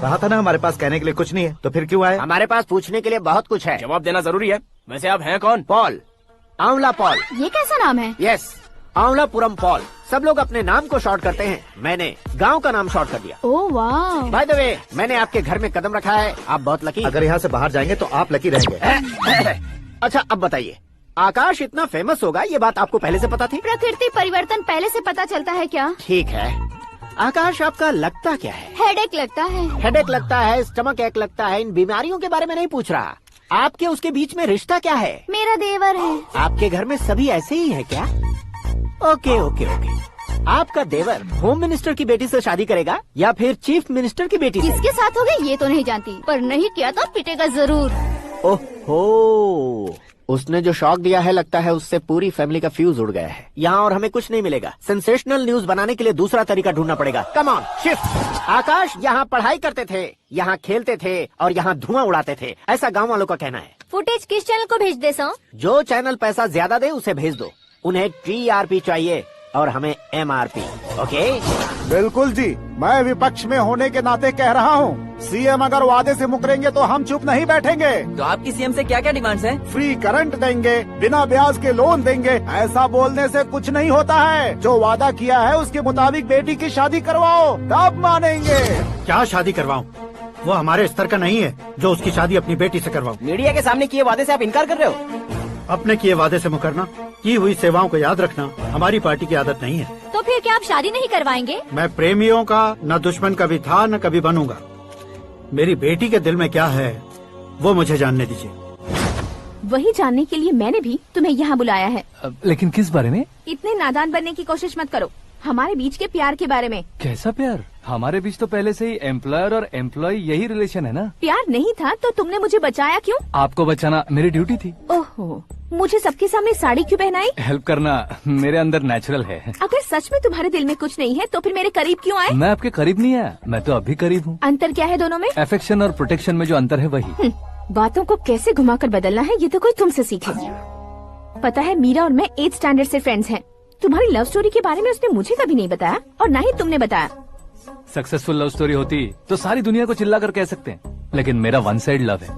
कहा था ना हमारे पास कहने के लिए कुछ नहीं है, तो फिर क्यों आए? हमारे पास पूछने के लिए बहुत कुछ है। जवाब देना जरूरी है। वैसे आप हैं कौन? पॉल, आंवला पॉल। ये कैसा नाम है? Yes, Anwalapuram Paul. सब लोग अपने नाम को शॉर्ट करते हैं, मैंने गांव का नाम शॉर्ट कर दिया। ओह वाह। बाय द वे, मैंने आपके घर में कदम रखा है, आप बहुत लकी। अगर यहाँ से बाहर जाएंगे तो आप लकी रहेंगे। अच्छा अब बताइए, आकाश इतना फेमस होगा ये बात आपको पहले से पता थी? प्रकृति परिवर्तन पहले से पता चलता है क्या? ठीक है, आकाश आपका लगता क्या है? हेडेक लगता है। हेडेक लगता है, स्टमक एक लगता है, इन बीमारियों के बारे में नहीं पूछ रहा। आपके उसके बीच में रिश्ता क्या है? मेरा देवर है। आपके घर में सभी ऐसे ही है क्या? Okay okay okay. आपका देवर होम मिनिस्टर की बेटी से शादी करेगा या फिर चीफ मिनिस्टर की बेटी से? किसके साथ हो गई ये तो नहीं जानती, पर नहीं किया तो पिटेगा जरूर। ओहो, उसने जो शॉक दिया है लगता है उससे पूरी फैमिली का फ्यूज उड़ गया है। यहाँ और हमें कुछ नहीं मिलेगा। सेंसेशनल न्यूज बनाने के लिए दूसरा तरीका ढूंढना पड़ेगा। Come on shift. आकाश यहाँ पढ़ाई करते थे, यहाँ खेलते थे और यहाँ धुआं उड़ाते थे, ऐसा गाँव वालों का कहना है। फुटेज किस चैनल को भेज दे सो? जो चैनल पैसा ज्यादा दे उसे भेज दो। उन्हें TRP चाहिए और हमें MRP। ओके? बिल्कुल जी, मैं विपक्ष में होने के नाते कह रहा हूँ, सीएम अगर वादे से मुकरेंगे तो हम चुप नहीं बैठेंगे। तो आपकी सीएम से क्या क्या डिमांड्स हैं? फ्री करंट देंगे, बिना ब्याज के लोन देंगे। ऐसा बोलने से कुछ नहीं होता है। जो वादा किया है उसके मुताबिक बेटी की शादी करवाओ, तब मानेंगे। क्या शादी करवाऊं? वो हमारे स्तर का नहीं है जो उसकी शादी अपनी बेटी से करवाऊं। मीडिया के सामने किए वादे से आप इनकार कर रहे हो? अपने किए वादे से मुकरना, की हुई सेवाओं को याद रखना हमारी पार्टी की आदत नहीं है। तो फिर क्या आप शादी नहीं करवाएंगे? मैं प्रेमियों का न दुश्मन कभी था न कभी बनूंगा। मेरी बेटी के दिल में क्या है वो मुझे जानने दीजिए। वही जानने के लिए मैंने भी तुम्हें यहाँ बुलाया है। लेकिन किस बारे में? इतने नादान बनने की कोशिश मत करो। हमारे बीच के प्यार के बारे में। कैसा प्यार? हमारे बीच तो पहले से ही एम्प्लॉयर और एम्प्लॉय यही रिलेशन है ना। प्यार नहीं था तो तुमने मुझे बचाया क्यों? आपको बचाना मेरी ड्यूटी थी। ओहो, मुझे सबके सामने साड़ी क्यों पहनाई? हेल्प करना मेरे अंदर नेचुरल है। अगर सच में तुम्हारे दिल में कुछ नहीं है तो फिर मेरे करीब क्यों आए? मैं आपके करीब नहीं आया, मैं तो अभी करीब हूँ। अंतर क्या है दोनों में? अफेक्शन और प्रोटेक्शन में जो अंतर है वही। बातों को कैसे घुमाकर बदलना है ये तो कोई तुमसे सीखे। पता है, मीरा और मैं 8th स्टैंडर्ड से फ्रेंड्स हैं। तुम्हारी लव स्टोरी के बारे में उसने मुझे कभी नहीं बताया और न ही तुमने बताया। सक्सेसफुल लव स्टोरी होती तो सारी दुनिया को चिल्ला कर कह सकते हैं, लेकिन मेरा वन साइड लव है,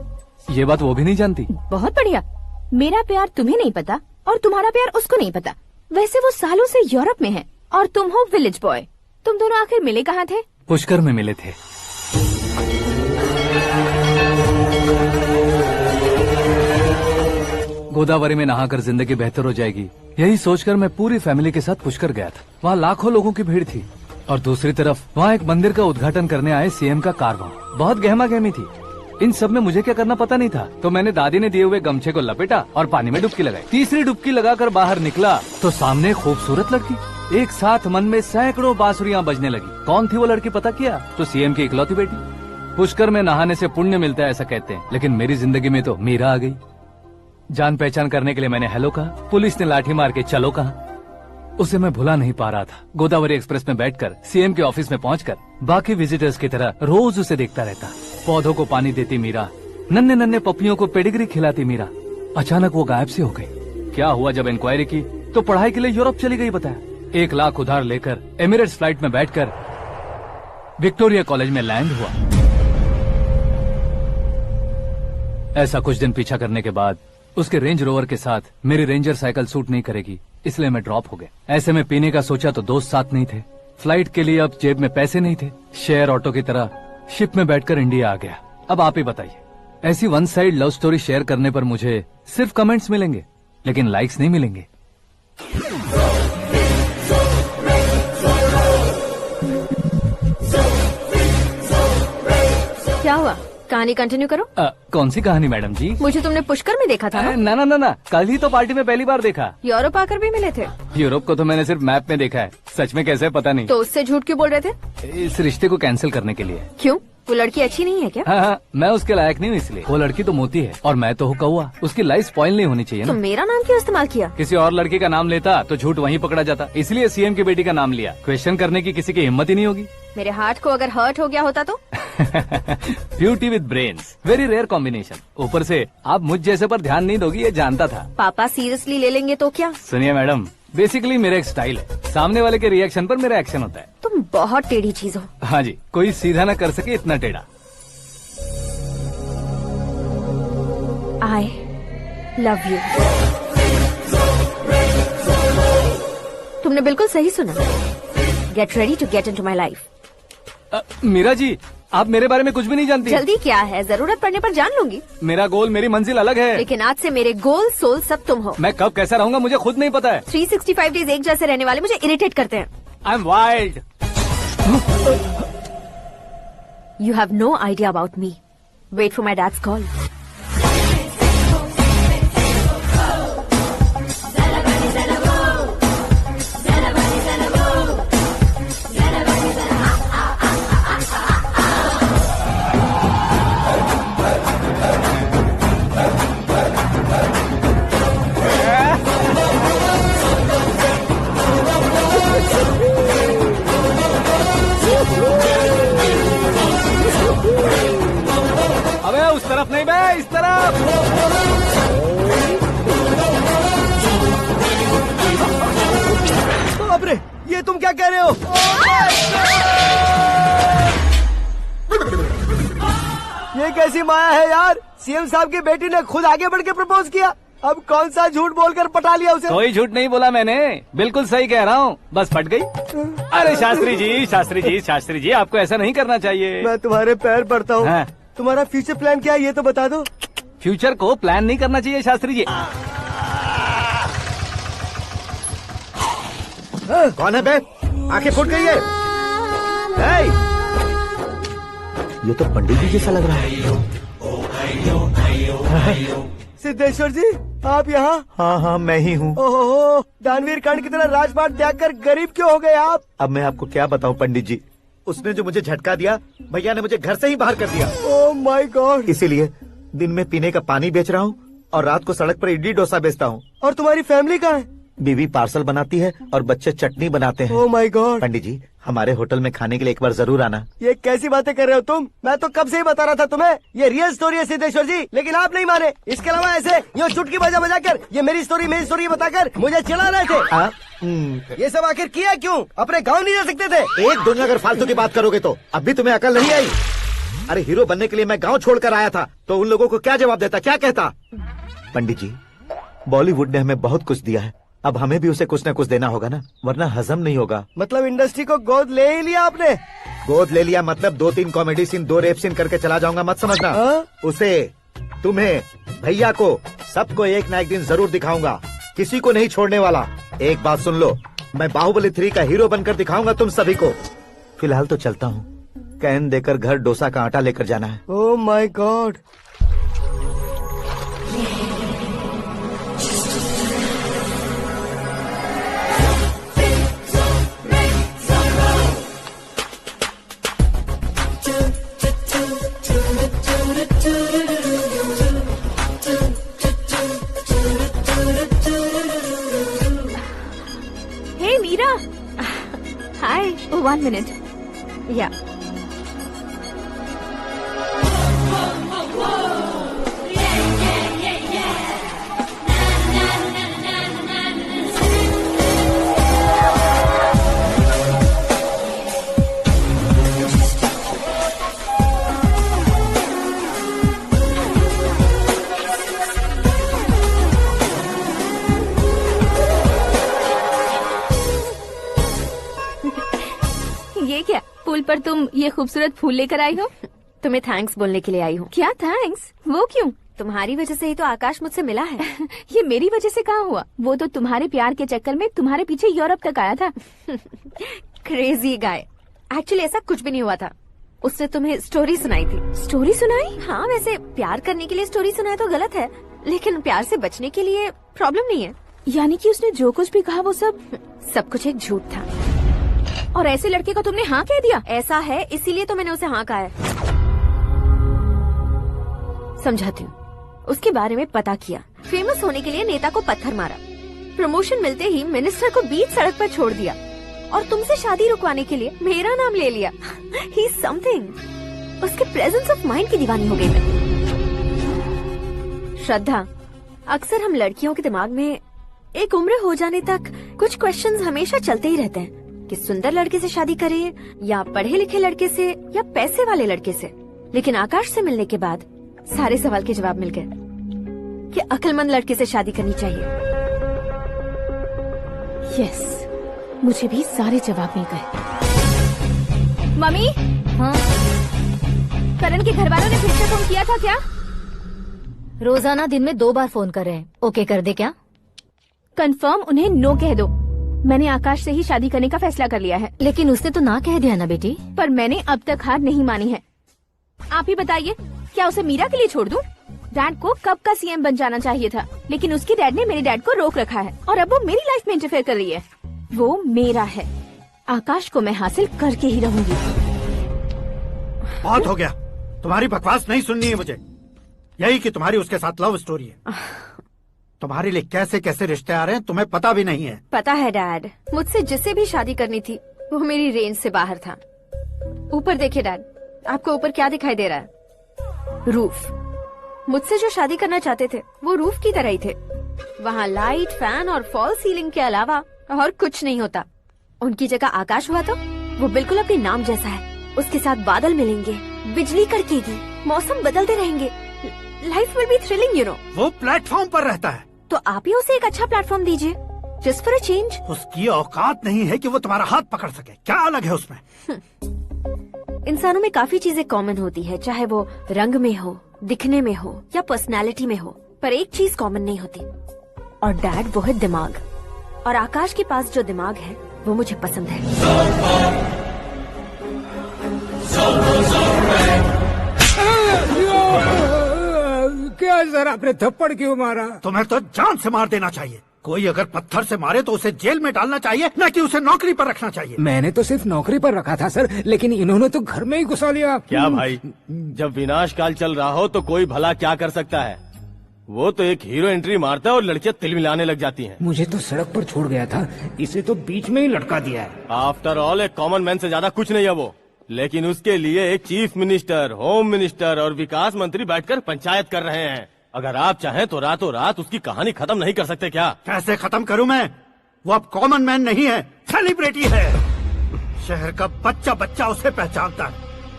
ये बात वो भी नहीं जानती। बहुत बढ़िया। मेरा प्यार तुम्हें नहीं पता और तुम्हारा प्यार उसको नहीं पता। वैसे वो सालों से यूरोप में है और तुम हो विलेज बॉय। तुम दोनों आखिर मिले कहाँ थे? पुष्कर में मिले थे। गोदावरी में नहाकर जिंदगी बेहतर हो जाएगी, यही सोचकर मैं पूरी फैमिली के साथ पुष्कर गया था। वहाँ लाखों लोगों की भीड़ थी और दूसरी तरफ वहाँ एक मंदिर का उद्घाटन करने आए सीएम का कारवां। बहुत गहमा गहमी थी। इन सब में मुझे क्या करना पता नहीं था, तो मैंने दादी ने दिए हुए गमछे को लपेटा और पानी में डुबकी लगाई। तीसरी डुबकी लगाकर बाहर निकला तो सामने एक खूबसूरत लड़की। एक साथ मन में सैकड़ों बांसुरियां बजने लगी। कौन थी वो लड़की पता किया? तो सीएम की इकलौती बेटी। पुष्कर में नहाने से पुण्य मिलता है ऐसा कहते हैं, लेकिन मेरी जिंदगी में तो मीरा आ गई। जान पहचान करने के लिए मैंने हेलो कहा, पुलिस ने लाठी मार के चलो कहा। उसे मैं भुला नहीं पा रहा था। गोदावरी एक्सप्रेस में बैठकर सीएम के ऑफिस में पहुंचकर बाकी विजिटर्स की तरह रोज उसे देखता रहता। पौधों को पानी देती मीरा, नन्हे नन्हे पपियों को पेडिग्री खिलाती मीरा। अचानक वो गायब सी हो गई। क्या हुआ? जब इंक्वायरी की तो पढ़ाई के लिए यूरोप चली गई बताया। 1 लाख उधार लेकर एमिरेट्स फ्लाइट में बैठकर विक्टोरिया कॉलेज में लैंड हुआ। ऐसा कुछ दिन पीछा करने के बाद उसके रेंज रोवर के साथ मेरी रेंजर साइकिल सूट नहीं करेगी, इसलिए मैं ड्रॉप हो गया। ऐसे में पीने का सोचा तो दोस्त साथ नहीं थे, फ्लाइट के लिए अब जेब में पैसे नहीं थे, शेयर ऑटो की तरह शिप में बैठकर इंडिया आ गया। अब आप ही बताइए, ऐसी one side love story share करने पर मुझे सिर्फ कमेंट्स मिलेंगे, लेकिन लाइक्स नहीं मिलेंगे। क्या हुआ, कहानी कंटिन्यू करो। कौन सी कहानी मैडम जी? मुझे तुमने पुष्कर में देखा था ना? ना, कल ही तो पार्टी में पहली बार देखा। यूरोप आकर भी मिले थे? यूरोप को तो मैंने सिर्फ मैप में देखा है, सच में कैसे पता नहीं। तो उससे झूठ क्यों बोल रहे थे? इस रिश्ते को कैंसिल करने के लिए। क्यों, वो लड़की अच्छी नहीं है क्या? हाँ, मैं उसके लायक नहीं हूँ इसलिए। वो लड़की तो मोती है और मैं तो हूँ कौवा, उसकी लाइफ स्पॉइल नहीं होनी चाहिए तो ना। मेरा नाम क्यों इस्तेमाल किया? किसी और लड़की का नाम लेता तो झूठ वहीं पकड़ा जाता, इसलिए सीएम की बेटी का नाम लिया। क्वेश्चन करने की किसी की हिम्मत ही नहीं होगी। मेरे हार्ट को अगर हर्ट हो गया होता तो? Beauty with brains, very rare combination. ऊपर से आप मुझ जैसे पर ध्यान नहीं दोगी, ये जानता था। पापा सीरियसली ले लेंगे तो क्या? सुनिए मैडम, बेसिकली मेरा एक स्टाइल है, सामने वाले के रिएक्शन पर मेरा एक्शन होता है। तुम बहुत टेढ़ी चीज हो। हाँ जी, कोई सीधा न कर सके इतना टेढ़ा। I love you। तुमने बिल्कुल सही सुना। Get ready to get into my life। Meera ji, आप मेरे बारे में कुछ भी नहीं जानती। जल्दी क्या है, जरूरत पड़ने पर जान लूंगी। मेरा गोल, मेरी मंजिल अलग है। लेकिन आज से मेरे गोल सोल सब तुम हो। मैं कब कैसा रहूंगा मुझे खुद नहीं पता है। 365 डेज एक जैसे रहने वाले मुझे इरिटेट करते हैं। I am wild. You have no idea about me। Wait for my dad's call। अबे उस तरफ नहीं बे, इस तरफ। बाप रे, ये तुम क्या कह रहे हो? ये कैसी माया है यार? सीएम साहब की बेटी ने खुद आगे बढ़ के प्रपोज किया, अब कौन सा झूठ बोलकर पटा लिया उसे? कोई झूठ नहीं बोला मैंने, बिल्कुल सही कह रहा हूँ, बस फट गई। अरे शास्त्री जी, आपको ऐसा नहीं करना चाहिए। मैं तुम्हारे पैर पड़ता हूँ। हाँ। तुम्हारा फ्यूचर प्लान क्या है ये तो बता दो। फ्यूचर को प्लान नहीं करना चाहिए शास्त्री जी। कौन है बे? आंखें फूट गई है। हे! ये तो पंडित जी जैसा लग रहा है। सिद्धेश्वर जी, आप यहाँ? हाँ, मैं ही हूँ। ओहो, दानवीर कांड की तरह राजपाट त्याग कर गरीब क्यों हो गए आप? अब मैं आपको क्या बताऊँ पंडित जी, उसने जो मुझे झटका दिया, भैया ने मुझे घर से ही बाहर कर दिया। Oh my God. इसीलिए दिन में पीने का पानी बेच रहा हूँ और रात को सड़क पर इडली डोसा बेचता हूँ। और तुम्हारी फैमिली कहाँ है? बीवी पार्सल बनाती है और बच्चे चटनी बनाते हैं। Oh my God. पंडित जी, हमारे होटल में खाने के लिए एक बार जरूर आना। ये कैसी बातें कर रहे हो तुम? मैं तो कब से ही बता रहा था तुम्हें, ये रियल स्टोरी है सिद्धेश्वर जी, लेकिन आप नहीं माने। इसके अलावा ऐसे ये चुटकी बजा कर ये मेरी स्टोरी बताकर मुझे चिढ़ा रहे थे। ये सब आखिर किया क्यों? अपने गाँव नहीं जा सकते थे? एक दिन अगर फालतू की बात करोगे तो अब भी तुम्हें अकल नहीं आई। अरे हीरो बनने के लिए मैं गाँव छोड़कर आया था, तो उन लोगों को क्या जवाब देता, क्या कहता? पंडित जी, बॉलीवुड ने हमें बहुत कुछ दिया है, अब हमें भी उसे कुछ न कुछ देना होगा ना, वरना हजम नहीं होगा। मतलब इंडस्ट्री को गोद ले ही लिया आपने? गोद ले लिया मतलब 2-3 कॉमेडी सीन, 2 रेप सीन करके चला जाऊंगा मत समझना। उसे, तुम्हें, भैया को, सबको एक ना एक दिन जरूर दिखाऊंगा, किसी को नहीं छोड़ने वाला। एक बात सुन लो, मैं बाहुबली 3 का हीरो बनकर दिखाऊंगा तुम सभी को। फिलहाल तो चलता हूँ, कैन देकर घर डोसा का आटा लेकर जाना है। Oh my God. Hey Meera. Hi. Oh, 1 minute. Yeah. तुम ये खूबसूरत फूल लेकर आई हो? तुम्हें थैंक्स बोलने के लिए आई हूँ। क्या थैंक्स? वो क्यों? तुम्हारी वजह से ही तो आकाश मुझसे मिला है। ये मेरी वजह से कहाँ हुआ? वो तो तुम्हारे प्यार के चक्कर में तुम्हारे पीछे यूरोप तक आया था। Crazy guy. एक्चुअली ऐसा कुछ भी नहीं हुआ था। उसने तुम्हें स्टोरी सुनाई थी। स्टोरी सुनाई? हाँ, वैसे प्यार करने के लिए स्टोरी सुनाए तो गलत है, लेकिन प्यार से बचने के लिए प्रॉब्लम नहीं है। यानी कि उसने जो कुछ भी कहा वो सब कुछ एक झूठ था। और ऐसे लड़के को तुमने हाँ कह दिया? ऐसा है, इसीलिए तो मैंने उसे हाँ कहा है। समझाती हूँ। उसके बारे में पता किया। फेमस होने के लिए नेता को पत्थर मारा। प्रमोशन मिलते ही मिनिस्टर को बीच सड़क पर छोड़ दिया और तुमसे शादी रुकवाने के लिए मेरा नाम ले लिया। ही समथिंग। उसके प्रेजेंस ऑफ माइंड की दीवानी हो गई मैं। श्रद्धा, अक्सर हम लड़कियों के दिमाग में एक उम्र हो जाने तक कुछ क्वेश्चंस हमेशा चलते ही रहते हैं कि सुंदर लड़के से शादी करें या पढ़े लिखे लड़के से या पैसे वाले लड़के से। लेकिन आकाश से मिलने के बाद सारे सवाल के जवाब मिल गए कि अक्लमंद लड़के से शादी करनी चाहिए। यस, मुझे भी सारे जवाब मिल गए। मम्मी, हाँ? करण के घर वालों ने फिर से फोन किया था क्या? रोजाना दिन में 2 बार फोन कर रहे हैं। ओके कर दे क्या? कंफर्म उन्हें नो कह दो। मैंने आकाश से ही शादी करने का फैसला कर लिया है। लेकिन उसने तो ना कह दिया ना बेटी। पर मैंने अब तक हार नहीं मानी है। आप ही बताइए, क्या उसे मीरा के लिए छोड़ दूं? डैड को कब का सीएम बन जाना चाहिए था, लेकिन उसके डैड ने मेरे डैड को रोक रखा है और अब वो मेरी लाइफ में इंटरफेयर कर रही है। वो मेरा है। आकाश को मैं हासिल करके ही रहूंगी। बहुत हो गया, तुम्हारी बकवास नहीं सुननी है मुझे। यही कि तुम्हारी उसके साथ लव स्टोरी है। तुम्हारे लिए कैसे कैसे रिश्ते आ रहे हैं तुम्हें पता भी नहीं है। पता है डैड, मुझसे जिसे भी शादी करनी थी वो मेरी रेंज से बाहर था। ऊपर देखिए डैड, आपको ऊपर क्या दिखाई दे रहा है? रूफ। मुझसे जो शादी करना चाहते थे वो रूफ की तरह ही थे। वहाँ लाइट, फैन और फॉल सीलिंग के अलावा और कुछ नहीं होता। उनकी जगह आकाश हुआ तो वो बिल्कुल अपने नाम जैसा है। उसके साथ बादल मिलेंगे, बिजली कड़केगी, मौसम बदलते रहेंगे। Life will be thrilling, you know. वो प्लेटफॉर्म पर रहता है तो आप ही उसे एक अच्छा प्लेटफॉर्म दीजिए, जस्ट फॉर अ चेंज। उसकी औकात नहीं है कि वो तुम्हारा हाथ पकड़ सके। क्या अलग है उसमें? इंसानों में काफी चीजें कॉमन होती है, चाहे वो रंग में हो, दिखने में हो या पर्सनालिटी में हो, पर एक चीज कॉमन नहीं होती, और डैड वो है दिमाग। और आकाश के पास जो दिमाग है वो मुझे पसंद है। क्या सर, आपने थप्पड़ क्यों मारा? तुम्हें तो जान से मार देना चाहिए। कोई अगर पत्थर से मारे तो उसे जेल में डालना चाहिए, न कि उसे नौकरी पर रखना चाहिए। मैंने तो सिर्फ नौकरी पर रखा था सर, लेकिन इन्होंने तो घर में ही घुसा लिया। क्या भाई, जब विनाश काल चल रहा हो तो कोई भला क्या कर सकता है? वो तो एक हीरो एंट्री मारता है और लड़कियां तिल मिलाने लग जाती हैं। मुझे तो सड़क पर छोड़ गया था, इसे तो बीच में ही लटका दिया है। आफ्टर ऑल एक कॉमन मैन से ज्यादा कुछ नहीं है वो, लेकिन उसके लिए एक चीफ मिनिस्टर, होम मिनिस्टर और विकास मंत्री बैठकर पंचायत कर रहे हैं। अगर आप चाहें तो रातों रात उसकी कहानी खत्म नहीं कर सकते क्या? कैसे खत्म करूं मैं? वो अब कॉमन मैन नहीं है, सेलिब्रिटी है। शहर का बच्चा बच्चा उसे पहचानता है।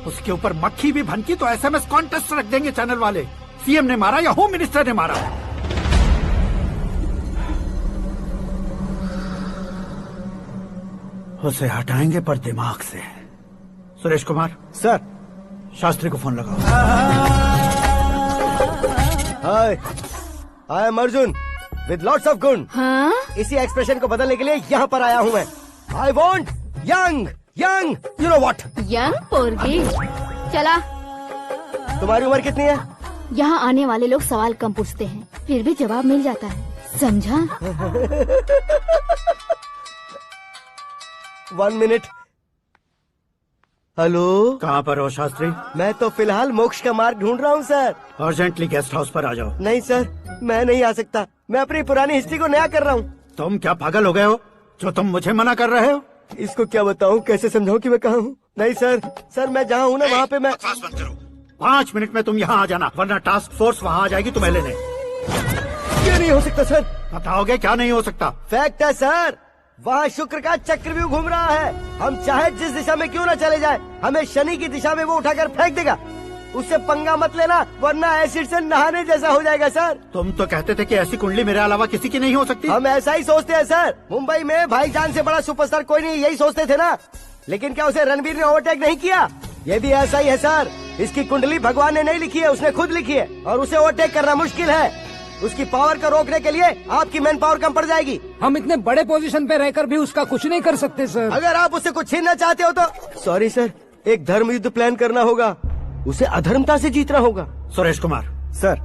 उसके ऊपर मक्खी भी भनकी तो एसएमएस कॉन्टेस्ट रख देंगे चैनल वाले। सीएम ने मारा या होम मिनिस्टर ने मारा। उसे हटाएंगे पर दिमाग से। सुरेश कुमार सर, शास्त्री को फोन लगाओ। Hi, I am Arjun with lots of गुण। हाँ? इसी एक्सप्रेशन को बदलने के लिए यहाँ पर आया हूँ मैं। I want young young, you know what? Young पोरगी। चला। तुम्हारी उम्र कितनी है? यहाँ आने वाले लोग सवाल कम पूछते हैं, फिर भी जवाब मिल जाता है, समझा? 1 मिनट। हेलो, कहाँ पर हो शास्त्री? मैं तो फिलहाल मोक्ष का मार्ग ढूंढ रहा हूँ सर। अर्जेंटली गेस्ट हाउस पर आ जाओ। नहीं सर, मैं नहीं आ सकता। मैं अपनी पुरानी हिस्ट्री को नया कर रहा हूँ। तुम क्या पागल हो गए हो जो तुम मुझे मना कर रहे हो? इसको क्या बताऊँ, कैसे समझाऊँ कि मैं कहाँ हूँ? नहीं सर, मैं जहाँ हूँ ना वहाँ पे मैं। 5 मिनट में तुम यहाँ आ जाना, वरना टास्क फोर्स वहाँ आ जाएगी तुम्हें लेने। क्यों नहीं हो सकता सर? बताओगे क्या नहीं हो सकता? फैक्ट है सर, वहाँ शुक्र का चक्रव्यूह घूम रहा है। हम चाहे जिस दिशा में क्यों न चले जाए, हमें शनि की दिशा में वो उठाकर फेंक देगा। उससे पंगा मत लेना, वरना एसिड से नहाने जैसा हो जाएगा सर। तुम तो कहते थे कि ऐसी कुंडली मेरे अलावा किसी की नहीं हो सकती। हम ऐसा ही सोचते हैं सर। मुंबई में भाईजान से बड़ा सुपरस्टार कोई नहीं, यही सोचते थे ना। लेकिन क्या उसे रणवीर ने ओवरटेक नहीं किया? ये भी ऐसा ही है सर। इसकी कुंडली भगवान ने नहीं लिखी है, उसने खुद लिखी है और उसे ओवरटेक करना मुश्किल है। उसकी पावर को रोकने के लिए आपकी मैन पावर कम पड़ जाएगी। हम इतने बड़े पोजीशन पे रहकर भी उसका कुछ नहीं कर सकते सर। अगर आप उससे कुछ छीनना चाहते हो तो सॉरी सर, एक धर्म युद्ध प्लान करना होगा। उसे अधर्मता से जीतना होगा। सुरेश कुमार सर,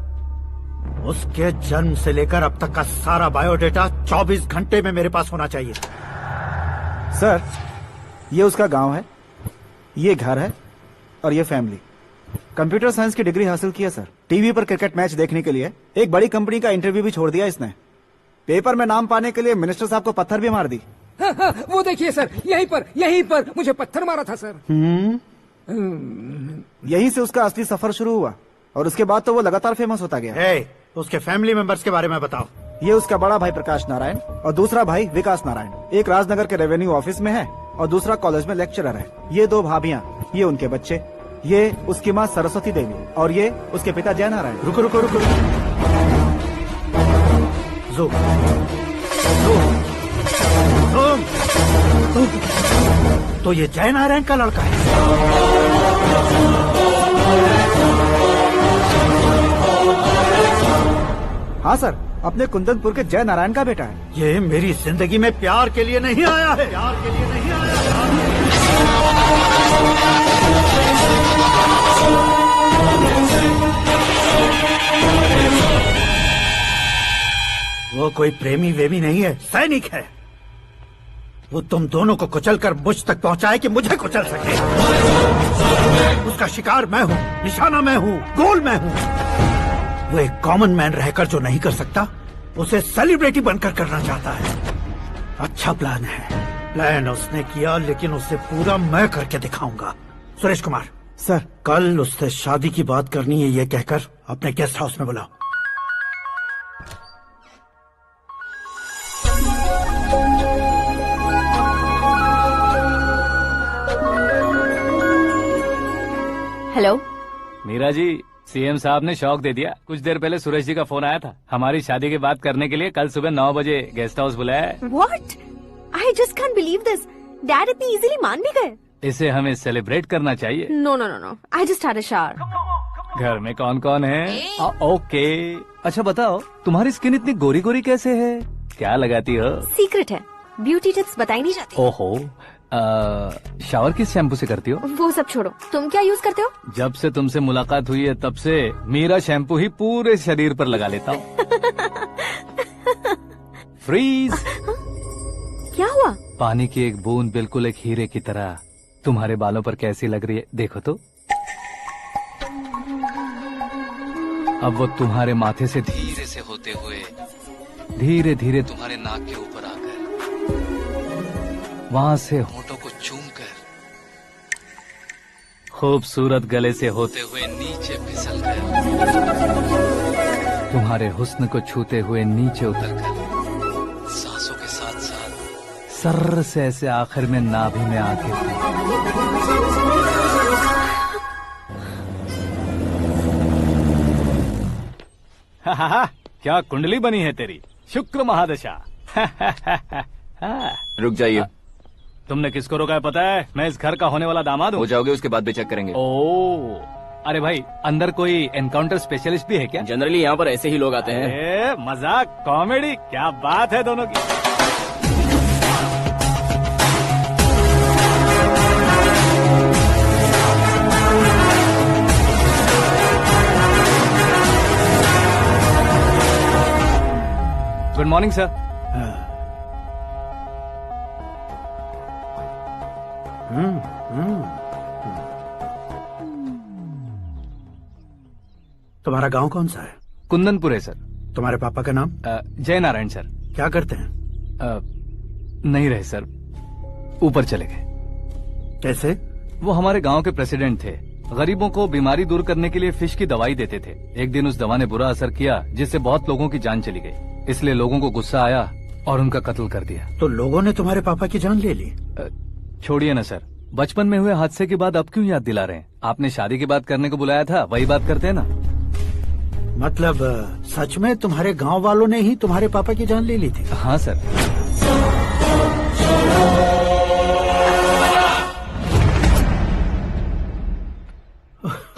उसके जन्म से लेकर अब तक का सारा बायोडेटा 24 घंटे में मेरे पास होना चाहिए। सर, ये उसका गांव है, ये घर है और ये फैमिली। कंप्यूटर साइंस की डिग्री हासिल की है सर। टीवी पर क्रिकेट मैच देखने के लिए एक बड़ी कंपनी का इंटरव्यू भी छोड़ दिया इसने। पेपर में नाम पाने के लिए मिनिस्टर साहब को पत्थर भी मार दी। हाँ, वो देखिए सर, यहीं पर मुझे पत्थर मारा था सर। यहीं से उसका असली सफर शुरू हुआ और उसके बाद तो वो लगातार फेमस होता गया। उसके फैमिली मेंबर्स के बारे में बताओ। ये उसका बड़ा भाई प्रकाश नारायण और दूसरा भाई विकास नारायण। एक राजनगर के रेवेन्यू ऑफिस में है और दूसरा कॉलेज में लेक्चरर है। ये 2 भाभियां, ये उनके बच्चे, ये उसकी माँ सरस्वती देवी और ये उसके पिता जय नारायण। रुको रुको रुको, तो ये जय नारायण का लड़का है। हाँ सर, अपने कुंदनपुर के जय नारायण का बेटा है। ये मेरी जिंदगी में प्यार के लिए नहीं आया है। प्यार के लिए नहीं आया वो कोई प्रेमी वेमी नहीं है, सैनिक है। वो तुम दोनों को कुचलकर मुझ तक पहुंचाए कि मुझे कुचल सके। उसका शिकार मैं हूँ, निशाना मैं हूँ, गोल मैं हूँ। वो एक कॉमन मैन रहकर जो नहीं कर सकता, उसे सेलिब्रिटी बनकर करना चाहता है। अच्छा प्लान है। प्लान उसने किया, लेकिन उसे पूरा मैं करके दिखाऊंगा। सुरेश कुमार सर, कल उससे शादी की बात करनी है, ये कहकर अपने गेस्ट हाउस में बुलाओ। हेलो मीरा जी, सीएम साहब ने शौक दे दिया। कुछ देर पहले सुरेश जी का फोन आया था, हमारी शादी की बात करने के लिए कल सुबह 9 बजे गेस्ट हाउस बुलाया है। What? I just can't believe this. Dad इतनी इजीली मान भी गए। इसे हमें सेलिब्रेट करना चाहिए। No, no, no, no. I just had a shower. घर में कौन कौन है? ओके। अच्छा बताओ, तुम्हारी स्किन इतनी गोरी गोरी कैसे है? क्या लगाती हो? सीक्रेट है, ब्यूटी टिप्स बताई नहीं जाती। ओहो, शावर किस शैम्पू से करती हो? वो सब छोड़ो, तुम क्या यूज करते हो? जब से तुमसे मुलाकात हुई है तब से मेरा शैम्पू ही पूरे शरीर पर लगा लेता हूँ। फ्रीज। क्या हुआ? पानी की एक बूंद बिल्कुल एक हीरे की तरह तुम्हारे बालों पर कैसी लग रही है, देखो तो। अब वो तुम्हारे माथे से धीरे से होते हुए धीरे धीरे तुम्हारे नाक के ऊपर आकर वहां से होठों को चूमकर खूबसूरत गले से होते हुए नीचे फिसलकर तुम्हारे हुस्न को छूते हुए नीचे उतरकर सांसों के साथ साथ सर्र से ऐसे आखिर में नाभि में आके क्या कुंडली बनी है तेरी, शुक्र महादशा। रुक जाइए। तुमने किसको रोका है पता है? मैं इस घर का होने वाला दामाद हूँ। हो जाओगे उसके बाद भी चेक करेंगे। ओ, अरे भाई, अंदर कोई एनकाउंटर स्पेशलिस्ट भी है क्या? जनरली यहाँ पर ऐसे ही लोग आते हैं। मजाक, कॉमेडी, क्या बात है दोनों की। Good morning sir. तुम्हारा गांव कौन सा है? कुंदनपुर है सर। तुम्हारे पापा का नाम? जय नारायण सर। क्या करते हैं? नहीं रहे सर, ऊपर चले गए। कैसे? वो हमारे गांव के प्रेसिडेंट थे। गरीबों को बीमारी दूर करने के लिए फिश की दवाई देते थे। एक दिन उस दवा ने बुरा असर किया जिससे बहुत लोगों की जान चली गई। इसलिए लोगों को गुस्सा आया और उनका कत्ल कर दिया। तो लोगों ने तुम्हारे पापा की जान ले ली? छोड़िए ना सर, बचपन में हुए हादसे की बात अब क्यों याद दिला रहे हैं? आपने शादी की बात करने को बुलाया था, वही बात करते हैं ना। मतलब सच में तुम्हारे गांव वालों ने ही तुम्हारे पापा की जान ले ली थी? हाँ सर।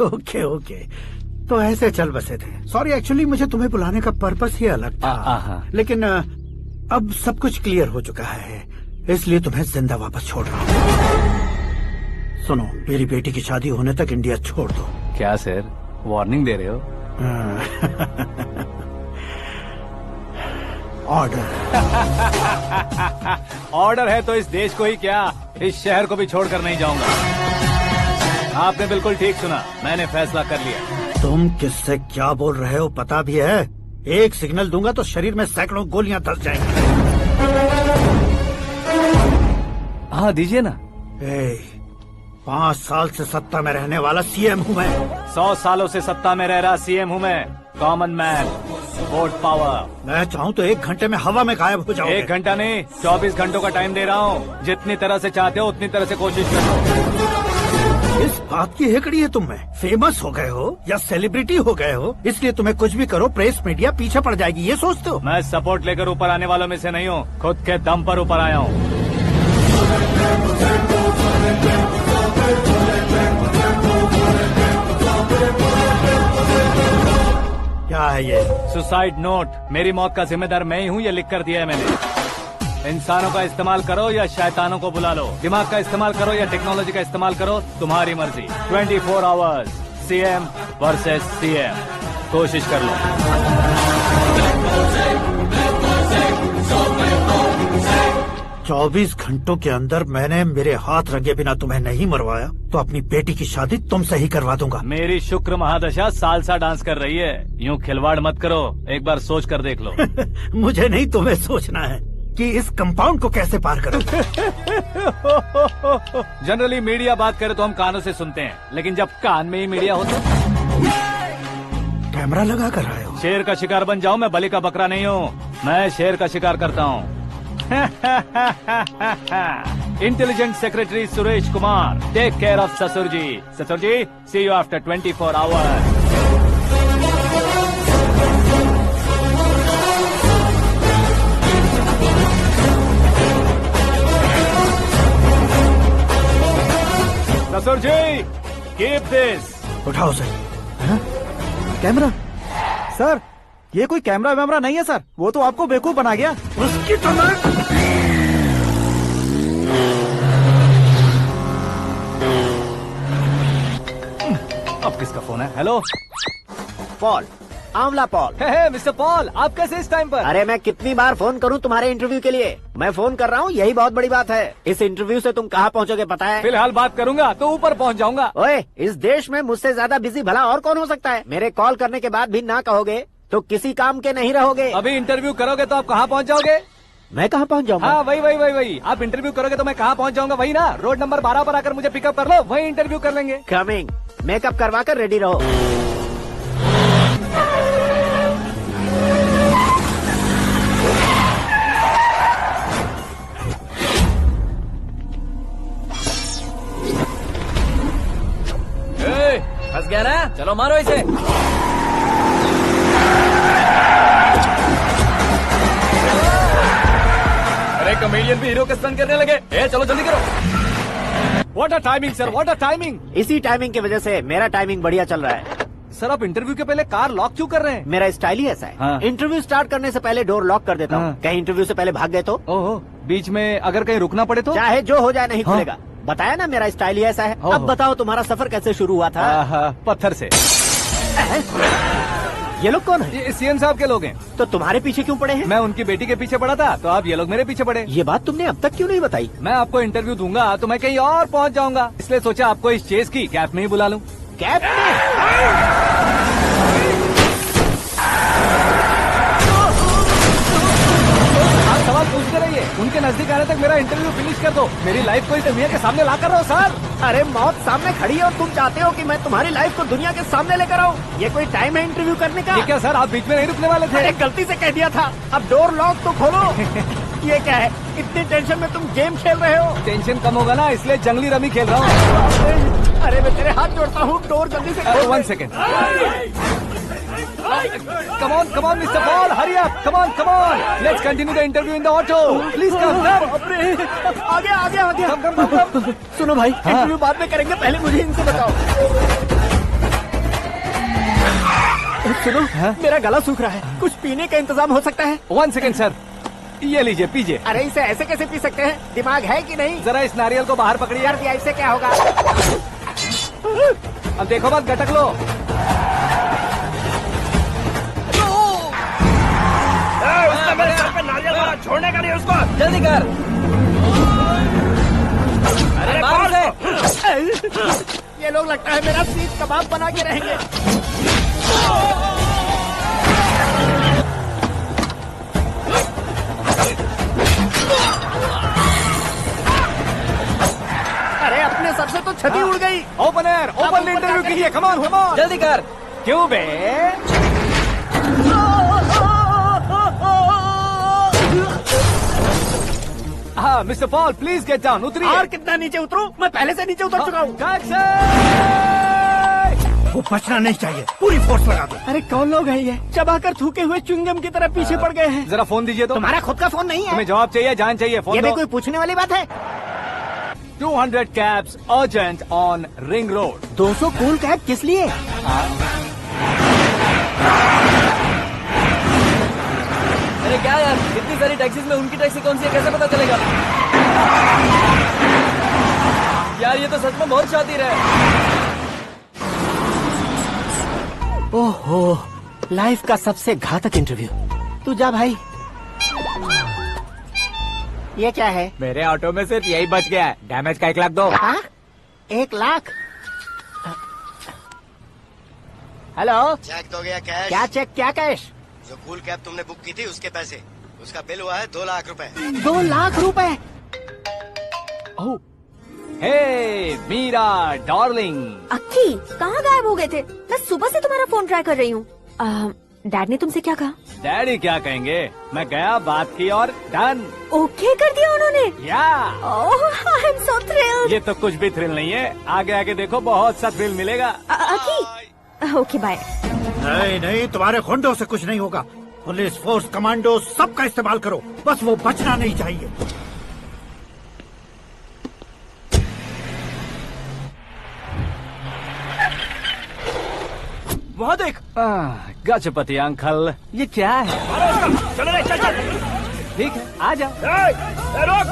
ओके ओके, तो ऐसे चल बसे थे। सॉरी, एक्चुअली मुझे तुम्हें बुलाने का पर्पस ही अलग था, लेकिन अब सब कुछ क्लियर हो चुका है, इसलिए तुम्हें जिंदा वापस छोड़ रहा हूँ। सुनो, मेरी बेटी की शादी होने तक इंडिया छोड़ दो। क्या सर, वार्निंग दे रहे हो? ऑर्डर। ऑर्डर है तो इस देश को ही क्या, इस शहर को भी छोड़कर नहीं जाऊंगा। आपने बिल्कुल ठीक सुना, मैंने फैसला कर लिया। तुम किससे क्या बोल रहे हो पता भी है? एक सिग्नल दूंगा तो शरीर में सैकड़ों गोलियां धस जाएंगी। हाँ दीजिए ना। 5 साल से सत्ता में रहने वाला सीएम हूँ मैं। 100 सालों से सत्ता में रह रहा सीएम हूँ मैं। Common man, vote power. मैं चाहूँ तो 1 घंटे में हवा में गायब हो जाऊँ। 1 घंटा नहीं, 24 घंटों का टाइम दे रहा हूँ। जितनी तरह से चाहते हो उतनी तरह से कोशिश करो। इस बात की हेकड़ी है तुम में। फेमस हो गए हो या सेलिब्रिटी हो गए हो, इसलिए तुम्हें कुछ भी करो प्रेस मीडिया पीछे पड़ जाएगी, ये सोचते हो? मैं सपोर्ट लेकर ऊपर आने वालों में से नहीं हूँ, खुद के दम पर ऊपर आया हूँ। क्या है ये? Suicide note. मेरी मौत का जिम्मेदार मैं ही हूँ, ये लिख कर दिया है मैंने। इंसानों का इस्तेमाल करो या शैतानों को बुला लो, दिमाग का इस्तेमाल करो या टेक्नोलॉजी का इस्तेमाल करो, तुम्हारी मर्जी। 24 आवर्स, सीएम वर्सेस सीएम, कोशिश कर लो। 24 घंटों के अंदर मैंने मेरे हाथ रंगे बिना तुम्हें नहीं मरवाया तो अपनी बेटी की शादी तुमसे ही करवा दूंगा। मेरी शुक्र महादशा सालसा डांस कर रही है, यूँ खिलवाड़ मत करो, एक बार सोच कर देख लो। मुझे नहीं, तुम्हें सोचना है कि इस कंपाउंड को कैसे पार करो। जनरली मीडिया बात करे तो हम कानों से सुनते हैं, लेकिन जब कान में ही मीडिया हो तो कैमरा लगा कर आए हो। शेर का शिकार बन जाऊं, मैं बलि का बकरा नहीं हूँ, मैं शेर का शिकार करता हूँ। Intelligent secretary Suresh Kumar, take care of ससुर जी। ससुर जी, सी यू आफ्टर 24 आवर्स। ससुर जी, कीप दिस। उठाओ सर। कैमरा? सर, ये कोई कैमरा वैमरा नहीं है सर, वो तो आपको बेवकूफ बना गया। उसकी तो मैं... अब किसका फोन है? हेलो पॉल, आंवला पॉल। मिस्टर पॉल, आप कैसे इस टाइम पर? अरे मैं कितनी बार फोन करूं तुम्हारे इंटरव्यू के लिए? मैं फोन कर रहा हूं, यही बहुत बड़ी बात है। इस इंटरव्यू से तुम कहां पहुंचोगे पता है? फिलहाल बात करूंगा तो ऊपर पहुंच जाऊंगा। ओए, इस देश में मुझसे ज्यादा बिजी भला और कौन हो सकता है? मेरे कॉल करने के बाद भी ना कहोगे तो किसी काम के नहीं रहोगे। अभी इंटरव्यू करोगे तो आप कहाँ पहुँच जाओगे? मैं कहाँ पहुँच जाऊंगा? हाँ, वही। आप इंटरव्यू करोगे तो मैं कहाँ पहुँच जाऊंगा? वही ना, रोड नंबर 12 पर आकर मुझे पिकअप कर लो, वही इंटरव्यू कर लेंगे। कमिंग। मेकअप करवा कर रेडी रहो। फंस गया ना? चलो मारो इसे। अरे कमेडियन भी हीरो का स्टंट करने लगे। चलो जल्दी करो। What a timing sir, what a timing. इसी टाइमिंग की वजह से मेरा टाइमिंग बढ़िया चल रहा है। सर, आप इंटरव्यू के पहले कार लॉक क्यों कर रहे हैं? मेरा स्टाइल ही ऐसा है। हाँ। इंटरव्यू स्टार्ट करने से पहले डोर लॉक कर देता हूँ। कहीं इंटरव्यू से पहले भाग गए तो? ओहो, बीच में अगर कहीं रुकना पड़े तो? चाहे जो हो जाए नहीं खुलेगा। बताया ना, मेरा स्टाइल ही ऐसा है। अब बताओ तुम्हारा सफर कैसे शुरू हुआ था? पत्थर से। ये लोग कौन है? ये सीएम साहब के लोग हैं। तो तुम्हारे पीछे क्यों पड़े हैं? मैं उनकी बेटी के पीछे पड़ा था, तो आप ये लोग मेरे पीछे पड़े। ये बात तुमने अब तक क्यों नहीं बताई? मैं आपको इंटरव्यू दूंगा तो मैं कहीं और पहुंच जाऊंगा, इसलिए सोचा आपको इस चेस की कैप में ही बुला लूं। कैप में? आप सवाल पूछते रहिए, उनके नजदीक आने तक मेरा इंटरव्यू फिनिश कर दो। मेरी लाइफ को इस दुनिया के सामने ला कर रहो सर। अरे मौत सामने खड़ी है और तुम चाहते हो कि मैं तुम्हारी लाइफ को दुनिया के सामने लेकर आऊं? ये कोई टाइम है इंटरव्यू करने का? ये क्या सर, आप बीच में नहीं रुकने वाले थे? अरे गलती से कह दिया था। अब डोर लॉक तो खोलो। ये क्या है, इतनी टेंशन में तुम गेम खेल रहे हो? टेंशन कम होगा ना, इसलिए जंगली रमी खेल रहा हूँ। अरे मैं तेरे हाथ जोड़ता हूँ, डोर जल्दी से खोलो। 1 second. Come on, Mr. Paul, hurry up. Come on. Let's continue the interview in the auto. Please come. आगे। Come. सुनो भाई, इंटरव्यू बाद में करेंगे, पहले मुझे इनसे बताओ। सुनो, मेरा गला सूख रहा है, कुछ पीने का इंतजाम हो सकता है? 1 सेकेंड सर, ये लीजिए पीजिए। अरे इसे ऐसे कैसे पी सकते हैं? दिमाग है कि नहीं? जरा इस नारियल को बाहर पकड़िए। यार दिया इससे क्या होगा? अब देखो मत, गटक लो। उसने मेरे सर पे नारियल मारा, छोड़ने का नहीं उसको। जल्दी कर। अरे मार उसे। ये लोग लगता है मेरा सीख कबाब बना के रहेंगे। अरे अपने सर से तो छती उड़ गई। ओपनर, ओपन इंटरव्यू कीजिए। कम ऑन, कम ऑन, जल्दी कर। क्यों बे? हाँ mister Paul, please get down. उतरिए। और कितना नीचे उतरूं? मैं पहले से नीचे उतर चुका हूँ। वो बचना नहीं चाहिए, पूरी फोर्स लगा दो। अरे कौन लोग हैं ये? चबाकर थूके हुए च्युइंगम की तरह पीछे पड़ गए हैं। जरा फोन दीजिए तो। तुम्हारा खुद का फोन नहीं है? तुम्हें जवाब चाहिए, जान चाहिए, फोन ये दो। भी कोई पूछने वाली बात है? 200 cabs urgent on Ring Road। 200 cool cab किस लिए? अरे क्या यार, इतनी सारी टैक्सीज में उनकी टैक्सी कौन सी है, कैसे पता चलेगा? यार ये तो सच में बहुत शातिर है। ओहो, लाइफ का सबसे घातक इंटरव्यू। तू जा भाई। ये क्या है? मेरे ऑटो में सिर्फ यही बच गया है। डैमेज का 1 लाख दो। 1 लाख? हेलो, चेक दोगे या कैश? क्या चेक, क्या कैश? जो कूल कैब तुमने बुक की थी उसके पैसे, उसका बिल हुआ है 2 लाख रुपए। 2 लाख रुपए? हे मीरा डार्लिंग। अक्की, कहाँ गायब हो गए थे? मैं सुबह से तुम्हारा फोन ट्राई कर रही हूँ। डैड ने तुमसे क्या कहा? डैडी क्या कहेंगे, मैं गया, बात की और डन। ओके कर दिया उन्होंने? या। ओह, आई एम सो थ्रिल्ड। ये तो कुछ भी थ्रिल नहीं है, आगे आगे देखो बहुत सा थ्रिल मिलेगा। अक्की, ओके बाय। नहीं नहीं, तुम्हारे गुंडों से कुछ नहीं होगा। पुलिस फोर्स, कमांडो, सबका इस्तेमाल करो, बस वो बचना नहीं चाहिए। वहाँ देख। गजपति अंकल, ये क्या है? चलो रे, चल चल। ठीक है, आ जाओ। रोक।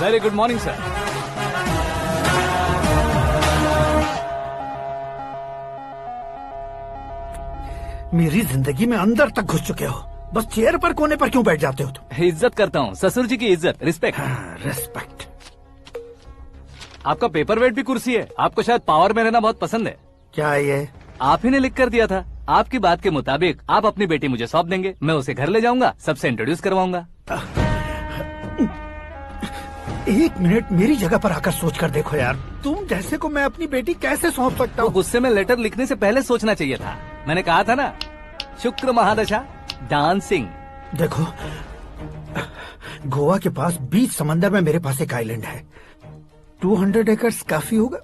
Very good morning sir. मेरी जिंदगी में अंदर तक घुस चुके हो, बस चेयर पर कोने पर क्यों बैठ जाते हो तुम? इज्जत करता हूँ, ससुर जी की इज्जत, रिस्पेक्ट। रिस्पेक्ट। आपका पेपर वेट भी कुर्सी है। आपको शायद पावर में रहना बहुत पसंद है। क्या ये? आप ही ने लिख कर दिया था। आपकी बात के मुताबिक आप अपनी बेटी मुझे सौंप देंगे, मैं उसे घर ले जाऊंगा, सबसे इंट्रोड्यूस करवाऊंगा। 1 मिनट मेरी जगह पर आकर सोच कर देखो यार, तुम जैसे को मैं अपनी बेटी कैसे सौंप सकता हूँ? गुस्से में लेटर लिखने से पहले सोचना चाहिए था। मैंने कहा था ना, शुक्र महादशा डांसिंग। देखो, गोवा के पास बीच समंदर में मेरे पास एक आइलैंड है, 200 एकर्स काफी होगा।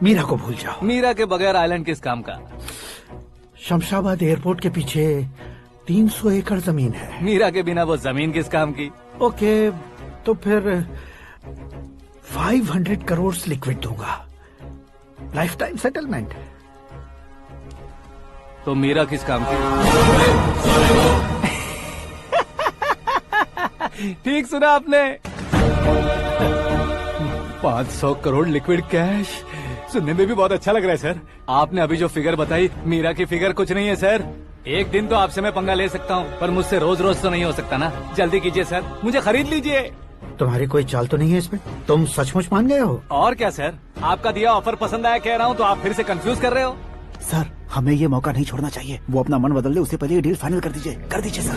मीरा को भूल जाओ। मीरा के बगैर आइलैंड किस काम का? शमशाबाद एयरपोर्ट के पीछे 300 एकड़ जमीन है। मीरा के बिना वो जमीन किस काम की? ओके, तो फिर 500 करोड़ लिक्विड दूंगा, लाइफ टाइम सेटलमेंट। तो मीरा किस काम की? ठीक सुना आपने, 500 करोड़ लिक्विड कैश। सुनने में भी बहुत अच्छा लग रहा है सर। आपने अभी जो फिगर बताई, मीरा की फिगर कुछ नहीं है सर। एक दिन तो आपसे मैं पंगा ले सकता हूँ, पर मुझसे रोज रोज तो नहीं हो सकता ना। जल्दी कीजिए सर, मुझे खरीद लीजिए। तुम्हारी कोई चाल तो नहीं है इसमें? तुम सचमुच मान गए हो? और क्या सर, आपका दिया ऑफर पसंद आया कह रहा हूँ, तो आप फिर से कंफ्यूज कर रहे हो। सर, हमें ये मौका नहीं छोड़ना चाहिए। वो अपना मन बदल ले, उससे पहले ये डील फाइनल कर दीजिए सर।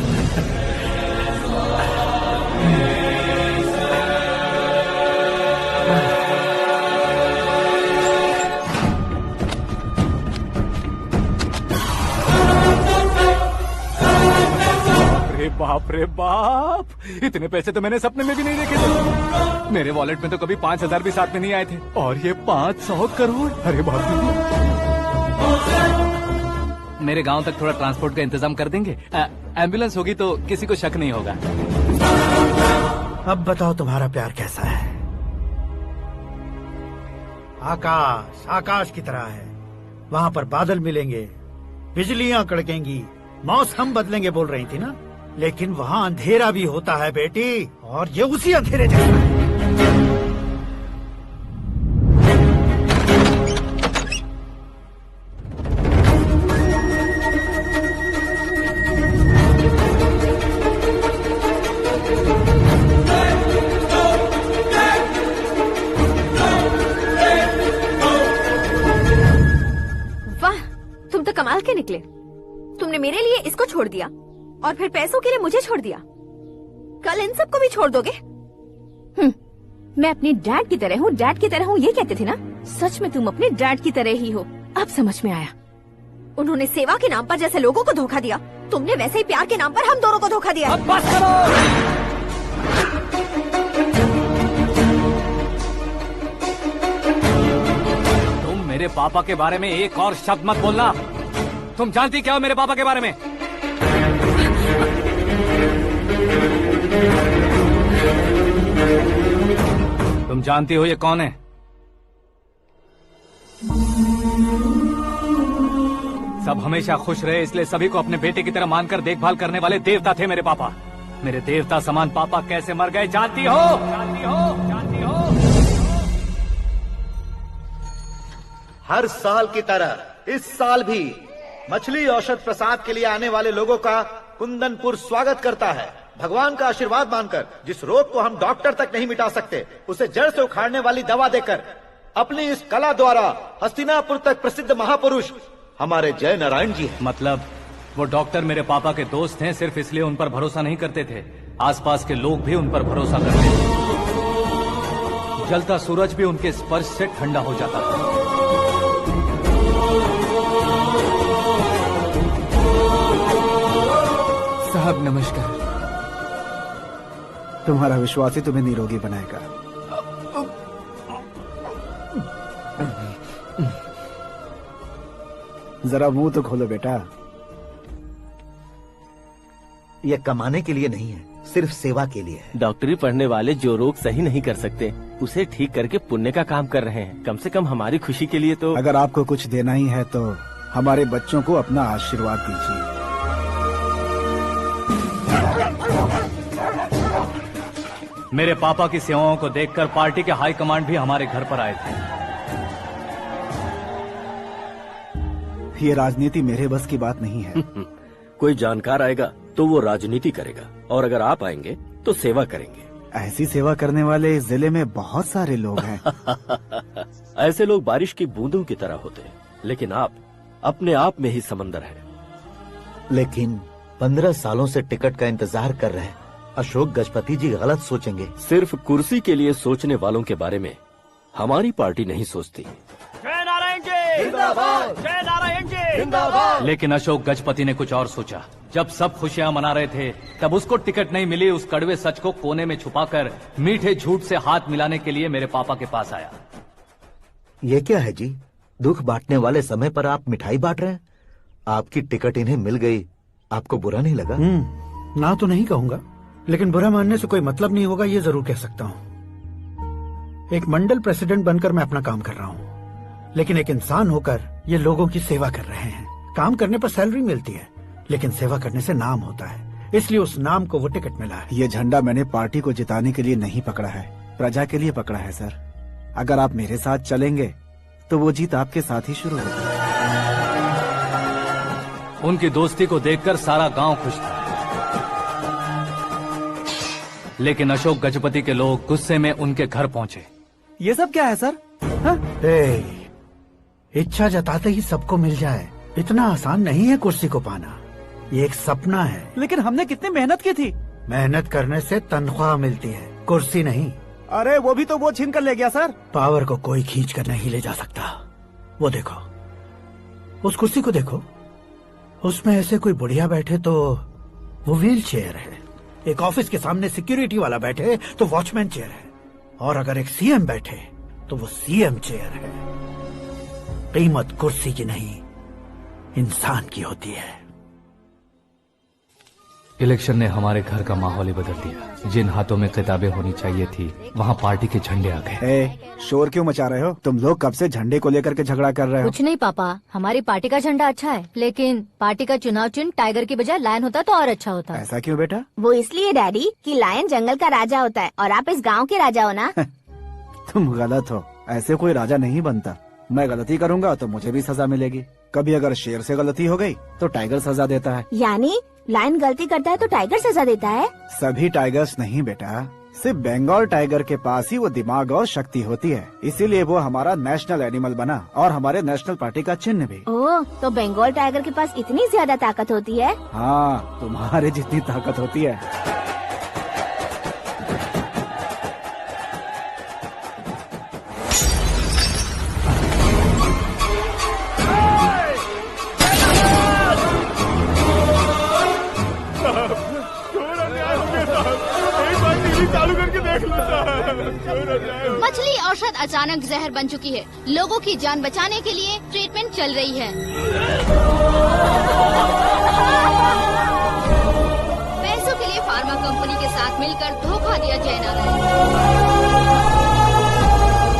बाप रे बाप, इतने पैसे तो मैंने सपने में भी नहीं देखे थे। मेरे वॉलेट में तो कभी 5000 भी साथ में नहीं आए थे, और ये 500 करोड़। अरे बाप रे। मेरे गांव तक थोड़ा ट्रांसपोर्ट का इंतजाम कर देंगे? एम्बुलेंस होगी तो किसी को शक नहीं होगा। अब बताओ तुम्हारा प्यार कैसा है? आकाश आकाश की तरह है, वहाँ पर बादल मिलेंगे, बिजलियां कड़केंगी, मौसम बदलेंगे बोल रही थी ना, लेकिन वहाँ अंधेरा भी होता है बेटी, और ये उसी अंधेरे जैसा है। वाह, तुम तो कमाल के निकले। तुमने मेरे लिए इसको छोड़ दिया और फिर पैसों के लिए मुझे छोड़ दिया। कल इन सबको भी छोड़ दोगे? मैं अपने डैड की तरह हूँ, डैड की तरह हूँ, ये कहते थे ना। सच में तुम अपने डैड की तरह ही हो। अब समझ में आया। उन्होंने सेवा के नाम पर जैसे लोगों को धोखा दिया, तुमने वैसे ही प्यार के नाम पर हम दोनों को धोखा दिया। अब बस करो। तुम मेरे पापा के बारे में एक और शब्द मत बोलना। तुम जानती क्या हो मेरे पापा के बारे में? तुम जानती हो ये कौन है? सब हमेशा खुश रहे इसलिए सभी को अपने बेटे की तरह मानकर देखभाल करने वाले देवता थे मेरे पापा। मेरे देवता समान पापा कैसे मर गए जानती हो? जानती हो? जानती हो? हर साल की तरह इस साल भी मछली औषध प्रसाद के लिए आने वाले लोगों का कुंदनपुर स्वागत करता है। भगवान का आशीर्वाद मानकर जिस रोग को हम डॉक्टर तक नहीं मिटा सकते, उसे जड़ से उखाड़ने वाली दवा देकर अपनी इस कला द्वारा हस्तिनापुर तक प्रसिद्ध महापुरुष हमारे जय नारायण जी हैं। मतलब वो डॉक्टर मेरे पापा के दोस्त हैं, सिर्फ इसलिए उन पर भरोसा नहीं करते थे, आसपास के लोग भी उन पर भरोसा करते थे। जलता सूरज भी उनके स्पर्श से ठंडा हो जाता था। साहब नमस्कार। तुम्हारा विश्वास ही तुम्हें निरोगी बनाएगा। जरा मुंह तो खोलो बेटा। यह कमाने के लिए नहीं है, सिर्फ सेवा के लिए है। डॉक्टरी पढ़ने वाले जो रोग सही नहीं कर सकते, उसे ठीक करके पुण्य का काम कर रहे हैं। कम से कम हमारी खुशी के लिए तो। अगर आपको कुछ देना ही है तो हमारे बच्चों को अपना आशीर्वाद दीजिए। मेरे पापा की सेवाओं को देखकर पार्टी के हाई कमांड भी हमारे घर पर आए थे। ये राजनीति मेरे बस की बात नहीं है। कोई जानकार आएगा तो वो राजनीति करेगा, और अगर आप आएंगे तो सेवा करेंगे। ऐसी सेवा करने वाले इस जिले में बहुत सारे लोग हैं। ऐसे लोग बारिश की बूंदों की तरह होते हैं, लेकिन आप अपने आप में ही समंदर हैं। लेकिन 15 सालों से टिकट का इंतजार कर रहे हैं। अशोक गजपति जी गलत सोचेंगे। सिर्फ कुर्सी के लिए सोचने वालों के बारे में हमारी पार्टी नहीं सोचती। जय नारायण जी जिंदाबाद, जय नारायण जी जिंदाबाद। लेकिन अशोक गजपति ने कुछ और सोचा। जब सब खुशियां मना रहे थे तब उसको टिकट नहीं मिली। उस कड़वे सच को कोने में छुपाकर मीठे झूठ से हाथ मिलाने के लिए मेरे पापा के पास आया। ये क्या है जी? दुख बांटने वाले समय पर आप मिठाई बांट रहे हैं। आपकी टिकट इन्हें मिल गई, आपको बुरा नहीं लगा? ना तो नहीं कहूंगा, लेकिन बुरा मानने से कोई मतलब नहीं होगा, ये जरूर कह सकता हूँ। एक मंडल प्रेसिडेंट बनकर मैं अपना काम कर रहा हूँ, लेकिन एक इंसान होकर ये लोगों की सेवा कर रहे हैं। काम करने पर सैलरी मिलती है, लेकिन सेवा करने से नाम होता है, इसलिए उस नाम को वो टिकट मिला है। ये झंडा मैंने पार्टी को जिताने के लिए नहीं पकड़ा है, प्रजा के लिए पकड़ा है सर। अगर आप मेरे साथ चलेंगे तो वो जीत आपके साथ ही शुरू होगी। उनकी दोस्ती को देखकर सारा गांव खुश था, लेकिन अशोक गजपति के लोग गुस्से में उनके घर पहुंचे। ये सब क्या है सर? इच्छा जताते ही सबको मिल जाए, इतना आसान नहीं है कुर्सी को पाना। ये एक सपना है। लेकिन हमने कितनी मेहनत की थी। मेहनत करने से तनख्वाह मिलती है, कुर्सी नहीं। अरे वो भी तो वो छीन कर ले गया सर। पावर को कोई खींच कर नहीं ले जा सकता। वो देखो, उस कुर्सी को देखो, उसमें ऐसे कोई बुढ़िया बैठे तो वो व्हील चेयर है। एक ऑफिस के सामने सिक्योरिटी वाला बैठे तो वॉचमैन चेयर है, और अगर एक सीएम बैठे तो वो सीएम चेयर है। कीमत कुर्सी की नहीं, इंसान की होती है। इलेक्शन ने हमारे घर का माहौल ही बदल दिया। जिन हाथों में किताबें होनी चाहिए थी, वहाँ पार्टी के झंडे आ गए। शोर क्यों मचा रहे हो? तुम लोग कब से झंडे को लेकर के झगड़ा कर रहे हो? कुछ नहीं पापा, हमारी पार्टी का झंडा अच्छा है, लेकिन पार्टी का चुनाव चिन्ह टाइगर की बजाय लायन होता तो और अच्छा होता। ऐसा क्यों बेटा? वो इसलिए डैडी कि लायन जंगल का राजा होता है और आप इस गांव के राजा हो ना। तुम गलत हो, ऐसे कोई राजा नहीं बनता। मैं गलती करूंगा तो मुझे भी सजा मिलेगी। कभी अगर शेर से गलती हो गई तो टाइगर सजा देता है। यानी लायन गलती करता है तो टाइगर सजा देता है? सभी टाइगर्स नहीं बेटा, सिर्फ बंगाल टाइगर के पास ही वो दिमाग और शक्ति होती है, इसीलिए वो हमारा नेशनल एनिमल बना और हमारे नेशनल पार्टी का चिन्ह भी। ओह, तो बंगाल टाइगर के पास इतनी ज्यादा ताकत होती है? हाँ, तुम्हारे जितनी ताकत होती है। मछली औषध अचानक जहर बन चुकी है। लोगों की जान बचाने के लिए ट्रीटमेंट चल रही है। पैसों के लिए फार्मा कंपनी के साथ मिलकर धोखा दिया जय नारायण।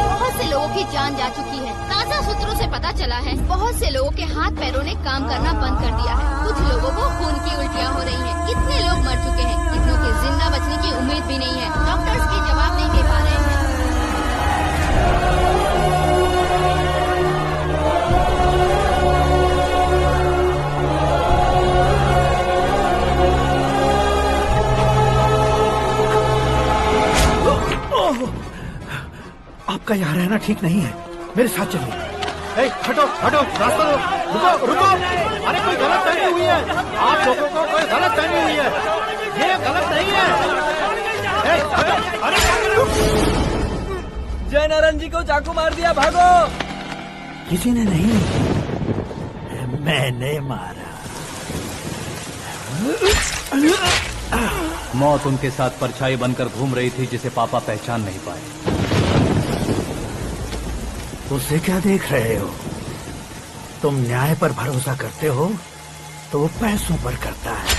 बहुत से लोगों की जान जा चुकी है। ताज़ा सूत्रों से पता चला है बहुत से लोगों के हाथ पैरों ने काम करना बंद कर दिया है। कुछ लोगों को खून की उल्टियाँ हो रही हैं। कितने लोग मर चुके हैं, कितनों के जिंदा बचने की उम्मीद भी नहीं है। डॉक्टर्स की जवाब नहीं दे पा रहे हैं। आपका यहाँ रहना ठीक नहीं है, मेरे साथ चलिए। हटो हटो, रास्ता दो। रुको रुको, अरे कोई गलत फहमी हुई है। आप लोगों को कोई गलत फहमी हुई है, ये गलत नहीं है। जय नारायण जी को चाकू मार दिया, भागो। किसी ने नहीं, मैंने मारा। मौत उनके साथ परछाई बनकर घूम रही थी, जिसे पापा पहचान नहीं पाए। उसे क्या देख रहे हो? तुम न्याय पर भरोसा करते हो तो वो पैसों पर करता है।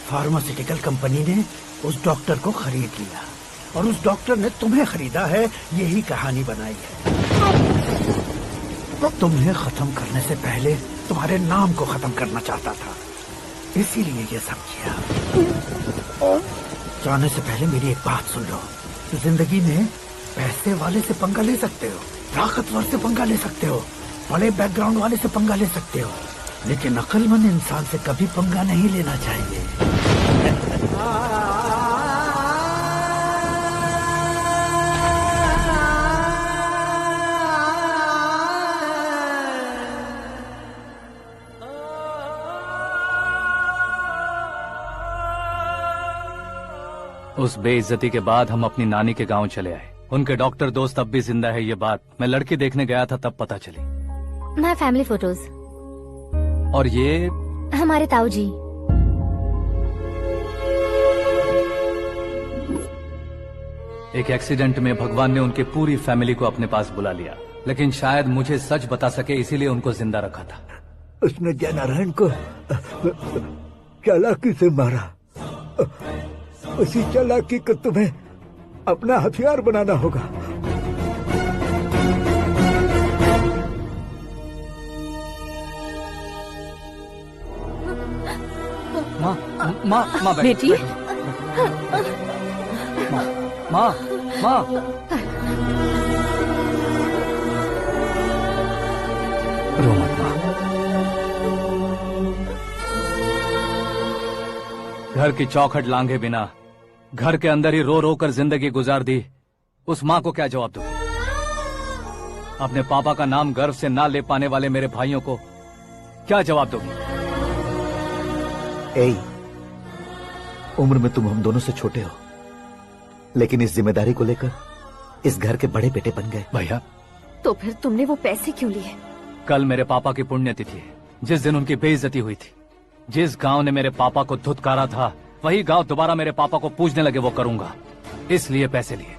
फार्मास्यूटिकल कंपनी ने उस डॉक्टर को खरीद लिया और उस डॉक्टर ने तुम्हें खरीदा है, यही कहानी बनाई है। तुम्हें खत्म करने से पहले तुम्हारे नाम को खत्म करना चाहता था, इसीलिए ये सब किया। जाने से पहले मेरी एक बात सुन लो। जिंदगी में पैसे वाले से पंगा ले सकते हो, ताकतवर से पंगा ले सकते हो, बड़े बैकग्राउंड वाले से पंगा ले सकते हो, लेकिन अक्लमंद इंसान से कभी पंगा नहीं लेना चाहिए। उस बेइज्जती के बाद हम अपनी नानी के गांव चले आए। उनके डॉक्टर दोस्त अब भी जिंदा है, ये बात मैं लड़की देखने गया था तब पता चली। My family photos. और ये हमारे ताऊ जी। एक एक्सीडेंट में भगवान ने उनकी पूरी फैमिली को अपने पास बुला लिया, लेकिन शायद मुझे सच बता सके इसीलिए उनको जिंदा रखा था। उसने जयनारायण को चालाकी से मारा। उसी चालाकी को तुम्हें अपना हथियार बनाना होगा। माँ बेटी। माँ रो मत माँ। घर की चौखट लांघे बिना घर के अंदर ही रो रो कर जिंदगी गुजार दी उस माँ को क्या जवाब दूं? अपने पापा का नाम गर्व से ना ले पाने वाले मेरे भाइयों को क्या जवाब दोगी? उम्र में तुम हम दोनों से छोटे हो, लेकिन इस जिम्मेदारी को लेकर इस घर के बड़े बेटे बन गए। भैया तो फिर तुमने वो पैसे क्यों लिए? कल मेरे पापा की पुण्यतिथि है, जिस दिन उनकी बेइज्जती हुई थी। जिस गांव ने मेरे पापा को धुतकारा था वही गांव दोबारा मेरे पापा को पूजने लगे, वो करूंगा, इसलिए पैसे लिए।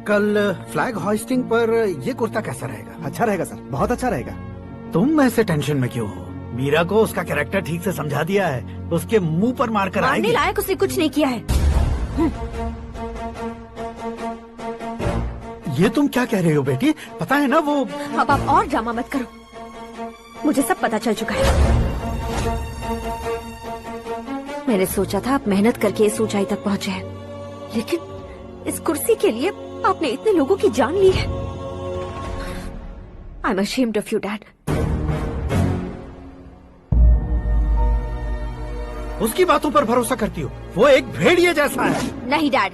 कल फ्लैग होइस्टिंग पर ये कुर्ता कैसा रहेगा? अच्छा रहेगा सर, बहुत अच्छा रहेगा। तुम ऐसे टेंशन में क्यों हो? मीरा को उसका कैरेक्टर ठीक से समझा दिया है, उसके मुंह पर मारकर आएगी। लायक उसने कुछ नहीं किया है। ये तुम क्या कह रहे हो बेटी? पता है ना वो। अब आप और ड्रामा मत करो, मुझे सब पता चल चुका है। मैंने सोचा था आप मेहनत करके इस ऊंचाई तक पहुंचे हैं, लेकिन इस कुर्सी के लिए आपने इतने लोगों की जान ली है। I am ashamed of you dad. उसकी बातों पर भरोसा करती हो? वो एक भेड़िए जैसा है। नहीं डैड,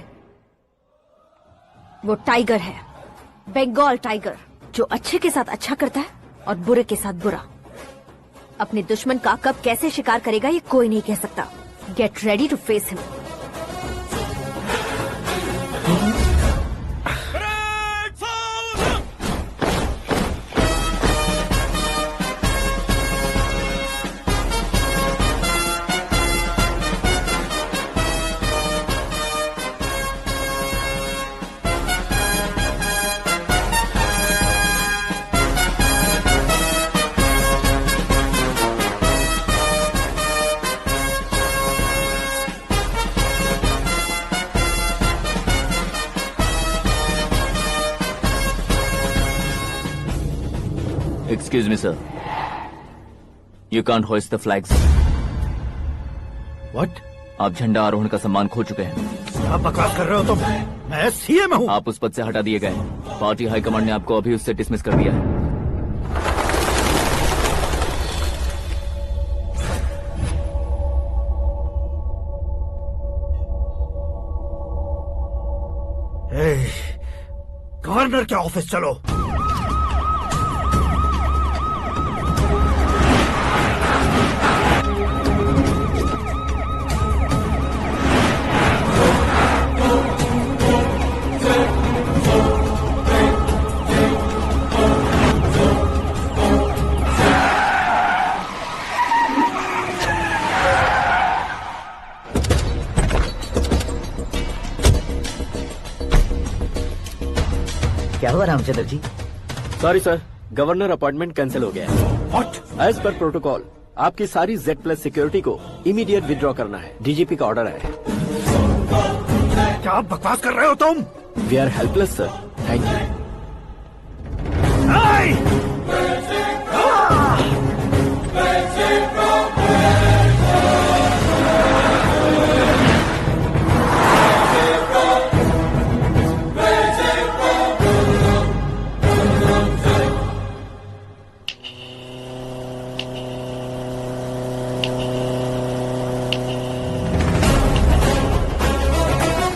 वो टाइगर है, बंगाल टाइगर, जो अच्छे के साथ अच्छा करता है और बुरे के साथ बुरा। अपने दुश्मन का कब कैसे शिकार करेगा ये कोई नहीं कह सकता। Get ready to face him. Excuse me, sir. You can't hoist the flags. What? आप झंडा आरोहण का सम्मान खो चुके हैं। क्या बकवास कर रहे हो तुम? मैं सीएम हूँ। आप उस पद से हटा दिए गए। पार्टी हाईकमांड ने आपको अभी उससे डिसमिस कर दिया है। गवर्नर के ऑफिस चलो। क्या हुआ Ramchandra ji? Sorry sir, governor appointment cancel हो गया है। What? एज पर प्रोटोकॉल आपकी सारी Z+ सिक्योरिटी को इमीडिएट विड्रॉ करना है। डीजीपी का ऑर्डर है। क्या बकवास कर रहे हो तुम? We are helpless sir, thank you.